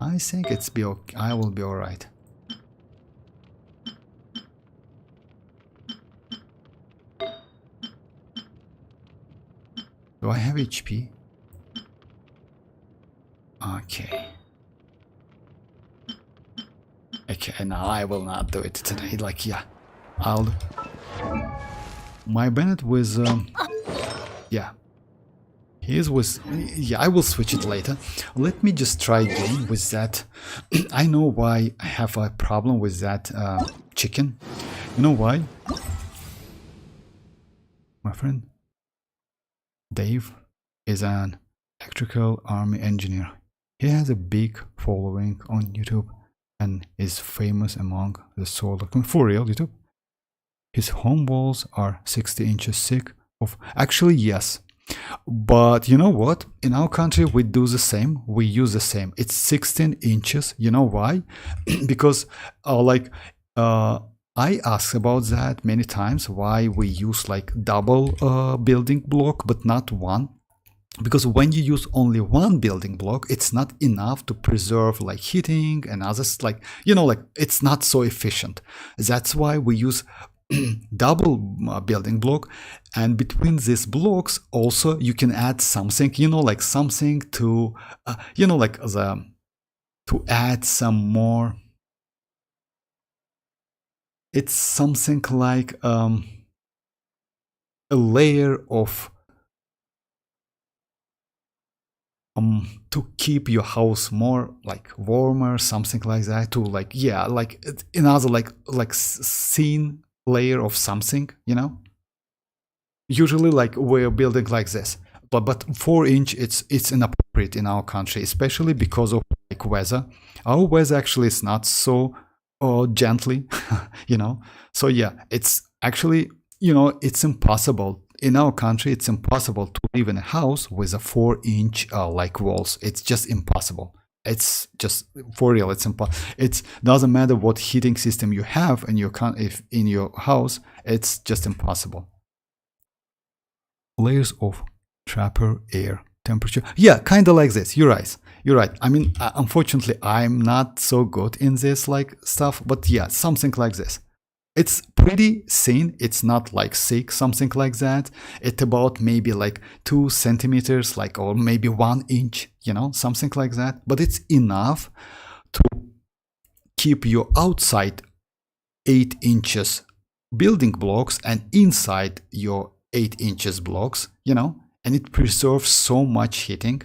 I think it's be okay. I will be all right. Do I have HP? Okay. Okay, now I will not do it today. Like, yeah, I'll. My Bennett with, yeah. He is with, yeah, I will switch it later. Let me just try again with that. I know why I have a problem with that chicken. You know why? My friend Dave is an electrical army engineer. He has a big following on YouTube and is famous among the solar for real YouTube. His home walls are 60 inches thick of, actually yes, but you know what, in our country we do the same, we use the same, it's 16 inches. You know why? Because I asked about that many times, why we use like double building block but not one. Because when you use only one building block, it's not enough to preserve like heating and others, like, you know, like it's not so efficient. That's why we use double building block, and between these blocks also you can add something, you know, like something to you know, like the to add some more. It's something like a layer of to keep your house more like warmer, something like that, to like, yeah, like another like thin layer of something, you know. Usually like we're building like this, but 4 inch, it's inappropriate in our country, especially because of like weather. Our weather actually is not so gently, you know. So yeah, it's actually, you know, it's impossible in our country. It's impossible to live in a house with a 4 inch like walls. It's just impossible. It's just for real. It's impossible. It doesn't matter what heating system you have in your if in your house. It's just impossible. Layers of trapper air temperature. Yeah, kind of like this. You're right. You're right. I mean, unfortunately, I'm not so good in this like stuff, but yeah, something like this. It's pretty thin. It's not like thick, something like that. It's about maybe like 2 centimeters, like, or maybe 1 inch, you know, something like that. But it's enough to keep your outside 8 inches building blocks and inside your 8 inches blocks, you know, and it preserves so much heating,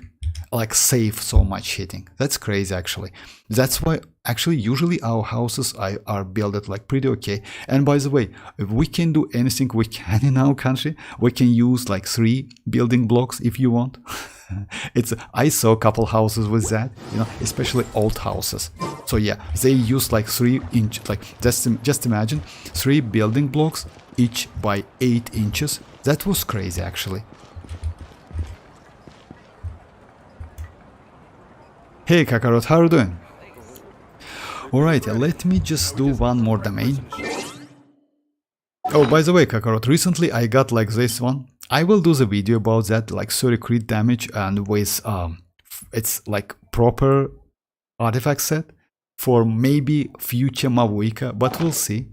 like save so much heating. That's crazy actually. That's why actually usually our houses are built like pretty okay. And by the way, if we can do anything we can in our country, we can use like 3 building blocks if you want. I saw a couple houses with that, you know, especially old houses. So yeah, they use like 3 inch, like just imagine 3 building blocks each by 8 inches. That was crazy actually. Hey Kakarot, how are you doing? Alright, let me just do one more domain. Oh, by the way, Kakarot, recently I got like this one. I will do the video about that, like 30 crit damage and with it's like proper artifact set for maybe future mavuika, but we'll see.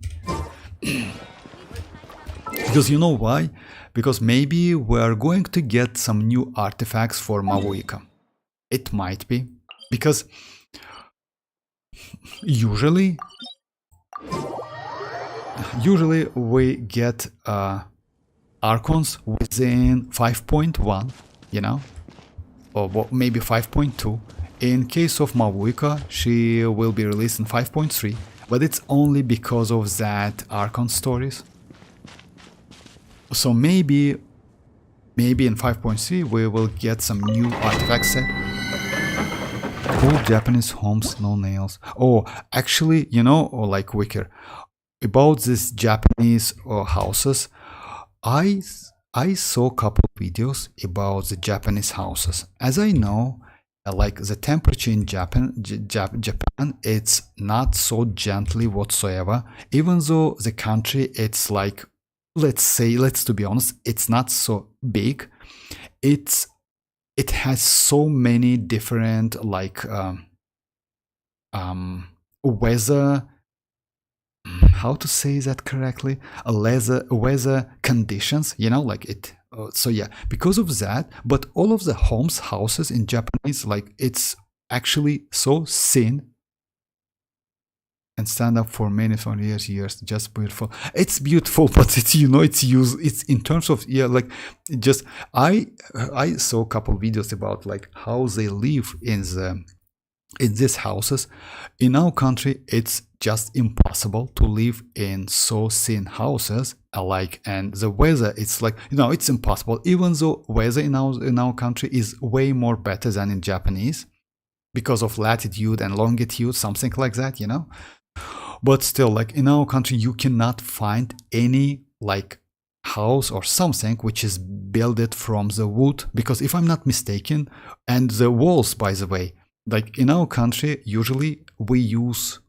Because you know why? Because maybe we're going to get some new artifacts for mavuika. It might be. Because usually we get Archons within 5.1, you know, or maybe 5.2. In case of Mavuika, she will be released in 5.3, but it's only because of that Archon stories. So maybe in 5.3 we will get some new artifact set. Old Japanese homes, no nails. Oh, actually, you know, or like Wicker, about these Japanese houses, I saw a couple of videos about the Japanese houses. As I know, like the temperature in Japan, it's not so gently whatsoever. Even though the country, it's like, let's to be honest, it's not so big. It has so many different like weather, how to say that correctly, weather conditions, you know, like it. So yeah, because of that, but all of the houses in Japanese, like it's actually so thin and stand up for many years, just beautiful. It's beautiful, but it's, you know, it's in terms of, yeah, like just I saw a couple videos about like how they live in these houses. In our country, it's just impossible to live in so thin houses. And the weather, it's like, you know, it's impossible. Even though weather in our country is way more better than in Japanese because of latitude and longitude, something like that, you know. But still, like in our country, you cannot find any like house or something which is built from the wood, because if I'm not mistaken, and the walls, by the way, like in our country, usually we use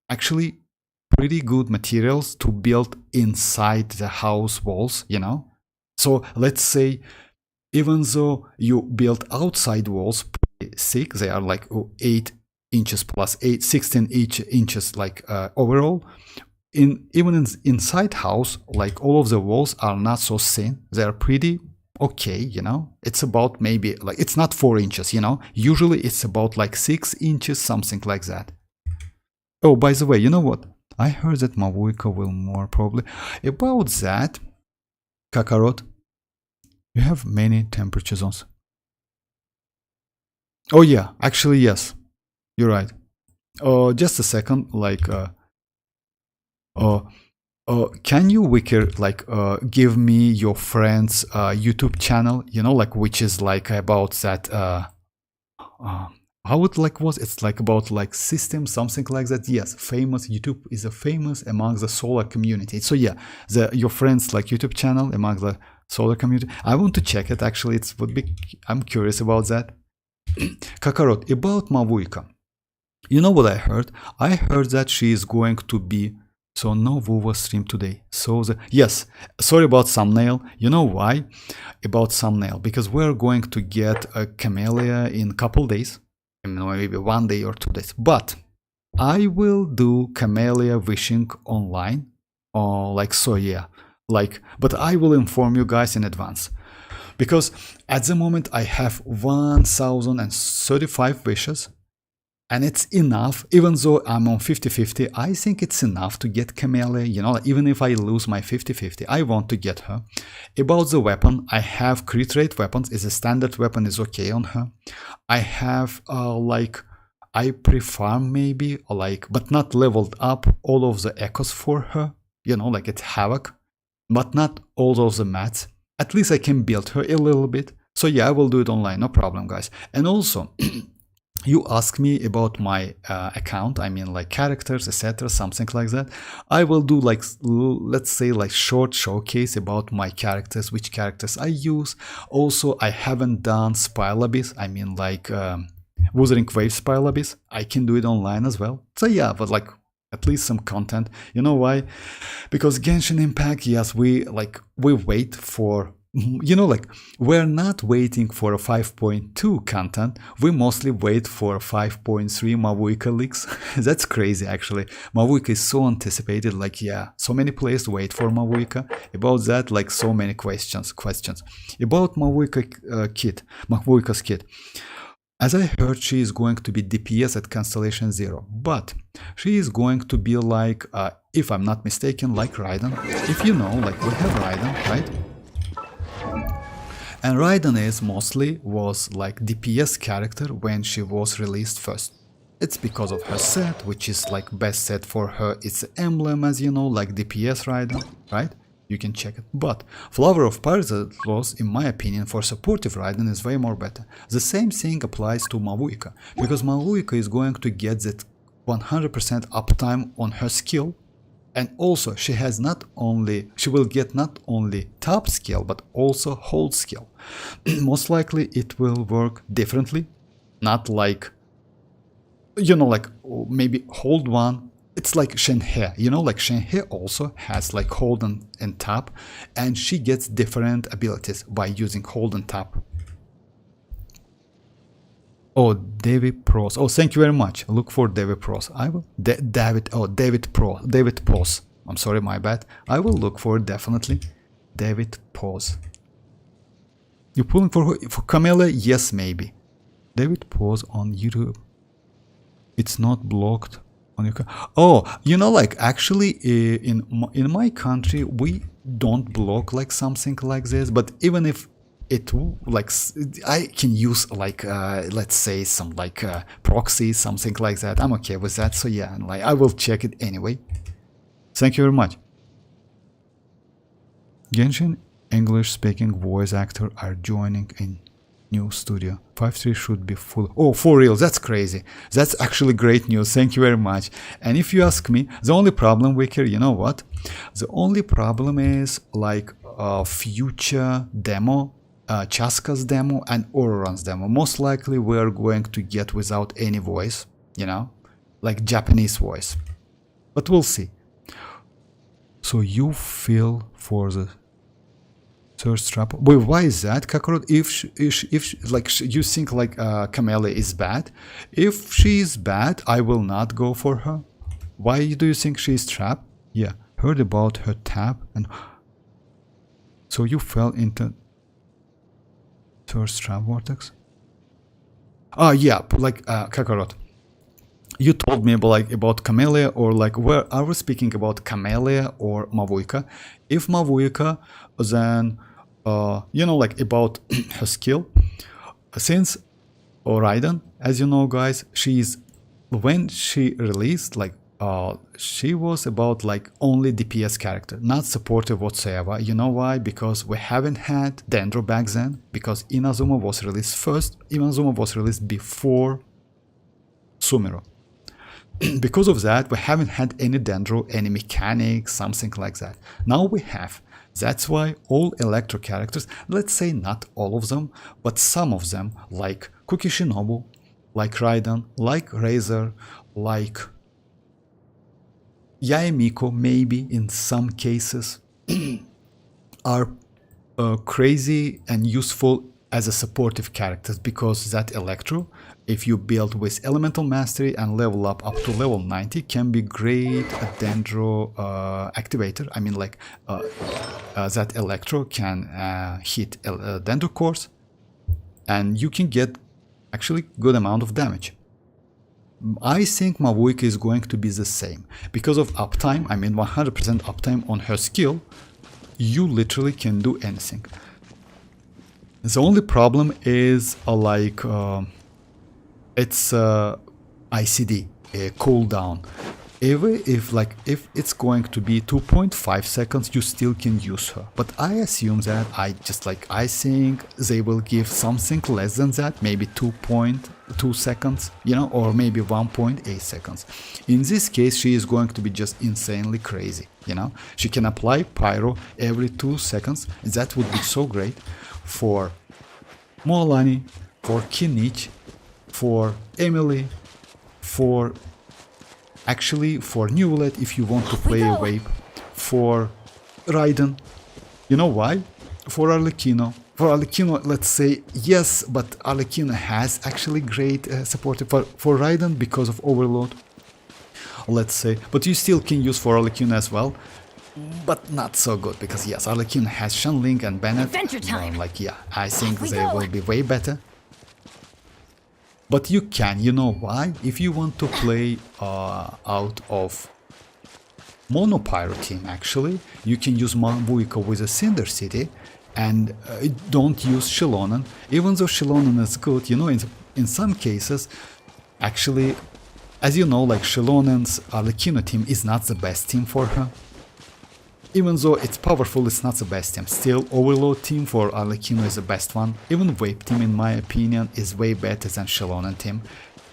actually pretty good materials to build inside the house walls, you know. So let's say, even though you build outside walls pretty thick, they are like 8 inches plus 16 inches like overall, even inside house, like all of the walls are not so thin, they're pretty okay, you know. It's about maybe like, it's not 4 inches, you know, usually it's about like 6 inches, something like that. Oh, by the way, you know what, I heard that Mavuika will more probably. About that, Kakarot, you have many temperature zones. Oh yeah, actually yes, you're right. Just a second, like can you, Wicker, like give me your friend's YouTube channel, you know, like which is like about that how it like was, it's like about like system, something like that. Yes, famous. YouTube is a famous among the solar community. So yeah, your friend's like YouTube channel among the solar community, I want to check it actually. It would be, I'm curious about that. Kakarot, about Mavuika, you know what I heard? I heard that she is going to be, so no Vuva stream today. So yes, sorry about thumbnail. You know why? About thumbnail, because we're going to get a Camellya in a couple days, maybe 1 day or 2 days. But I will do Camellya wishing online, or like, so yeah, like, but I will inform you guys in advance, because at the moment I have 1035 wishes, And it's enough, even though I'm on 50-50, I think it's enough to get Camellya, you know, even if I lose my 50-50, I want to get her. About the weapon, I have crit rate weapons, is a standard weapon, is okay on her. I have, like, I pre-farm maybe, like, but not leveled up all of the echoes for her, you know, like it's Havoc, but not all of the mats. At least I can build her a little bit. So yeah, I will do it online, no problem, guys. And also, you ask me about my account, I mean like characters, etc., something like that. I will do like, let's say like short showcase about my characters, which characters I use. Also, I haven't done Spile Abyss, I mean like Wuthering Wave Spile Abyss. I can do it online as well. So yeah, but like at least some content. You know why? Because Genshin Impact, yes, we wait for, you know, like we're not waiting for a 5.2 content, we mostly wait for 5.3 Mavuika leaks. That's crazy actually. Mavuika is so anticipated, like yeah, so many players wait for Mavuika. About that, like so many questions. About Mavuika's kit. As I heard, she is going to be DPS at Constellation 0, but she is going to be like, if I'm not mistaken, like Raiden. If you know, like we have Raiden, right? And Raiden is was like DPS character when she was released first. It's because of her set, which is like best set for her. It's an emblem, as you know, like DPS Raiden, right? You can check it. But Flower of Parasite, in my opinion, for supportive Raiden is way more better. The same thing applies to Mavuika, because Mavuika is going to get that 100% uptime on her skill. And also, she will get not only top skill, but also hold skill. Most likely, it will work differently. Not like, you know, like maybe hold one. It's like Shenhe, you know, like Shenhe also has like hold and tap, and she gets different abilities by using hold and tap. Oh, David Pros. Oh, thank you very much. Look for David Pros. I will. David Pros. I'm sorry, my bad. I will look for it definitely. David Pros. You pulling for Camellya? Yes, maybe. David Pros on YouTube. It's not blocked on your. Oh, you know, like actually, in my country we don't block like something like this. But even if it like I can use like let's say some like proxy, something like that. I'm okay with that. So yeah, and like I will check it anyway. Thank you very much. Genshin English speaking voice actor are joining in new studio. 5.3 should be full. Oh, for real, that's crazy. That's actually great news. Thank you very much. And if you ask me, the only problem, Wicker, you know what? The only problem is like future demo. Chasca's demo and Auroran's demo. Most likely we're going to get without any voice, you know, like Japanese voice. But we'll see. So you feel for the thirst trap. Wait, why is that, Kakarot? If you think like Camellya is bad, if she is bad, I will not go for her. Why do you think she is trapped? Yeah, heard about her tap and so you fell into thirst trap vortex. Oh yeah, like Kakarot. You told me about Camellya, or like where are we speaking about, Camellya or Mavuika? If Mavuika, then you know, like about her skill. Since Raiden, as you know, guys, when she released, like she was about like only DPS character, not supportive whatsoever. You know why? Because we haven't had Dendro back then, because Inazuma was released first. Inazuma was released before Sumero. Because of that, we haven't had any Dendro, any mechanics, something like that. Now we have. That's why all Electro characters, let's say not all of them, but some of them, like Kuki Shinobu, like Raiden, like Razor, like Yaemiko, maybe in some cases, are crazy and useful as a supportive characters, because that Electro, if you build with Elemental Mastery and level up to level 90, can be great Dendro activator. I mean, like that Electro can hit Dendro cores, and you can get actually good amount of damage. I think Mavuika is going to be the same. Because of uptime, I mean 100% uptime on her skill, you literally can do anything. The only problem is it's ICD, a cooldown. If it's going to be 2.5 seconds, you still can use her. But I assume that I think they will give something less than that, maybe 2.2 seconds, you know, or maybe 1.8 seconds. In this case, she is going to be just insanely crazy, you know. She can apply pyro every 2 seconds. That would be so great for mualani, for kinich, for Emily, for Neuvillette if you want to play a wave, for Raiden. You know why? For arlecchino. For arlecchino, let's say yes, but arlecchino has actually great support for Raiden because of overload. Let's say, but you still can use for arlecchino as well, but not so good because yes, arlecchino has Xianyun and Bennett. Adventure time. I think they will be way better. But you can, you know why? If you want to play out of monopyro team, actually, you can use mavuika with a Cinder City and don't use Xilonen. Even though Xilonen is good, you know, in some cases, actually, as you know, like Xilonen's arlecchino team is not the best team for her. Even though it's powerful, it's not the best team. Still, Overload team for arlecchino is the best one. Even Vape team, in my opinion, is way better than Xilonen team,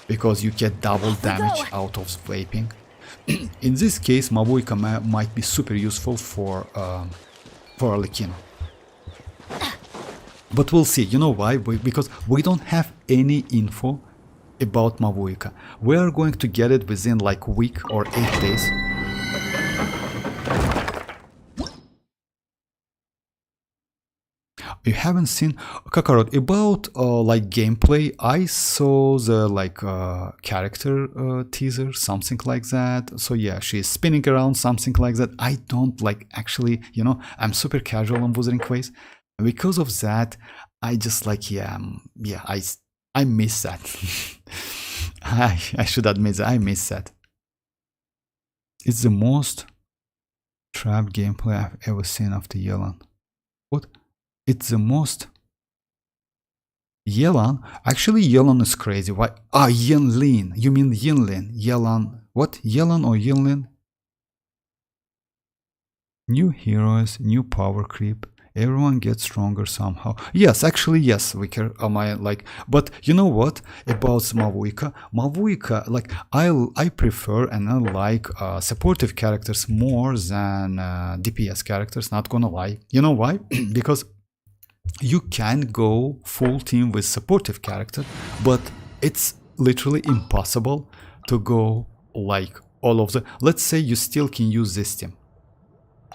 because you get double damage out of vaping. In this case, mavuika might be super useful for arlecchino. But we'll see. You know why? Because we don't have any info about mavuika. We are going to get it within like a week or 8 days. You haven't seen Kakarot about like gameplay. I saw the character teaser, something like that. So yeah, she's spinning around, something like that. I don't actually, you know, I'm super casual on Wuthering Waves. Because of that, I just I miss that. I should admit that I miss that. It's the most trapped gameplay I've ever seen after Yelan. What? It's the most... Yelan? Actually, Yelan is crazy. Why? Ah, Yenlin. You mean Yenlin. Yelan. What? Yelan or Yenlin? New heroes, new power creep. Everyone gets stronger somehow. Yes, actually, yes. We can. But you know what about mavuika? Mavuika, I prefer and I like supportive characters more than DPS characters. Not gonna lie. You know why? Because you can go full team with supportive character, but it's literally impossible to go like all of the. Let's say you still can use this team.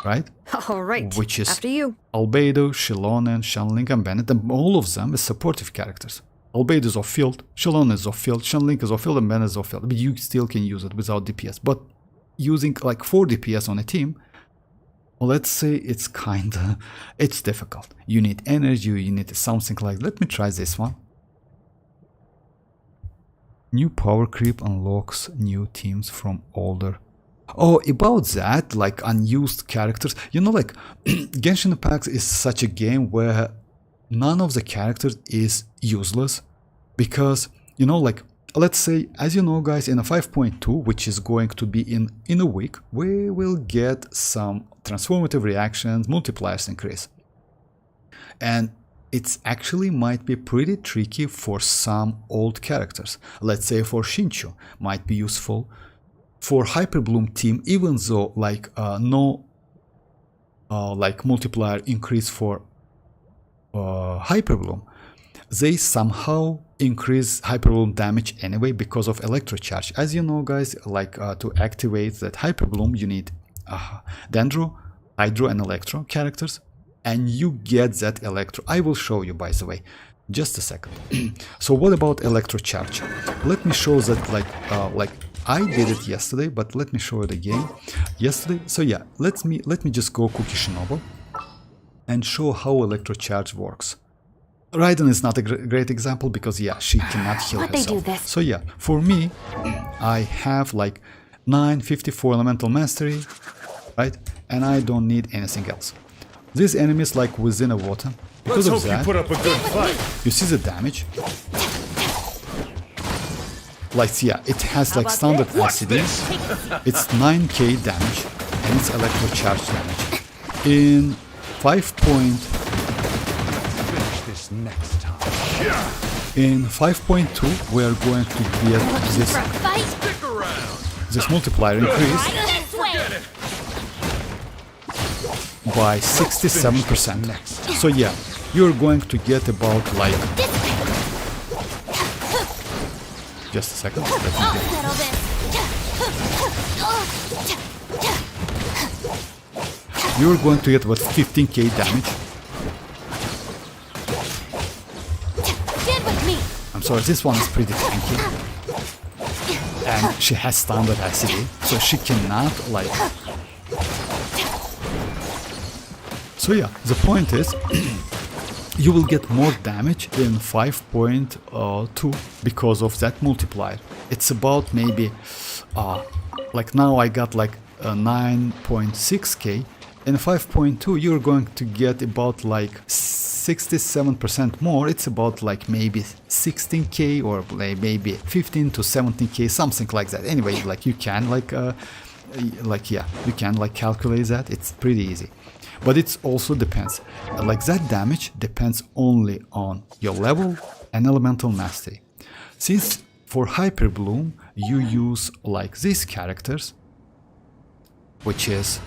Right? All right. Which is after you. Albedo, Xilonen, Xianyun, and Bennett, and all of them is supportive characters. Albedo is off-field, Xilonen is off-field, Xianyun is off-field, and Bennett is off-field. But you still can use it without DPS. But using like 4 DPS on a team, let's say it's kinda, it's difficult. You need energy, you need something like, let me try this one. New power creep unlocks new teams from older. Oh, about that, like unused characters, you know, like Genshin Impact is such a game where none of the characters is useless, because, you know, like, let's say, as you know, guys, in a 5.2, which is going to be in a week, we will get some transformative reactions, multipliers increase. And it's actually might be pretty tricky for some old characters. Let's say for Shinchu, might be useful. For Hyperbloom team, even though like no like multiplier increase for Hyperbloom, they somehow increase Hyperbloom damage anyway because of Electrocharge. As you know, guys, like to activate that Hyperbloom, you need Dendro, Hydro, and Electro characters, and you get that Electro. I will show you, by the way. Just a second. So what about Electrocharge? Let me show that like I did it yesterday, but let me show it again. Yesterday, so yeah, let me just go Cookie Shinobu and show how Electrocharge works. Raiden is not a great example because yeah, she cannot heal How'd they herself. do this? So yeah, for me, I have like 954 elemental mastery, right? And I don't need anything else. These enemies like within a water. Because of that, up a good fight. you see the damage. Like yeah, it has like standard ACD. It's 9k damage and it's electro charge damage. In 5.2 we are going to get this multiplier increase by 67%. So yeah, you're going to get about like just a second. Let me get you're going to get about 15k damage. I'm sorry, this one is pretty tanky. And she has standard ACD, so she cannot like... So yeah, the point is, you will get more damage in 5.2 because of that multiplier. It's about maybe, like now I got like 9.6k. In 5.2 you're going to get about like 67% more. It's about like maybe 16k or maybe 15 to 17k, something like that. Anyway, like you can like yeah, you can like calculate that. It's pretty easy. But it also depends. Like that damage depends only on your level and elemental mastery. Since for Hyper Bloom you use like these characters, which is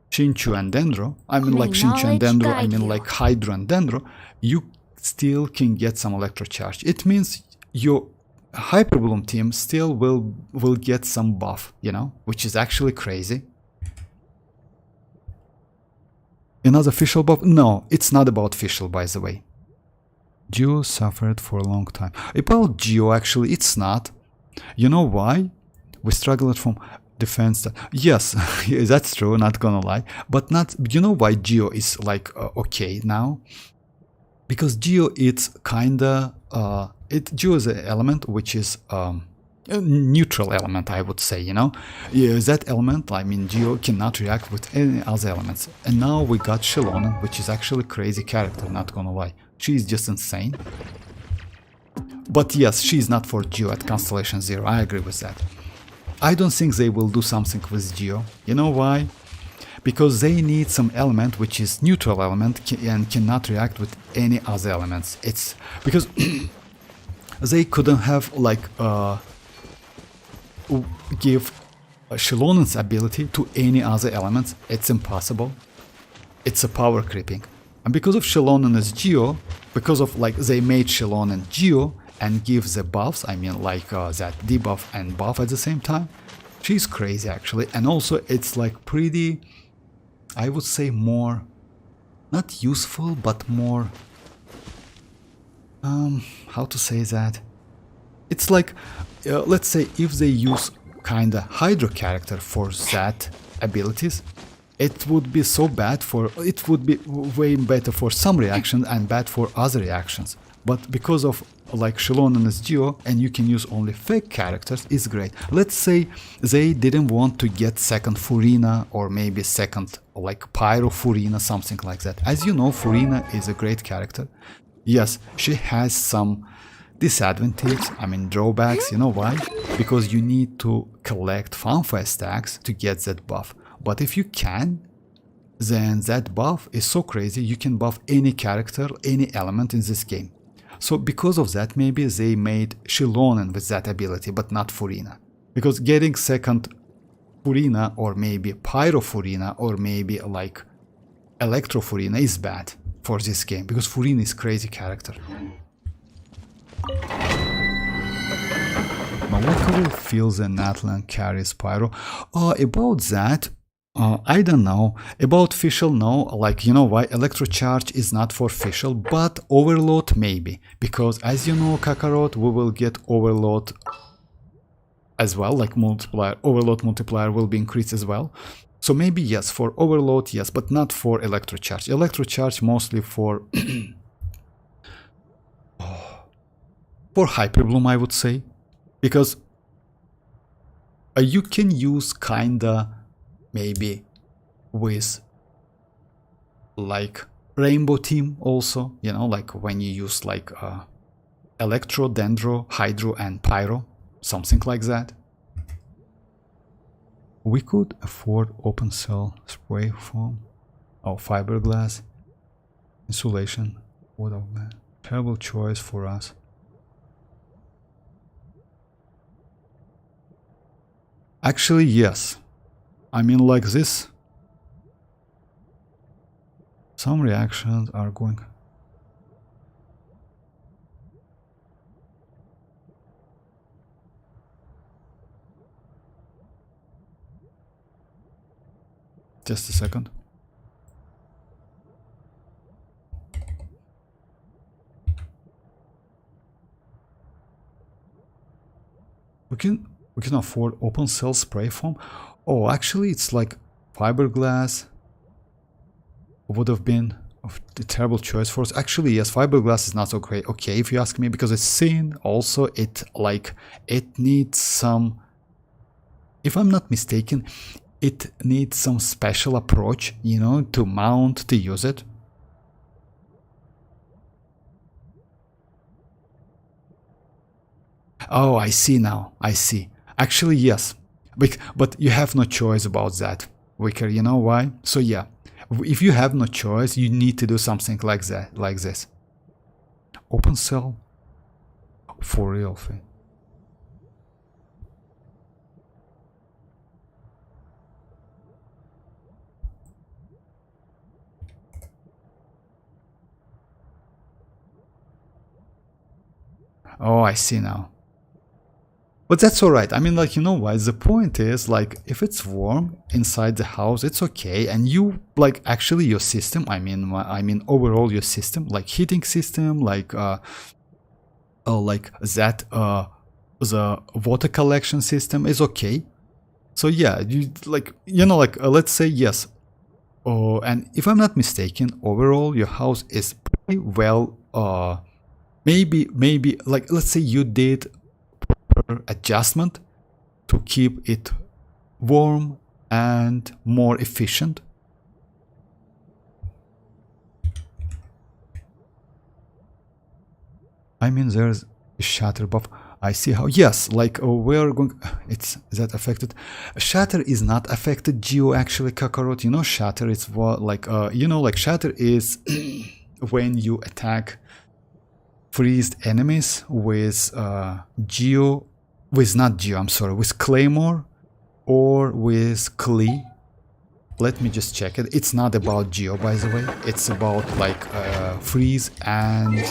Shinchu and Dendro, I mean like Shinchu and Dendro, I mean like Hydro and Dendro, you still can get some electro charge. It means your Hyper Bloom team still will get some buff, you know, which is actually crazy. Another official buff? No, it's not about official, by the way. Geo suffered for a long time. About Geo, actually, it's not. You know why? We struggled from defense. Yes, that's true, not gonna lie. But not. You know why Geo is like okay now? Because Geo, it's kinda. Geo is an element which is a neutral element, I would say, you know. Yeah, that element, I mean, Geo cannot react with any other elements. And now we got Xilonen, which is actually a crazy character, not gonna lie. She's just insane. But yes, she's not for Geo at Constellation 0, I agree with that. I don't think they will do something with Geo. You know why? Because they need some element which is neutral element and cannot react with any other elements. It's because they couldn't have like give Xilonen's ability to any other elements. It's impossible. It's a power creeping. And because of Xilonen as Geo, because of like they made Xilonen Geo and give the buffs, I mean like that debuff and buff at the same time, she's crazy actually. And also it's like pretty, I would say more, not useful, but more, how to say that? It's like, let's say if they use kinda Hydro character for that abilities, it would be so bad for, it would be way better for some reactions and bad for other reactions. But because of like Xilonen as Geo and you can use only fake characters, it's great. Let's say they didn't want to get second Furina or maybe second like Pyro Furina, something like that. As you know, Furina is a great character. Yes, she has some disadvantages, I mean drawbacks, you know why? Because you need to collect fanfare stacks to get that buff. But if you can, then that buff is so crazy, you can buff any character, any element in this game. So because of that, maybe they made Xilonen with that ability, but not Furina. Because getting second Furina or maybe Pyro Furina or maybe like Electro Furina is bad for this game, because Furina is crazy character. Mavuika will feel the Natlan carries Pyro. About that, I don't know. About Fischl, no. Like, you know why? Electro Charge is not for Fischl, but Overload maybe. Because as you know, Kakarot, we will get Overload as well. Like multiplier, Overload multiplier will be increased as well. So maybe yes, for Overload, yes, but not for Electro Charge. Electro Charge mostly for for Hyperbloom, I would say, because you can use kinda maybe with like Rainbow Team also, you know, like when you use like Electro, Dendro, Hydro and Pyro, something like that. We could afford open cell spray foam or fiberglass insulation. What of that? Terrible choice for us. Actually, yes. I mean, like this. Some reactions are going. Just a second. We can afford open cell spray foam. Oh, actually, it's like fiberglass would have been a terrible choice for us. Actually, yes, fiberglass is not so great. Okay, if you ask me, because it's thin. Also, it needs some. If I'm not mistaken, it needs some special approach, you know, to mount to use it. Oh, I see now. I see. Actually, yes. But you have no choice about that, Wicker. You know why? So yeah, if you have no choice, you need to do something like that, like this. Open cell? For real, Faye. Oh, I see now. But that's alright. I mean, like, you know what? The point is, like, if it's warm inside the house, it's okay. And you, like, actually your system, I mean overall your system, like heating system, like that, the water collection system is okay. So yeah, you, like, you know, like, let's say yes. Oh, and if I'm not mistaken, overall your house is pretty well, maybe, like, let's say you did adjustment to keep it warm and more efficient. I mean, there's a shatter buff. I see how. Yes, like we're going. It's that affected. Shatter is not affected. Geo actually, Kakarot. You know, shatter is what, like you know, like shatter is when you attack freezed enemies with Geo, with not Geo, I'm sorry, with Claymore or with Klee. Let me just check it. It's not about Geo, by the way. It's about like freeze and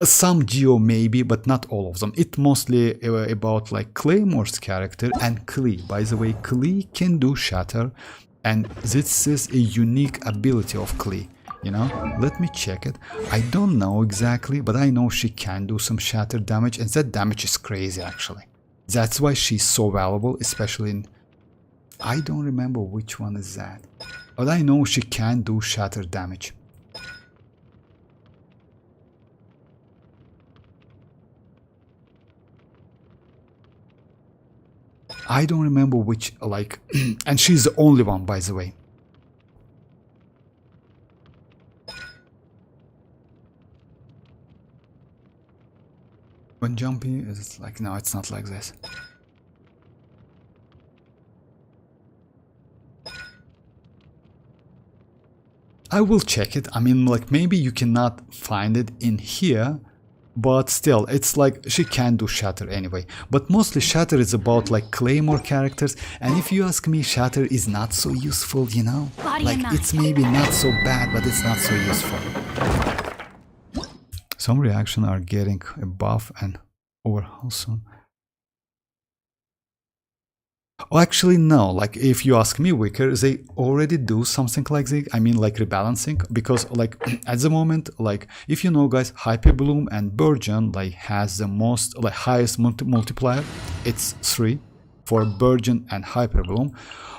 some Geo maybe, but not all of them. It's mostly about like Claymore's character and Klee. By the way, Klee can do shatter, and this is a unique ability of Klee. You know, let me check it. I don't know exactly, but I know she can do some shatter damage, and that damage is crazy actually. That's why she's so valuable, especially in... I don't remember which one is that, but I know she can do shatter damage. I don't remember which, like, and she's the only one, by the way. When jumping, it's like, no, it's not like this. I will check it. I mean, like, maybe you cannot find it in here, but still, it's like she can do shatter anyway. But mostly shatter is about like Claymore characters, and if you ask me, shatter is not so useful, you know? Like, it's maybe not so bad, but it's not so useful. Some reactions are getting a buff and overhaul soon. Oh, actually, no. Like, if you ask me, Wicker, they already do something like this. I mean, like rebalancing, because like at the moment, like if you know, guys, Hyperbloom and Burgeon like has the most, like highest multiplier. It's 3 for Burgeon and Hyperbloom.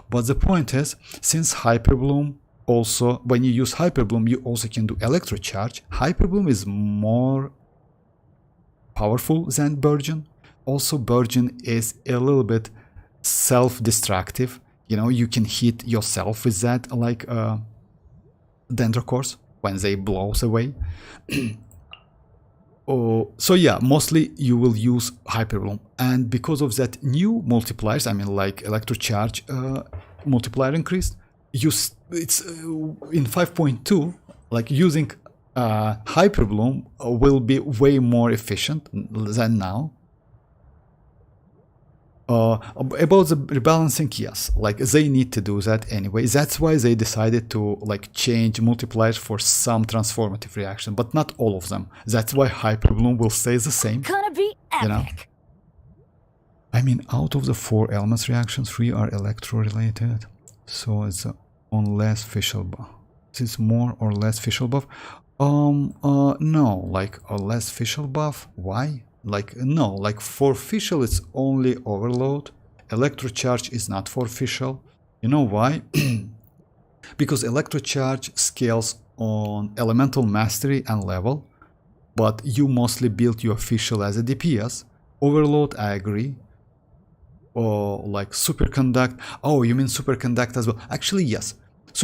But the point is, since Hyperbloom also, when you use Hyperbloom, you also can do Electrocharge. Hyperbloom is more powerful than Virgin. Also, Virgin is a little bit self-destructive. You know, you can hit yourself with that, like Dendrocores when they blows away. So yeah, mostly you will use Hyperbloom, and because of that new multipliers, I mean like Electrocharge multiplier increased, it's in 5.2, like using Hyperbloom will be way more efficient than now. About the rebalancing, yes, like they need to do that anyway. That's why they decided to like change multipliers for some transformative reaction, but not all of them. That's why Hyperbloom will stay the same. Gonna be epic. You know? I mean, out of the 4 elements reactions, 3 are electro-related, so it's on less official buff. Is it more or less official buff? No, like a less official buff. Why? Like, no, like for official it's only overload. Electrocharge is not for official. You know why? Because Electrocharge scales on elemental mastery and level, but you mostly build your official as a DPS. Overload, I agree. Or like Superconduct. Oh, you mean Superconduct as well? Actually, yes.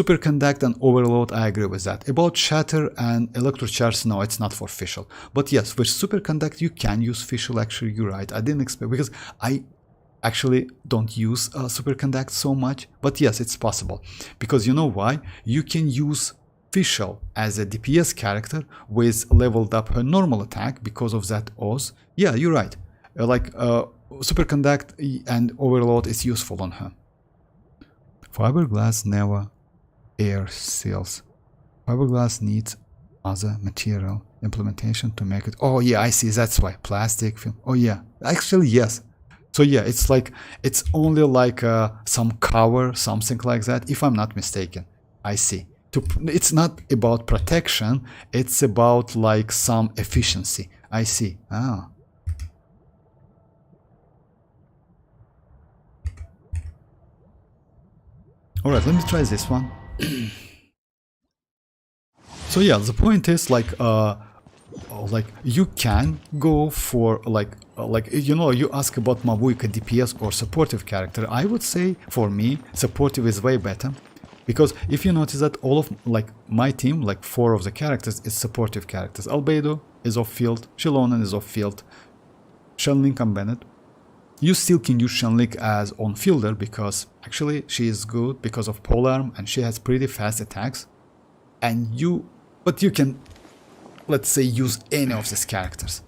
Superconduct and Overload, I agree with that. About Shatter and Electrocharge, no, it's not for official. But yes, with Superconduct you can use official, actually, you're right. I didn't expect, because I actually don't use Superconduct so much. But yes, it's possible. Because you know why? You can use official as a DPS character with leveled up her normal attack because of that Oz. Yeah, you're right. Superconduct and Overload is useful on her. Fiberglass never air seals. Fiberglass needs other material implementation to make it. Oh yeah, I see, that's why. Plastic film. Oh yeah, actually yes. So yeah, it's like, it's only like some cover, something like that, if I'm not mistaken. I see. It's not about protection, it's about like some efficiency. I see. Ah. Alright, let me try this one. So yeah, the point is like you can go for like you know, you ask about mavuika DPS or supportive character. I would say for me supportive is way better, because if you notice that all of like my team, like 4 of the characters is supportive characters. Albedo is off field, Xilonen is off field, Shenling and Bennett. You still can use Shenling as on-fielder because actually she is good because of polearm and she has pretty fast attacks. But you can, let's say, use any of these characters.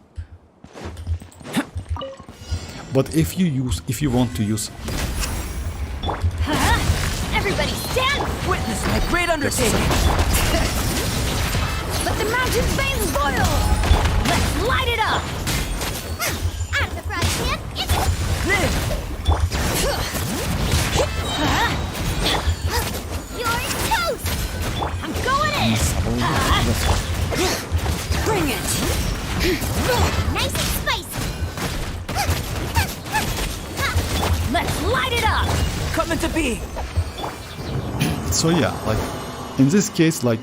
But if you want to use... Everybody stand! Witness my great undertaking! Let the mountain's veins boil! Let's light it up! Out of the frying pan, it's... You're toast! I'm going in! Bring it! Nice and spicy! Let's light it up! Coming to be! So yeah, like in this case, like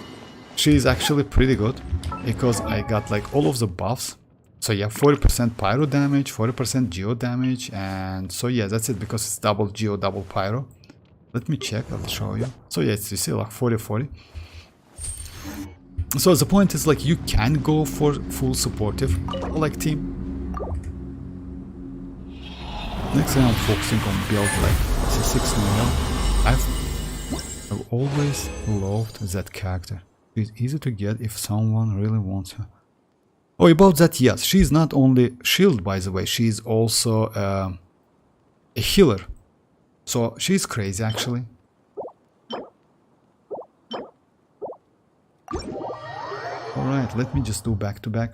she's actually pretty good because I got like all of the buffs. So yeah, 40% pyro damage, 40% geo damage, and so yeah, that's it, because it's double geo, double pyro. Let me check, I'll show you. So yeah, it's, you see, like 40-40. So the point is like you can go for full supportive like team. Next time I'm focusing on build like C6 Mora. I've always loved that character. It's easy to get if someone really wants her. Oh, about that, yes, she's not only shield, by the way, she's also a healer. So she's crazy, actually. Alright, let me just do back to back.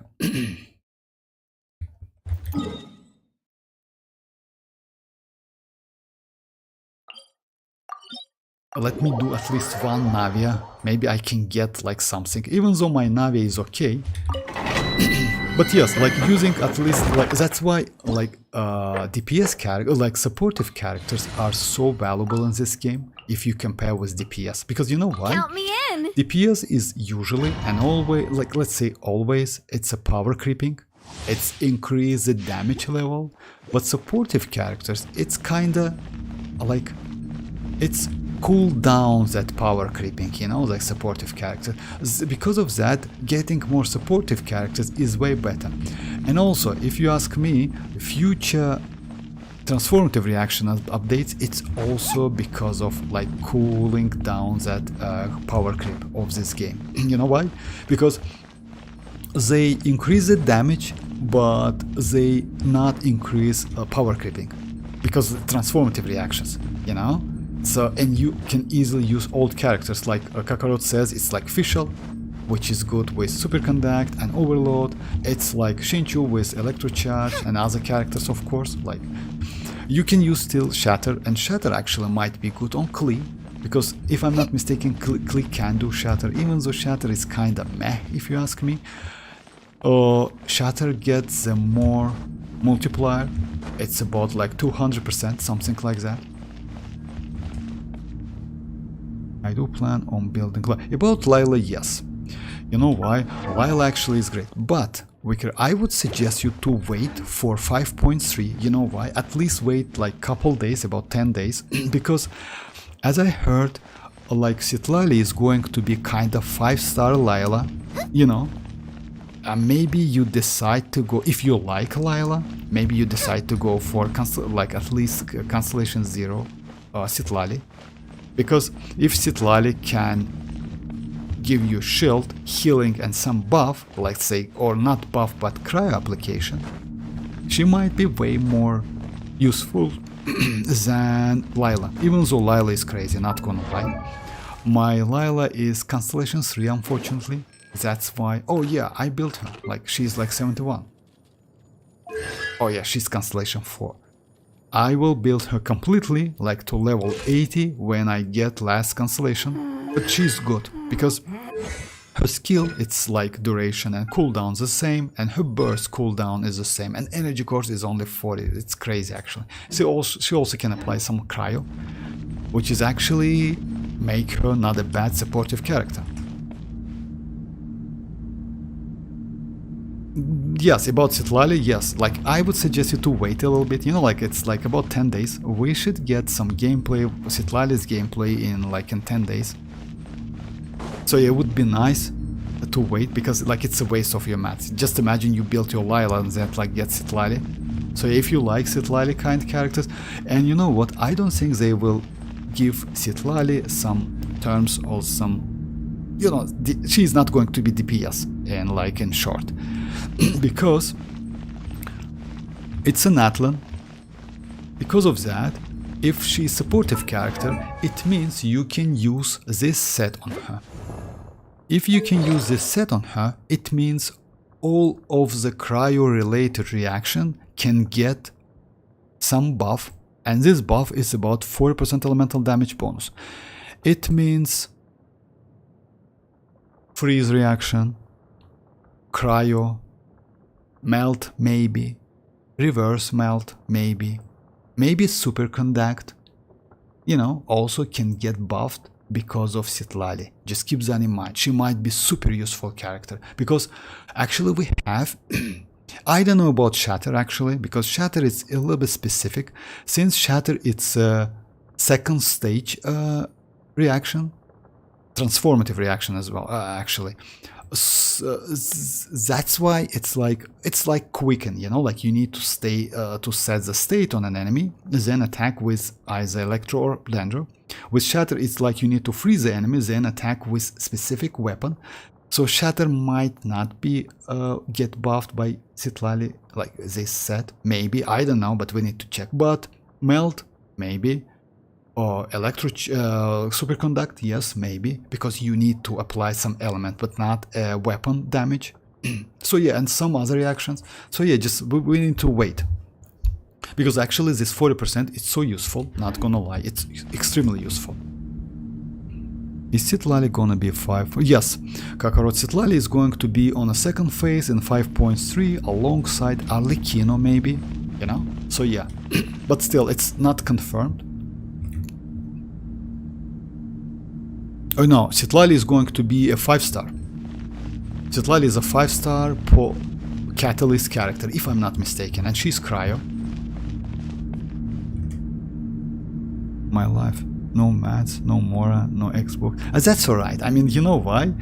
Let me do at least one Navia. Maybe I can get like something, even though my Navia is okay. But yes, like using at least like, that's why like DPS character, like supportive characters are so valuable in this game if you compare with DPS, because you know why? Count me in! DPS is usually and always, like let's say always, it's a power creeping. It's increase the damage level, but supportive characters, it's kinda like, it's cool down that power creeping, you know, like supportive characters. Because of that, getting more supportive characters is way better. And also, if you ask me, future transformative reaction updates, it's also because of like cooling down that power creep of this game. You know why? Because they increase the damage, but they not increase power creeping because of the transformative reactions, you know. So, and you can easily use old characters, like Kakarot says, it's like Fischl, which is good with Superconduct and Overload. It's like Shinchu with Electrocharge and other characters, of course. Like, you can use still Shatter, and Shatter actually might be good on Klee, because if I'm not mistaken, Klee can do Shatter, even though Shatter is kinda meh, if you ask me. Shatter gets the more multiplier. It's about like 200%, something like that. I do plan on building about Layla, yes. You know why? Layla actually is great, but Wicker, I would suggest you to wait for 5.3. You know why? At least wait like couple days, about 10 days, because as I heard, like Citlali is going to be kind of 5-star Layla, you know. Maybe you decide to go, if you like Layla, maybe you decide to go for like at least Constellation 0 Citlali. Because if Citlali can give you shield, healing and some buff, let's say, or not buff but cryo application, she might be way more useful than Layla. Even though Layla is crazy, not gonna lie. My Layla is Constellation 3, unfortunately. That's why... Oh yeah, I built her. Like, she's like 71. Oh yeah, she's Constellation 4. I will build her completely, like to level 80 when I get last constellation, but she's good, because her skill, it's like duration and cooldown the same, and her burst cooldown is the same, and energy course is only 40, it's crazy actually. She also can apply some cryo, which is actually make her not a bad supportive character. Yes, about Citlali, yes, like I would suggest you to wait a little bit, you know, like it's like about 10 days. We should get some gameplay, Citlali's gameplay in 10 days. So yeah, it would be nice to wait, because like it's a waste of your mats. Just imagine you built your Layla and then like get Citlali. So if you like Citlali kind characters, and you know what, I don't think they will give Citlali some terms or some, you know, she's not going to be DPS in short. Because it's a natlan. Because of that, if she's supportive character, it means you can use this set on her. If you can use this set on her, it means all of the cryo related reaction can get some buff, and this buff is about 40% elemental damage bonus. It means freeze reaction, cryo, melt maybe, reverse melt maybe, maybe superconduct, you know, also can get buffed because of Citlali. Just keep that in mind. She might be super useful character, because actually we have I don't know about Shatter actually, because Shatter is a little bit specific, since Shatter it's a second stage reaction, transformative reaction as well, actually. That's why it's like quicken, you know, like you need to stay to set the state on an enemy, then attack with either Electro or Dendro. With Shatter, it's like you need to freeze the enemy, then attack with specific weapon. So Shatter might not be get buffed by Citlali, like they said, maybe, I don't know, but we need to check. But Melt, maybe. Or superconduct, yes, maybe, because you need to apply some element, but not weapon damage. So yeah, and some other reactions. So yeah, just we need to wait, because actually this 40% is so useful. Not gonna lie, it's extremely useful. Is Citlali gonna be 5? Yes, Kakarot Citlali is going to be on a second phase in 5.3 alongside Arlecchino, maybe, you know. So yeah, but still, it's not confirmed. Oh no, Citlali is going to be a 5-star. Citlali is a 5-star Catalyst character, if I'm not mistaken, and she's Cryo. My life. No Mads, no Mora, no Xbox. That's alright. I mean, you know why?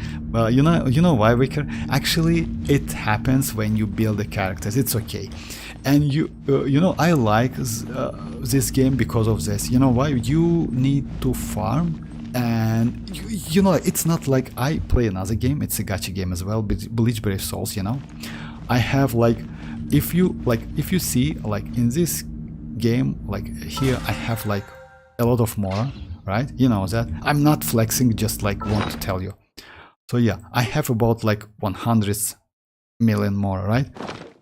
You know why, Wicker? Actually, it happens when you build the characters. It's okay. And you know, I like this game because of this. You know why? You need to farm, and you know, it's not like I play another game. It's a gacha game as well, Bleach Brave Souls. You know, I have like, if you see like in this game, like here, I have like a lot of Mora, right? You know that. I'm not flexing, just like want to tell you. So yeah, I have about like 100 million Mora, right?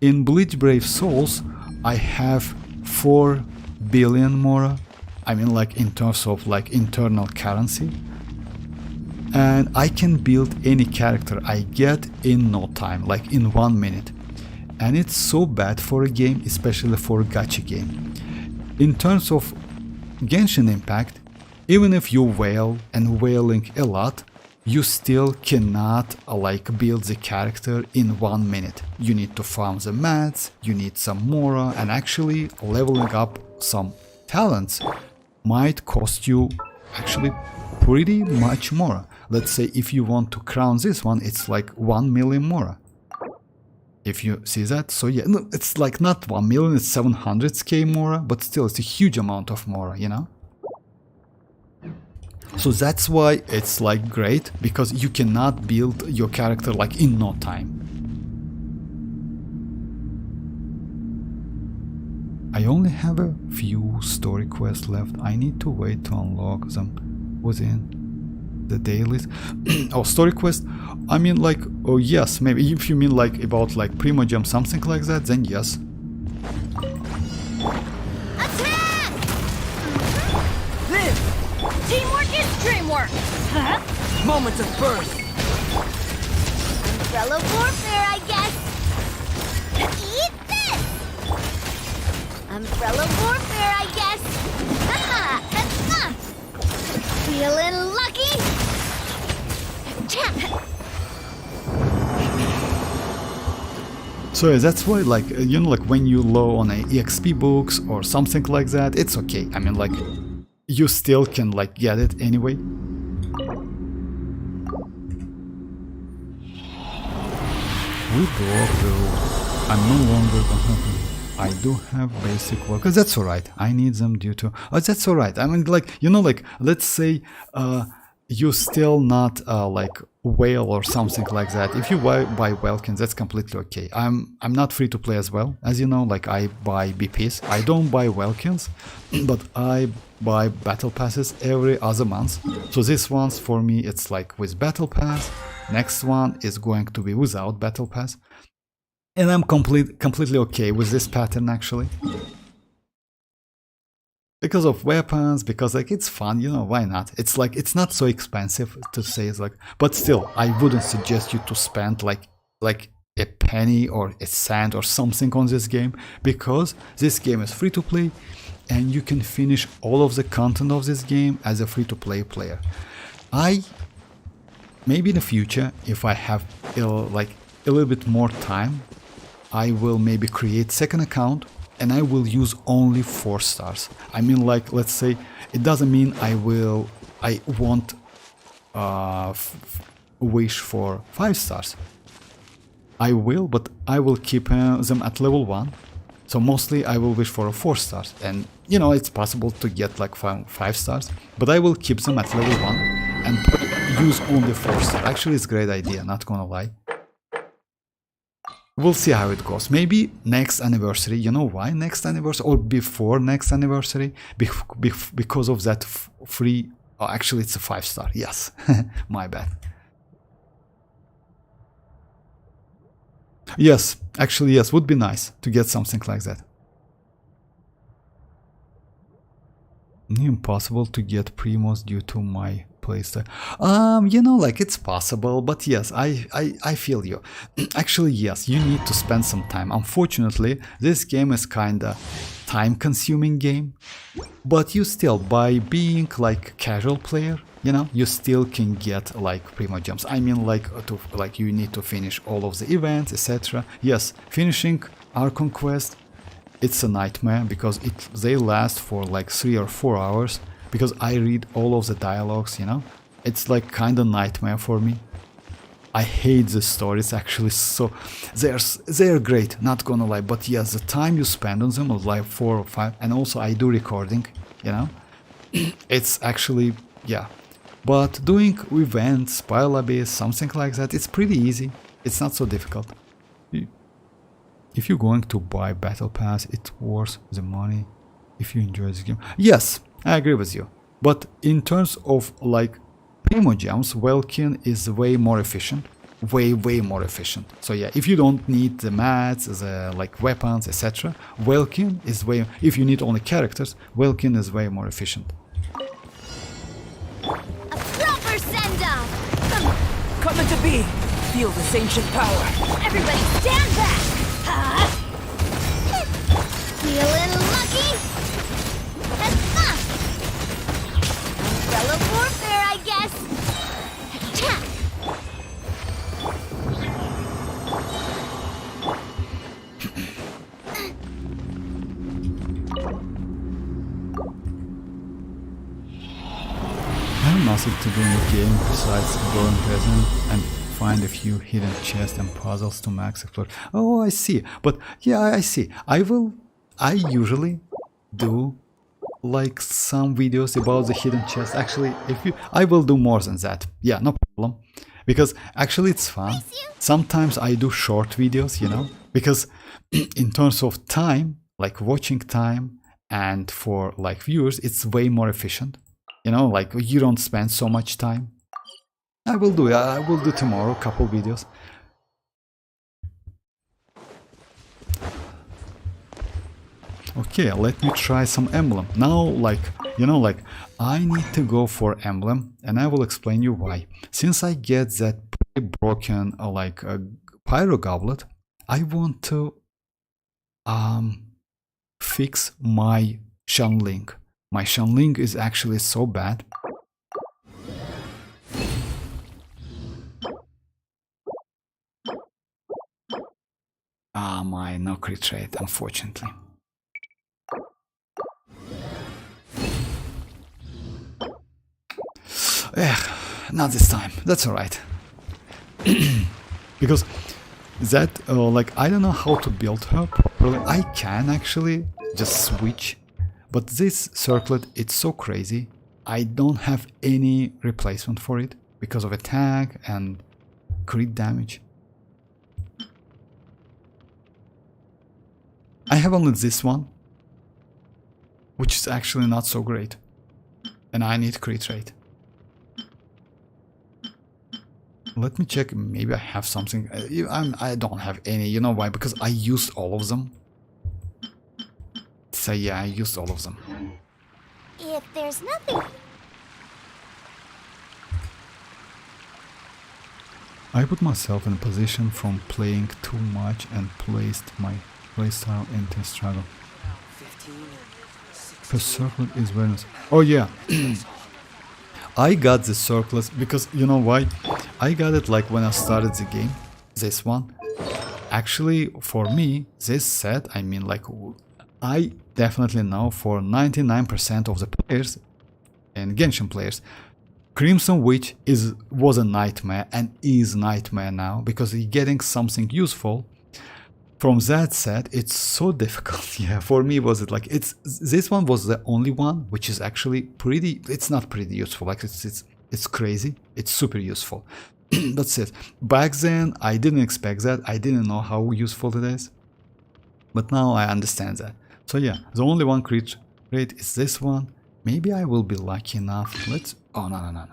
In Bleach Brave Souls, I have 4 billion Mora. I mean, like in terms of like internal currency. And I can build any character I get in no time, like in 1 minute. And it's so bad for a game, especially for a gacha game. In terms of Genshin Impact, even if you whale and whaling a lot, you still cannot like build the character in 1 minute. You need to farm the mats, you need some Mora, and actually leveling up some talents might cost you actually pretty much Mora. Let's say if you want to crown this one, it's like 1 million Mora. If you see that, so yeah, no, it's like not 1 million, it's 700k Mora, but still it's a huge amount of Mora, you know? So that's why it's like great, because you cannot build your character like in no time. I only have a few story quests left. I need to wait to unlock them within the dailies. Oh, story quest. I mean, like, oh yes, maybe if you mean like about like Primogems, something like that, then yes. Attack! Live! Teamwork is dreamwork! Huh? Moment of birth! Umbrella warfare, I guess! Eat this! Umbrella warfare, I guess! Feeling lucky? So yeah, that's why, like, you know, like when you low on a EXP books or something like that, it's okay. I mean, like, you still can like get it anyway. We broke the rule. I'm no longer gonna. I do have basic workers. That's alright. I need them due to. Oh, that's alright. I mean, like, you know, like, let's say you still not like whale or something like that. If you buy Welkins, that's completely okay. I'm not free to play as well, as you know. Like, I buy BPs. I don't buy Welkins, but I buy battle passes every other month. So this one's for me, it's like with battle pass. Next one is going to be without battle pass. And I'm completely okay with this pattern, actually. Because of weapons, because like it's fun, you know, why not? It's like, it's not so expensive to say, it's like, but still, I wouldn't suggest you to spend like a penny or a cent or something on this game, because this game is free to play and you can finish all of the content of this game as a free to play player. Maybe in the future, if I have like a little bit more time, I will maybe create second account and I will use only 4 stars. I mean, like, let's say, it doesn't mean I won't wish for 5 stars. I will, but I will keep them at level 1. So mostly I will wish for 4 stars. And, you know, it's possible to get like 5 stars, but I will keep them at level 1 and use only 4 stars. Actually, it's a great idea, not gonna lie. We'll see how it goes. Maybe next anniversary. You know why next anniversary? Or before next anniversary? Because of that free... Oh, actually, it's a 5 star. Yes. My bad. Yes. Actually, yes. Would be nice to get something like that. Impossible to get Primos due to my playstyle. You know, like, it's possible, but yes, I feel you. Actually, yes, you need to spend some time. Unfortunately, this game is kinda time-consuming game, but you still, by being like a casual player, you know, you still can get like Primogems. I mean, like you need to finish all of the events, etc. Yes, finishing Archon quest, it's a nightmare because they last for like 3 or 4 hours. Because I read all of the dialogues, you know, it's like kind of nightmare for me. I hate the stories actually. So they're great, not gonna lie. But yes, the time you spend on them is like 4 or 5, and also I do recording, you know. It's actually, yeah. But doing events, spy lobbies, something like that, it's pretty easy. It's not so difficult. If you're going to buy Battle Pass, it's worth the money if you enjoy this game. Yes, I agree with you. But in terms of like Primogems, Welkin is way more efficient. Way more efficient. So yeah, if you don't need the mats, the like weapons, etc., Welkin is way. If you need only characters, Welkin is way more efficient. A proper send-off! Coming to be. Feel this ancient power. Everybody stand back! Feeling lucky? Umbrella warfare, I guess! Attack! I have nothing to do in the game besides burn resin and find a few hidden chests and puzzles to max explore. Oh, I see. But yeah, I see. I usually do like some videos about the hidden chests. Actually, I will do more than that. Yeah, no problem. Because actually it's fun. Sometimes I do short videos, you know, because in terms of time, like watching time, and for like viewers, it's way more efficient. You know, like you don't spend so much time. I will do tomorrow a couple videos. Okay, let me try some emblem. Now, like, you know, like, I need to go for emblem, and I will explain you why. Since I get that pretty broken, like, a pyro goblet, I want to, fix my Xianyun. My Xianyun is actually so bad. My no crit rate, unfortunately. Not this time. That's alright. Because that, like, I don't know how to build her properly. I can actually just switch, but this circlet, it's so crazy. I don't have any replacement for it because of attack and crit damage. I have only this one, which is actually not so great, and I need crit rate. Let me check, maybe I have something. I don't have any, you know why? Because I used all of them. So yeah, I used all of them. If there's nothing... I put myself in a position from playing too much and placed my playstyle into struggle. The circlet is very nice. Oh yeah. I got the circlet because, you know why? I got it like when I started the game, this one. Actually, for me, this set, I mean, like, I definitely know for 99% of the players and Genshin players, Crimson Witch was a nightmare and is nightmare now because you're getting something useful from that set. It's so difficult. Yeah, for me was it like this one was the only one which is actually pretty. It's not pretty useful. Like it's crazy. It's super useful. That's it. Back then I didn't expect that. I didn't know how useful it is. But now I understand that. So yeah, the only one crit rate is this one. Maybe I will be lucky enough. Let's... Oh, no.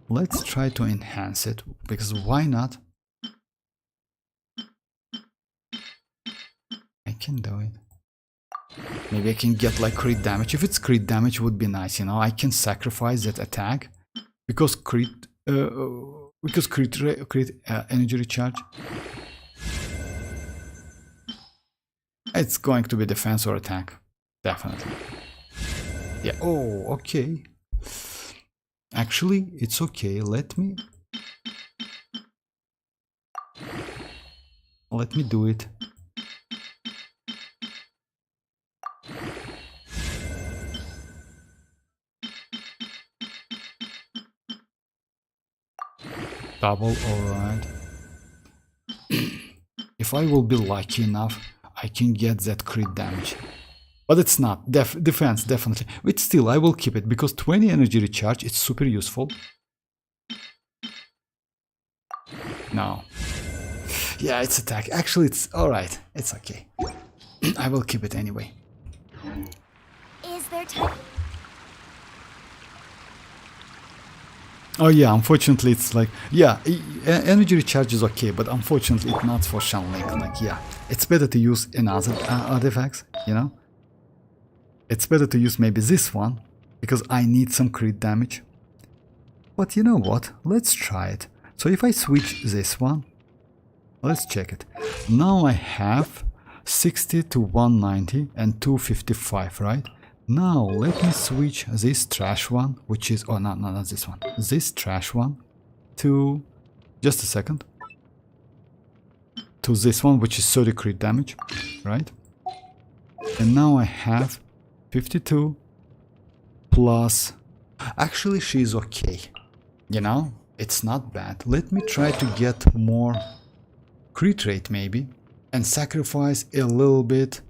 Let's try to enhance it, because why not? I can do it. Maybe I can get like crit damage. If it's crit damage, would be nice, you know. I can sacrifice that attack because crit energy recharge. It's going to be defense or attack, definitely. Yeah, oh, okay. Actually, it's okay. Let me do it. Double, alright. If I will be lucky enough, I can get that crit damage. But it's not. Defense, definitely. But still, I will keep it, because 20 energy recharge, it's super useful. No. Yeah, it's attack. Actually, it's alright. It's okay. I will keep it anyway. Is there time? Oh yeah, unfortunately it's like, yeah, energy recharge is okay, but unfortunately it's not for Xianyun. Like, yeah, it's better to use another artifacts, you know? It's better to use maybe this one, because I need some crit damage. But you know what? Let's try it. So if I switch this one, let's check it. Now I have 60 to 190 and 255, right? Now let me switch this trash one, which is, oh no, not this one, this trash one, to, just a second, to this one, which is 30 crit damage, right? And now I have 52 plus, actually she's okay, you know, it's not bad. Let me try to get more crit rate maybe, and sacrifice a little bit.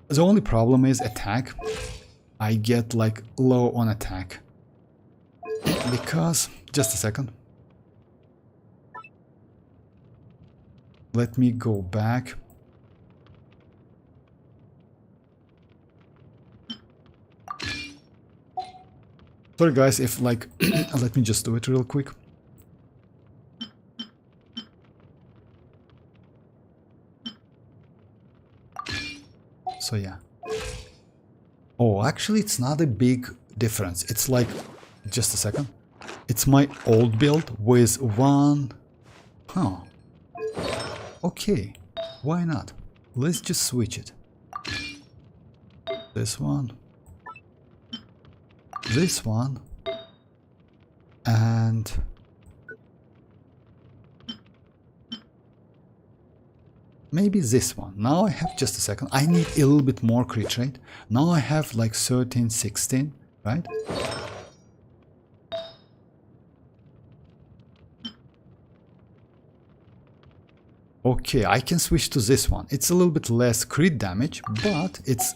The only problem is attack. I get like low on attack. Because, just a second. Let me go back. Sorry guys, if like, let me just do it real quick. So yeah. Oh, actually it's not a big difference. It's like, just a second. It's my old build with one... Huh. Okay. Why not? Let's just switch it. This one. This one. And... maybe this one. Now I have, just a second, I need a little bit more crit rate. Now I have like 13, 16, right? Okay, I can switch to this one. It's a little bit less crit damage, but it's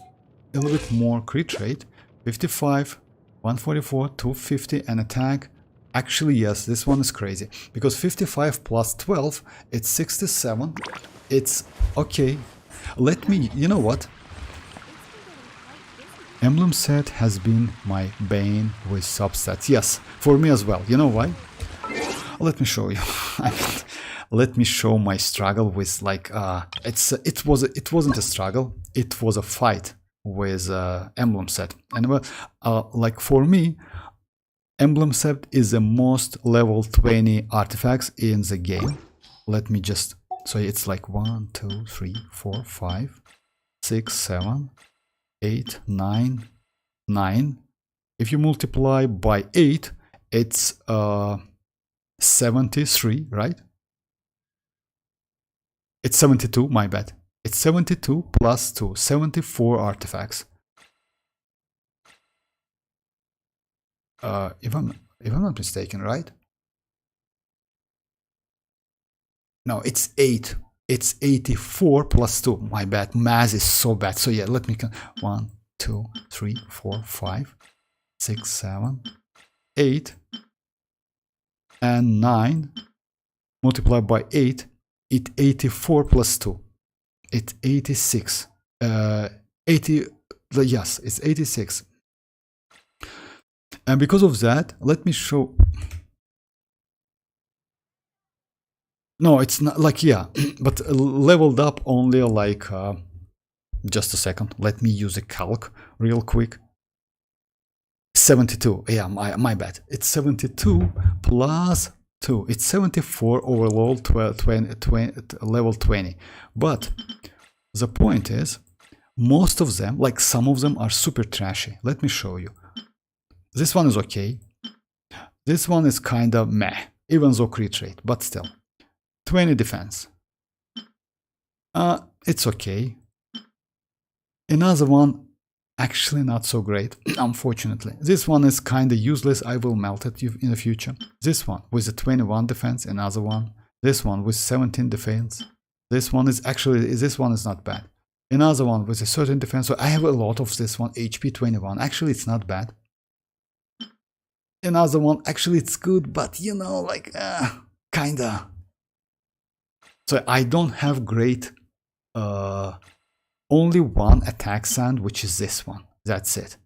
a little bit more crit rate. 55, 144, 250, and attack. Actually, yes, this one is crazy. Because 55 plus 12, it's 67. It's okay. Let me, you know what? Emblem set has been my bane with substats. Yes, for me as well. You know why? Let me show you. Let me show my struggle with like it wasn't a struggle. It was a fight with emblem set. And like for me, emblem set is the most level 20 artifacts in the game. Let me just. So it's like 1, 2, 3, 4, 5, 6, 7, 8, 9, 9. If you multiply by 8, it's 73, right? It's 72, my bad. It's 72 plus 2, 74 artifacts. If I'm not mistaken, right? No, it's 8. It's 84 plus 2. My bad. Math is so bad. So yeah, let me count. 1, 2, 3, 4, 5, 6, 7, 8, and 9. Multiplied by 8. It's 84 plus 2. It's 86. 80. Yes, it's 86. And because of that, let me show. No, it's not like, yeah, but leveled up only like, just a second, let me use a calc real quick. 72, yeah, my bad. It's 72 plus 2, it's 74 over level 20. But the point is, most of them, like some of them, are super trashy. Let me show you. This one is okay. This one is kind of meh, even though crit rate, but still. 20 defense. It's okay. Another one, actually not so great, unfortunately. This one is kind of useless. I will melt it in the future. This one with a 21 defense, another one. This one with 17 defense. This one is not bad. Another one with a certain defense. So I have a lot of this one, HP 21. Actually, it's not bad. Another one, actually it's good, but you know, like, kinda. So I don't have great, only one attack sand, which is this one. That's it.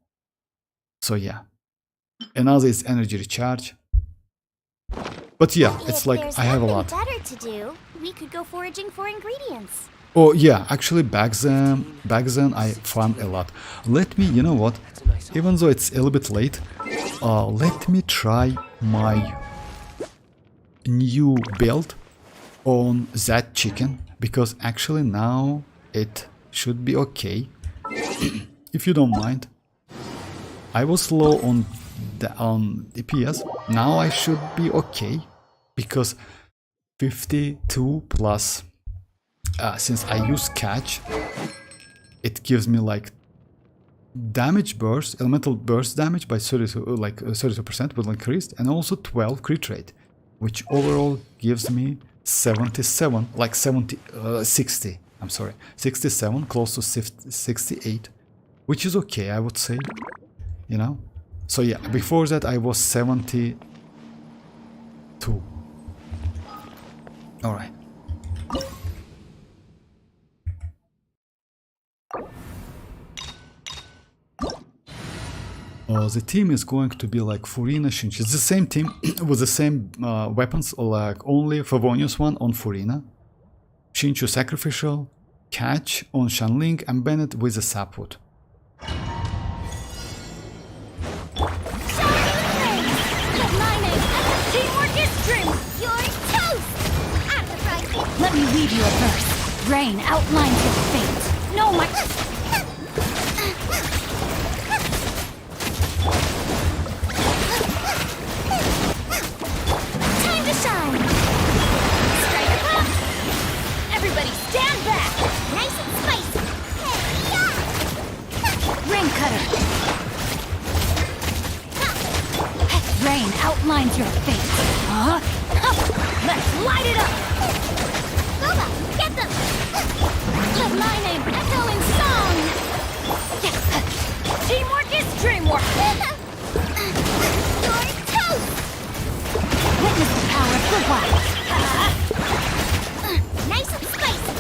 So yeah. Another is energy recharge. But yeah, Maybe it's if like there's I have a nothing lot. better to do, we could go foraging for ingredients. Oh yeah, actually back then I farmed a lot. Let me, you know what, even though it's a little bit late, let me try my new build on that chicken, because actually now it should be okay. If you don't mind. I was low on DPS, now I should be okay, because 52 plus, since I use catch, it gives me like damage burst, elemental burst damage by 32% will increase, and also 12 crit rate, which overall gives me 77, like 60, I'm sorry, 67, close to 68, which is okay, I would say, you know. So yeah, before that I was 72. All right. The team is going to be like Furina, Shinchi. It's the same team with the same weapons, like only Favonius one on Furina, Shinchu Sacrificial, Catch on Shanling, and Bennett with the Sapwood. Let me read you a verse. Rain outlines your fate. No, my... Time to shine! Strike a pop! Everybody stand back! Nice and spicy! Rain cutter. Rain outlines your fate. Huh? Let's light it up! Boba, get them! Let my name echo in song! Teamwork is dreamwork! You're toast! Witness the power of the wild. Nice and spicy!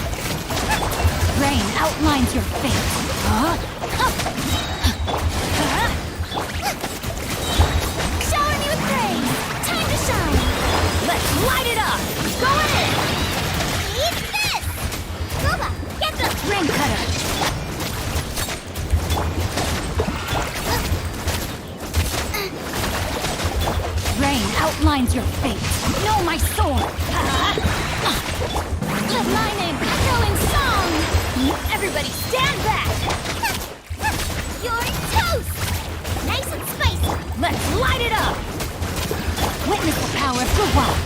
Rain outlines your fate. Huh? Shower me with praise! Time to shine! Let's light it up! Go ahead! Eat this! Boba, get them! Rain cutter. Rain outlines your fate. Know my sword. Let my name echo in song! Everybody stand back. You're toast! Nice and spicy! Let's light it up. Witness the power of the wild.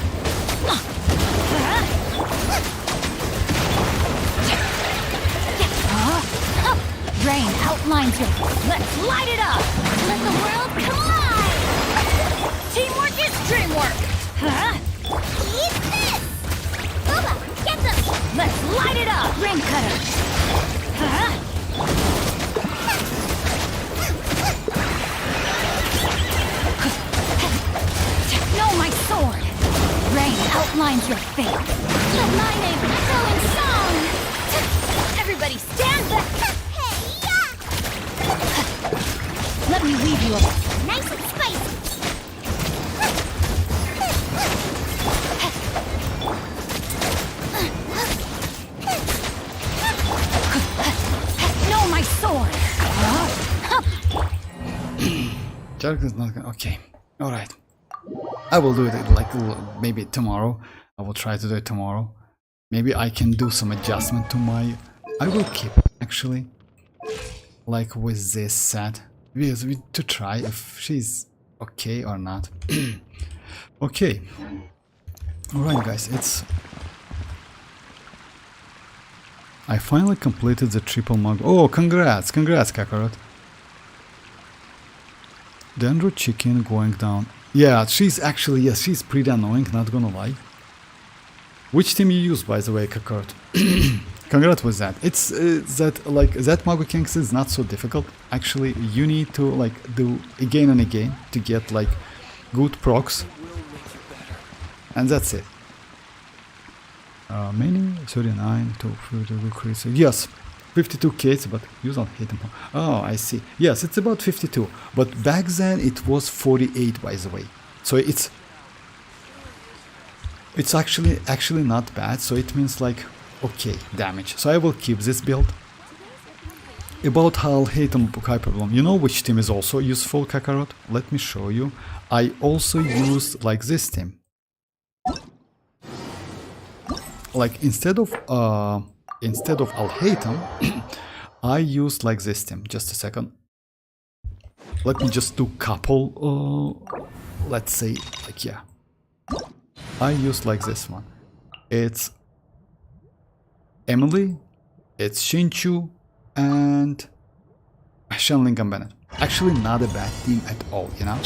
Rain outlines your... Let's light it up! Let the world collide! Teamwork is dreamwork! Eat this! Boba, get them! Let's light it up! Rain cutter! Know my sword! Rain outlines your fate! Let my name echo in song! Everybody stand back! Hey-ya! Let me leave you alone. Nice and spicy! Know my sword! Jark is not gonna... Okay. Alright. I will do it like maybe tomorrow. I will try to do it tomorrow. Maybe I can do some adjustment to my... I will keep it actually. like with this set. Because we to try if she's okay or not. Okay. Alright guys, I finally completed the triple mug. Oh, congrats, Kakarot. Dendro chicken going down. Yeah, she's actually, yes, she's pretty annoying, not gonna lie. Which team you use, by the way, Kakarot? Congrats with that. It's that like that Mavuika is not so difficult. Actually, you need to like do again and again to get like good procs, and that's it. Many 39 to 50 yes, 52 kids, but you don't hate them. Oh, I see. Yes, it's about 52, but back then it was 48, by the way. So it's actually not bad. So it means like. Okay, damage. So I will keep this build. About Hal Haytham Hyperbloom. You know which team is also useful, Kakarot? Let me show you. I also use like this team. Like instead of Al Haytham, I use like this team. Just a second. Let me just do couple. Let's say like yeah. I use like this one. It's Emily, it's Shinchu, and Shenling and Bennett. Actually, not a bad team at all, you know? I'm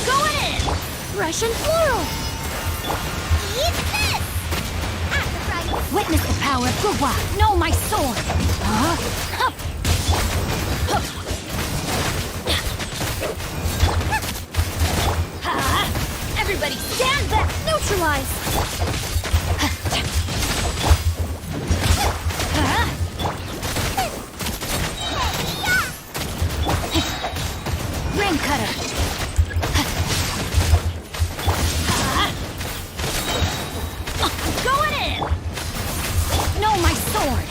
going in! Russian floral! Eat this! Sacrifice! Witness the power of Gurwa! Know my sword! Everybody stand back! Neutralize! Rain cutter! Going in! Know my sword!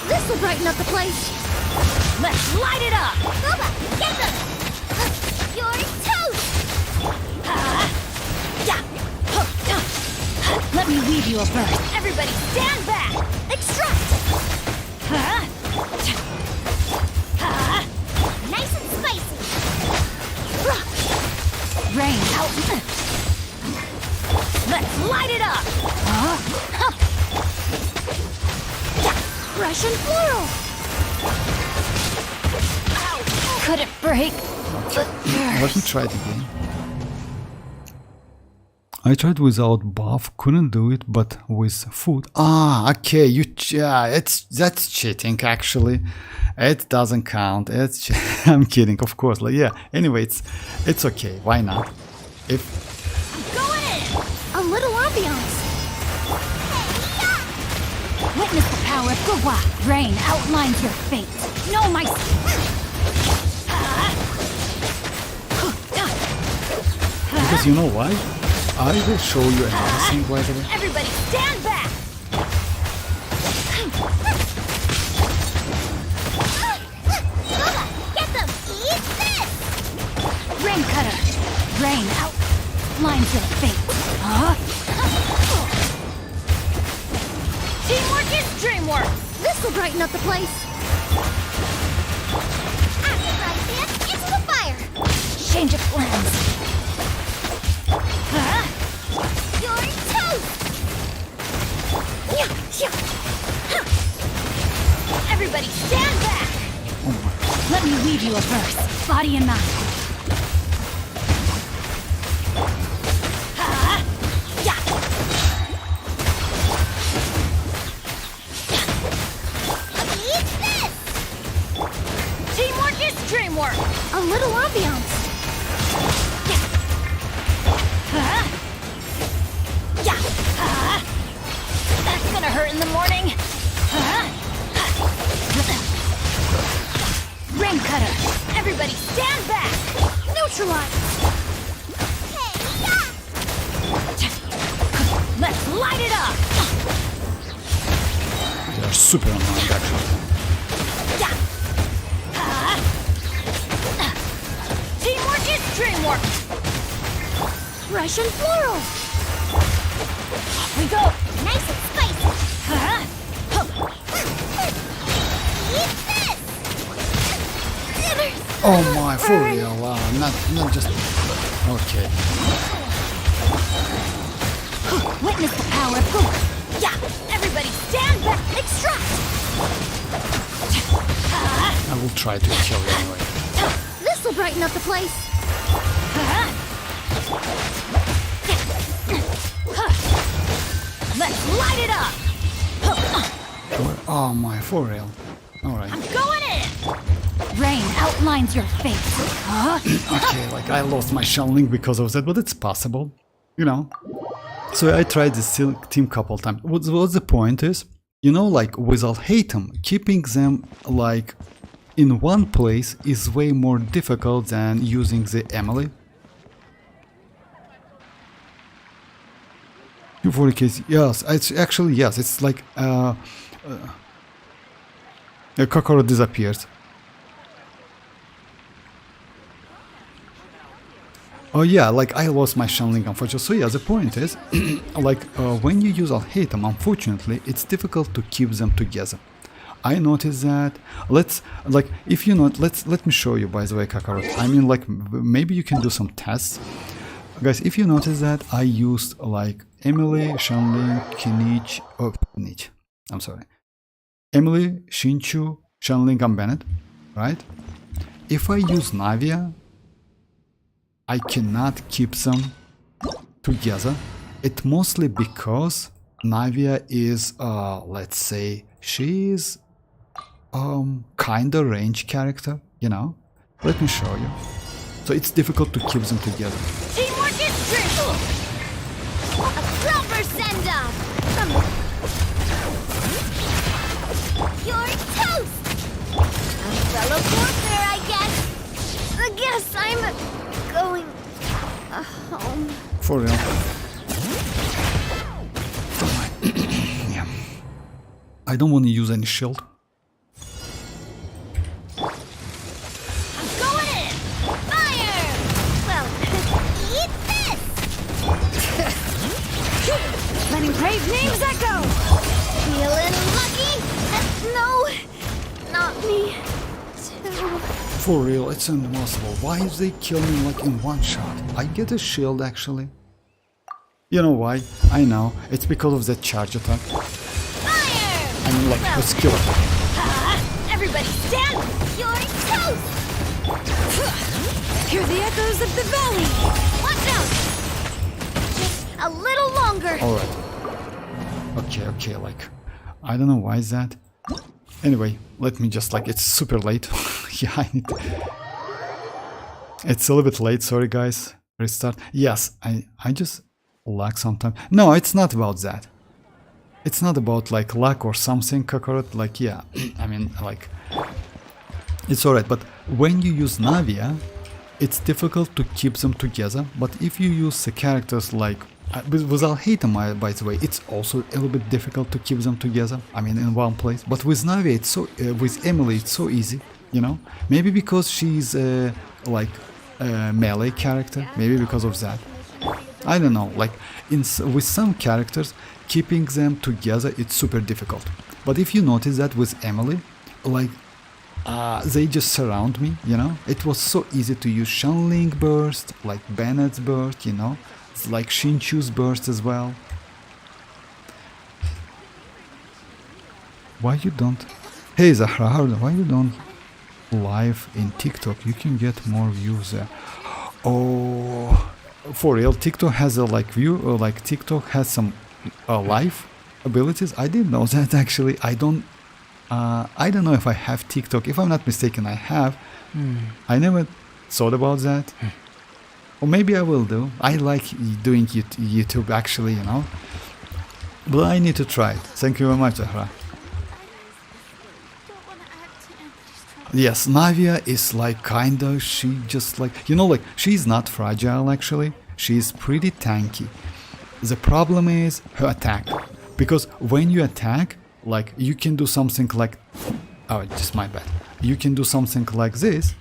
This will brighten up the place! Let's light it up! Boba, get them! You're toast! Let me weave you a verse. Everybody stand back! Extract! Nice and spicy! Rain out. Let's light it up! Russian floral! Could it break? Let me try it again. I tried without buff, couldn't do it, but with food. Ah, okay, that's cheating actually. It doesn't count. I'm kidding, of course. Like yeah. Anyway, it's okay. Why not? If Going in! A little ambiance! Witness the power of Gurwa. Rain outlines your fate. Know my. because you know why? I will show you another thing, by the way. Everybody stand back! Get them! Eat this! Rain cutter. Rain outlines your fate. Teamwork is dreamwork! This will brighten up the place! Sacrifice it into the fire! Change of plans. You're toast! Everybody stand back! Let me weave you a verse. Body and mind. Eat this! Teamwork is dreamwork! A little ambiance! That's gonna hurt in the morning. Rain cutter. Everybody stand back! Neutralize! Let's light it up. They're super annoying actually. Teamwork is dreamwork! Russian floral! We go. Nice and spicy! Oh my, for real, not just... Okay. Witness the power of Puma. Yeah, everybody stand back. Extract. I will try to kill you anyway. This will brighten up the place. Let's light it up. Oh my, for real. Alright. Going in. Rain outlines your face. Okay, like I lost my Xianyun because of that, but it's possible, you know. So I tried this team couple times. What's the point is, you know, like with Alhaitham, keeping them like in one place is way more difficult than using the Emily. 240k, yes, it's actually, yes, it's like Kokoro disappears. Oh yeah, like I lost my Xianyun unfortunately. So yeah, the point is, like when you use Alhaitham, unfortunately, it's difficult to keep them together. I noticed that. Let's like if you not, let me show you by the way, Kakarot. I mean, like maybe you can do some tests, guys. If you notice that I used like Emily, Xianyun, Kinich, oh Kinich. I'm sorry, Emily, Shinchu, Xianyun, and Bennett, right? If I use Navia, I cannot keep them together. It's mostly because Navia is, let's say, she is kinda range character, you know? Let me show you. So it's difficult to keep them together. Teamwork is strength. A proper send-off. You're toast. A fellow warfare, I guess. I guess I'm going home. For real. Yeah. I don't want to use any shield. I'm going in. Fire! Well, eat this. Letting brave names echo! Feeling lucky? No, not me. Too. For real, it's impossible. Why is they kill me like in one shot? I get a shield actually. You know why? I know. It's because of that charge attack. Fire! I mean like her skill attack. Everybody stand! You're toast! Hear the echoes of the valley! Watch out! Just a little longer. Alright. Okay, like I don't know why is that. Anyway, let me just like it's super late. Yeah, I need to... It's a little bit late, sorry guys. Restart. Yes, I just lag sometimes. No, it's not about that. It's not about like luck or something, Kakarot. Like yeah, I mean like it's alright, but when you use Navia, it's difficult to keep them together. But if you use the characters like with Alhaitham, by the way, it's also a little bit difficult to keep them together. I mean, in one place. But with Navia, it's so with Emily, it's so easy. You know, maybe because she's like a melee character. Maybe because of that. I don't know. Like with some characters, keeping them together it's super difficult. But if you notice that with Emily, like they just surround me. You know, it was so easy to use Xianyun burst, like Bennett's burst. You know. Like Shinchu's burst as well. Why you don't? Hey Zahra, why you don't live in TikTok? You can get more views there. Oh, for real, TikTok has a like view, like TikTok has some live abilities. I didn't know that actually. I don't know if I have TikTok. If I'm not mistaken, I have. I never thought about that. Or maybe I will do. I like doing YouTube actually, you know. But I need to try it. Thank you very much, Zahra. Yes, Navia is like kinda, she just like, you know, like she's not fragile actually. She's pretty tanky. The problem is her attack. Because when you attack, like you can do something like, oh, just my bad. You can do something like this.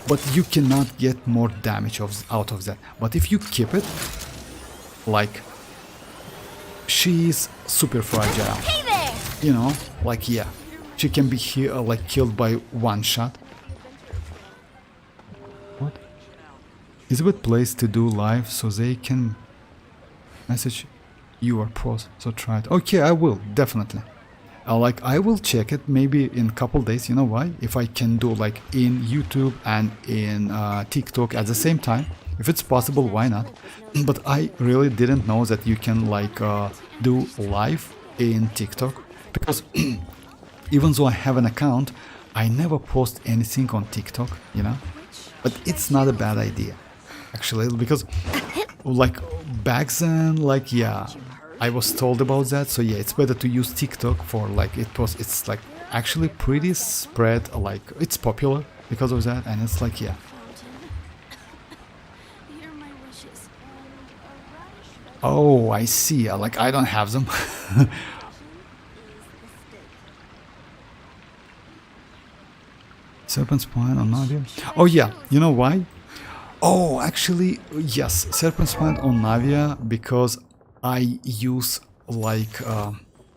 But you cannot get more damage out of that. But if you keep it, like, she's super fragile. Hey there! You know, like yeah, she can be like killed by one shot. is a good place to do live so they can message your pros. So try it. Okay, I will definitely. Like I will check it maybe in a couple days. You know why? If I can do like in YouTube and in TikTok at the same time, if it's possible, why not? But I really didn't know that you can like do live in TikTok, because even though I have an account, I never post anything on TikTok, you know. But it's not a bad idea, actually, because like back then, like yeah, I was told about that. So yeah, it's better to use TikTok for like it's like actually pretty spread, like it's popular because of that, and it's like yeah. Oh, I see. Like I don't have them. Serpent Spine on Navia. Oh yeah, you know why? Oh, actually, yes, Serpent Spine on Navia, because I use like,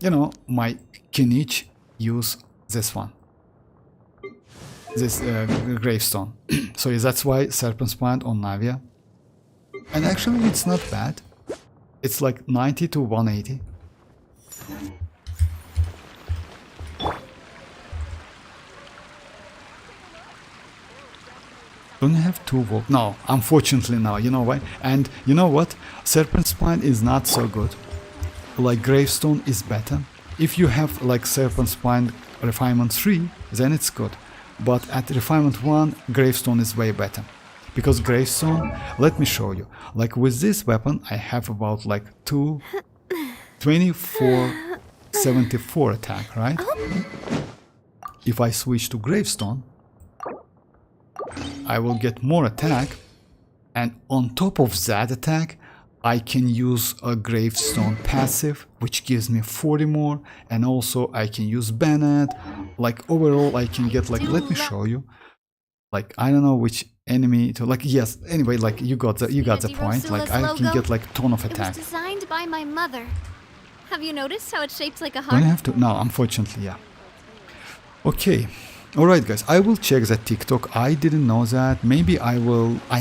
you know, my kinich use this one. This gravestone. So yeah, that's why Serpent Spine on Navia. And actually it's not bad. It's like 90 to 180. Don't you have 2 volt? No, unfortunately no, you know why? And you know what? Serpent Spine is not so good. Like Gravestone is better. If you have like Serpent Spine Refinement 3, then it's good. But at Refinement 1, Gravestone is way better. Because Gravestone, let me show you. Like with this weapon, I have about like 2474 attack, right? If I switch to Gravestone, I will get more attack, and on top of that attack I can use a Gravestone passive, which gives me 40 more, and also I can use Bennett. Like overall I can get like, let me show you, like I don't know which enemy to, like yes, anyway, like you got the point. Like I can get like ton of attack. It was designed by my mother. Have you noticed how it's shaped like a Don't heart? I have to? No, unfortunately, yeah. Okay. Alright guys, I will check that TikTok. I didn't know that. Maybe I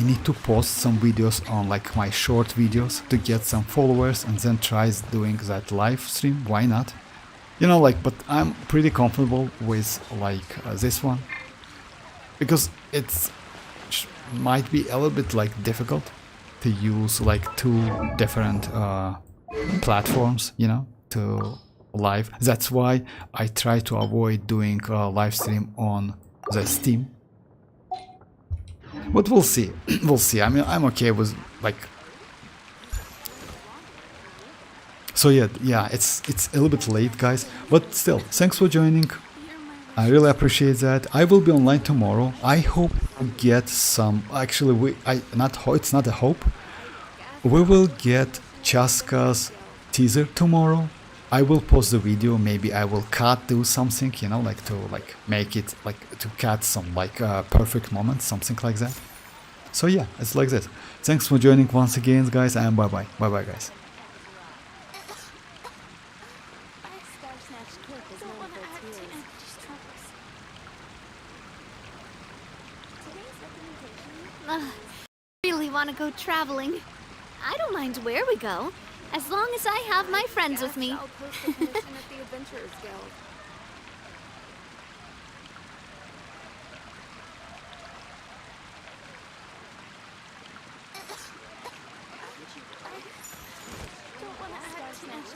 need to post some videos on like my short videos to get some followers and then try doing that live stream. Why not? You know, like, but I'm pretty comfortable with like this one, because it's might be a little bit like difficult to use like 2 different platforms, you know, to live. That's why I try to avoid doing a live stream on the Steam. But we'll see. We'll see. I mean, I'm okay with like. So yeah, it's a little bit late, guys. But still, thanks for joining. I really appreciate that. I will be online tomorrow. I hope we get some. Actually, it's not a hope. We will get Chasca's teaser tomorrow. I will post the video. Maybe I will do something, you know, like to like make it like to cut some like perfect moments, something like that. So yeah, it's like this. Thanks for joining once again, guys, and bye bye, guys. Really want to go traveling. I don't mind where we go, as long as I have my friends with me. I'll post the commission at the Adventurers Guild. Don't want to act too much.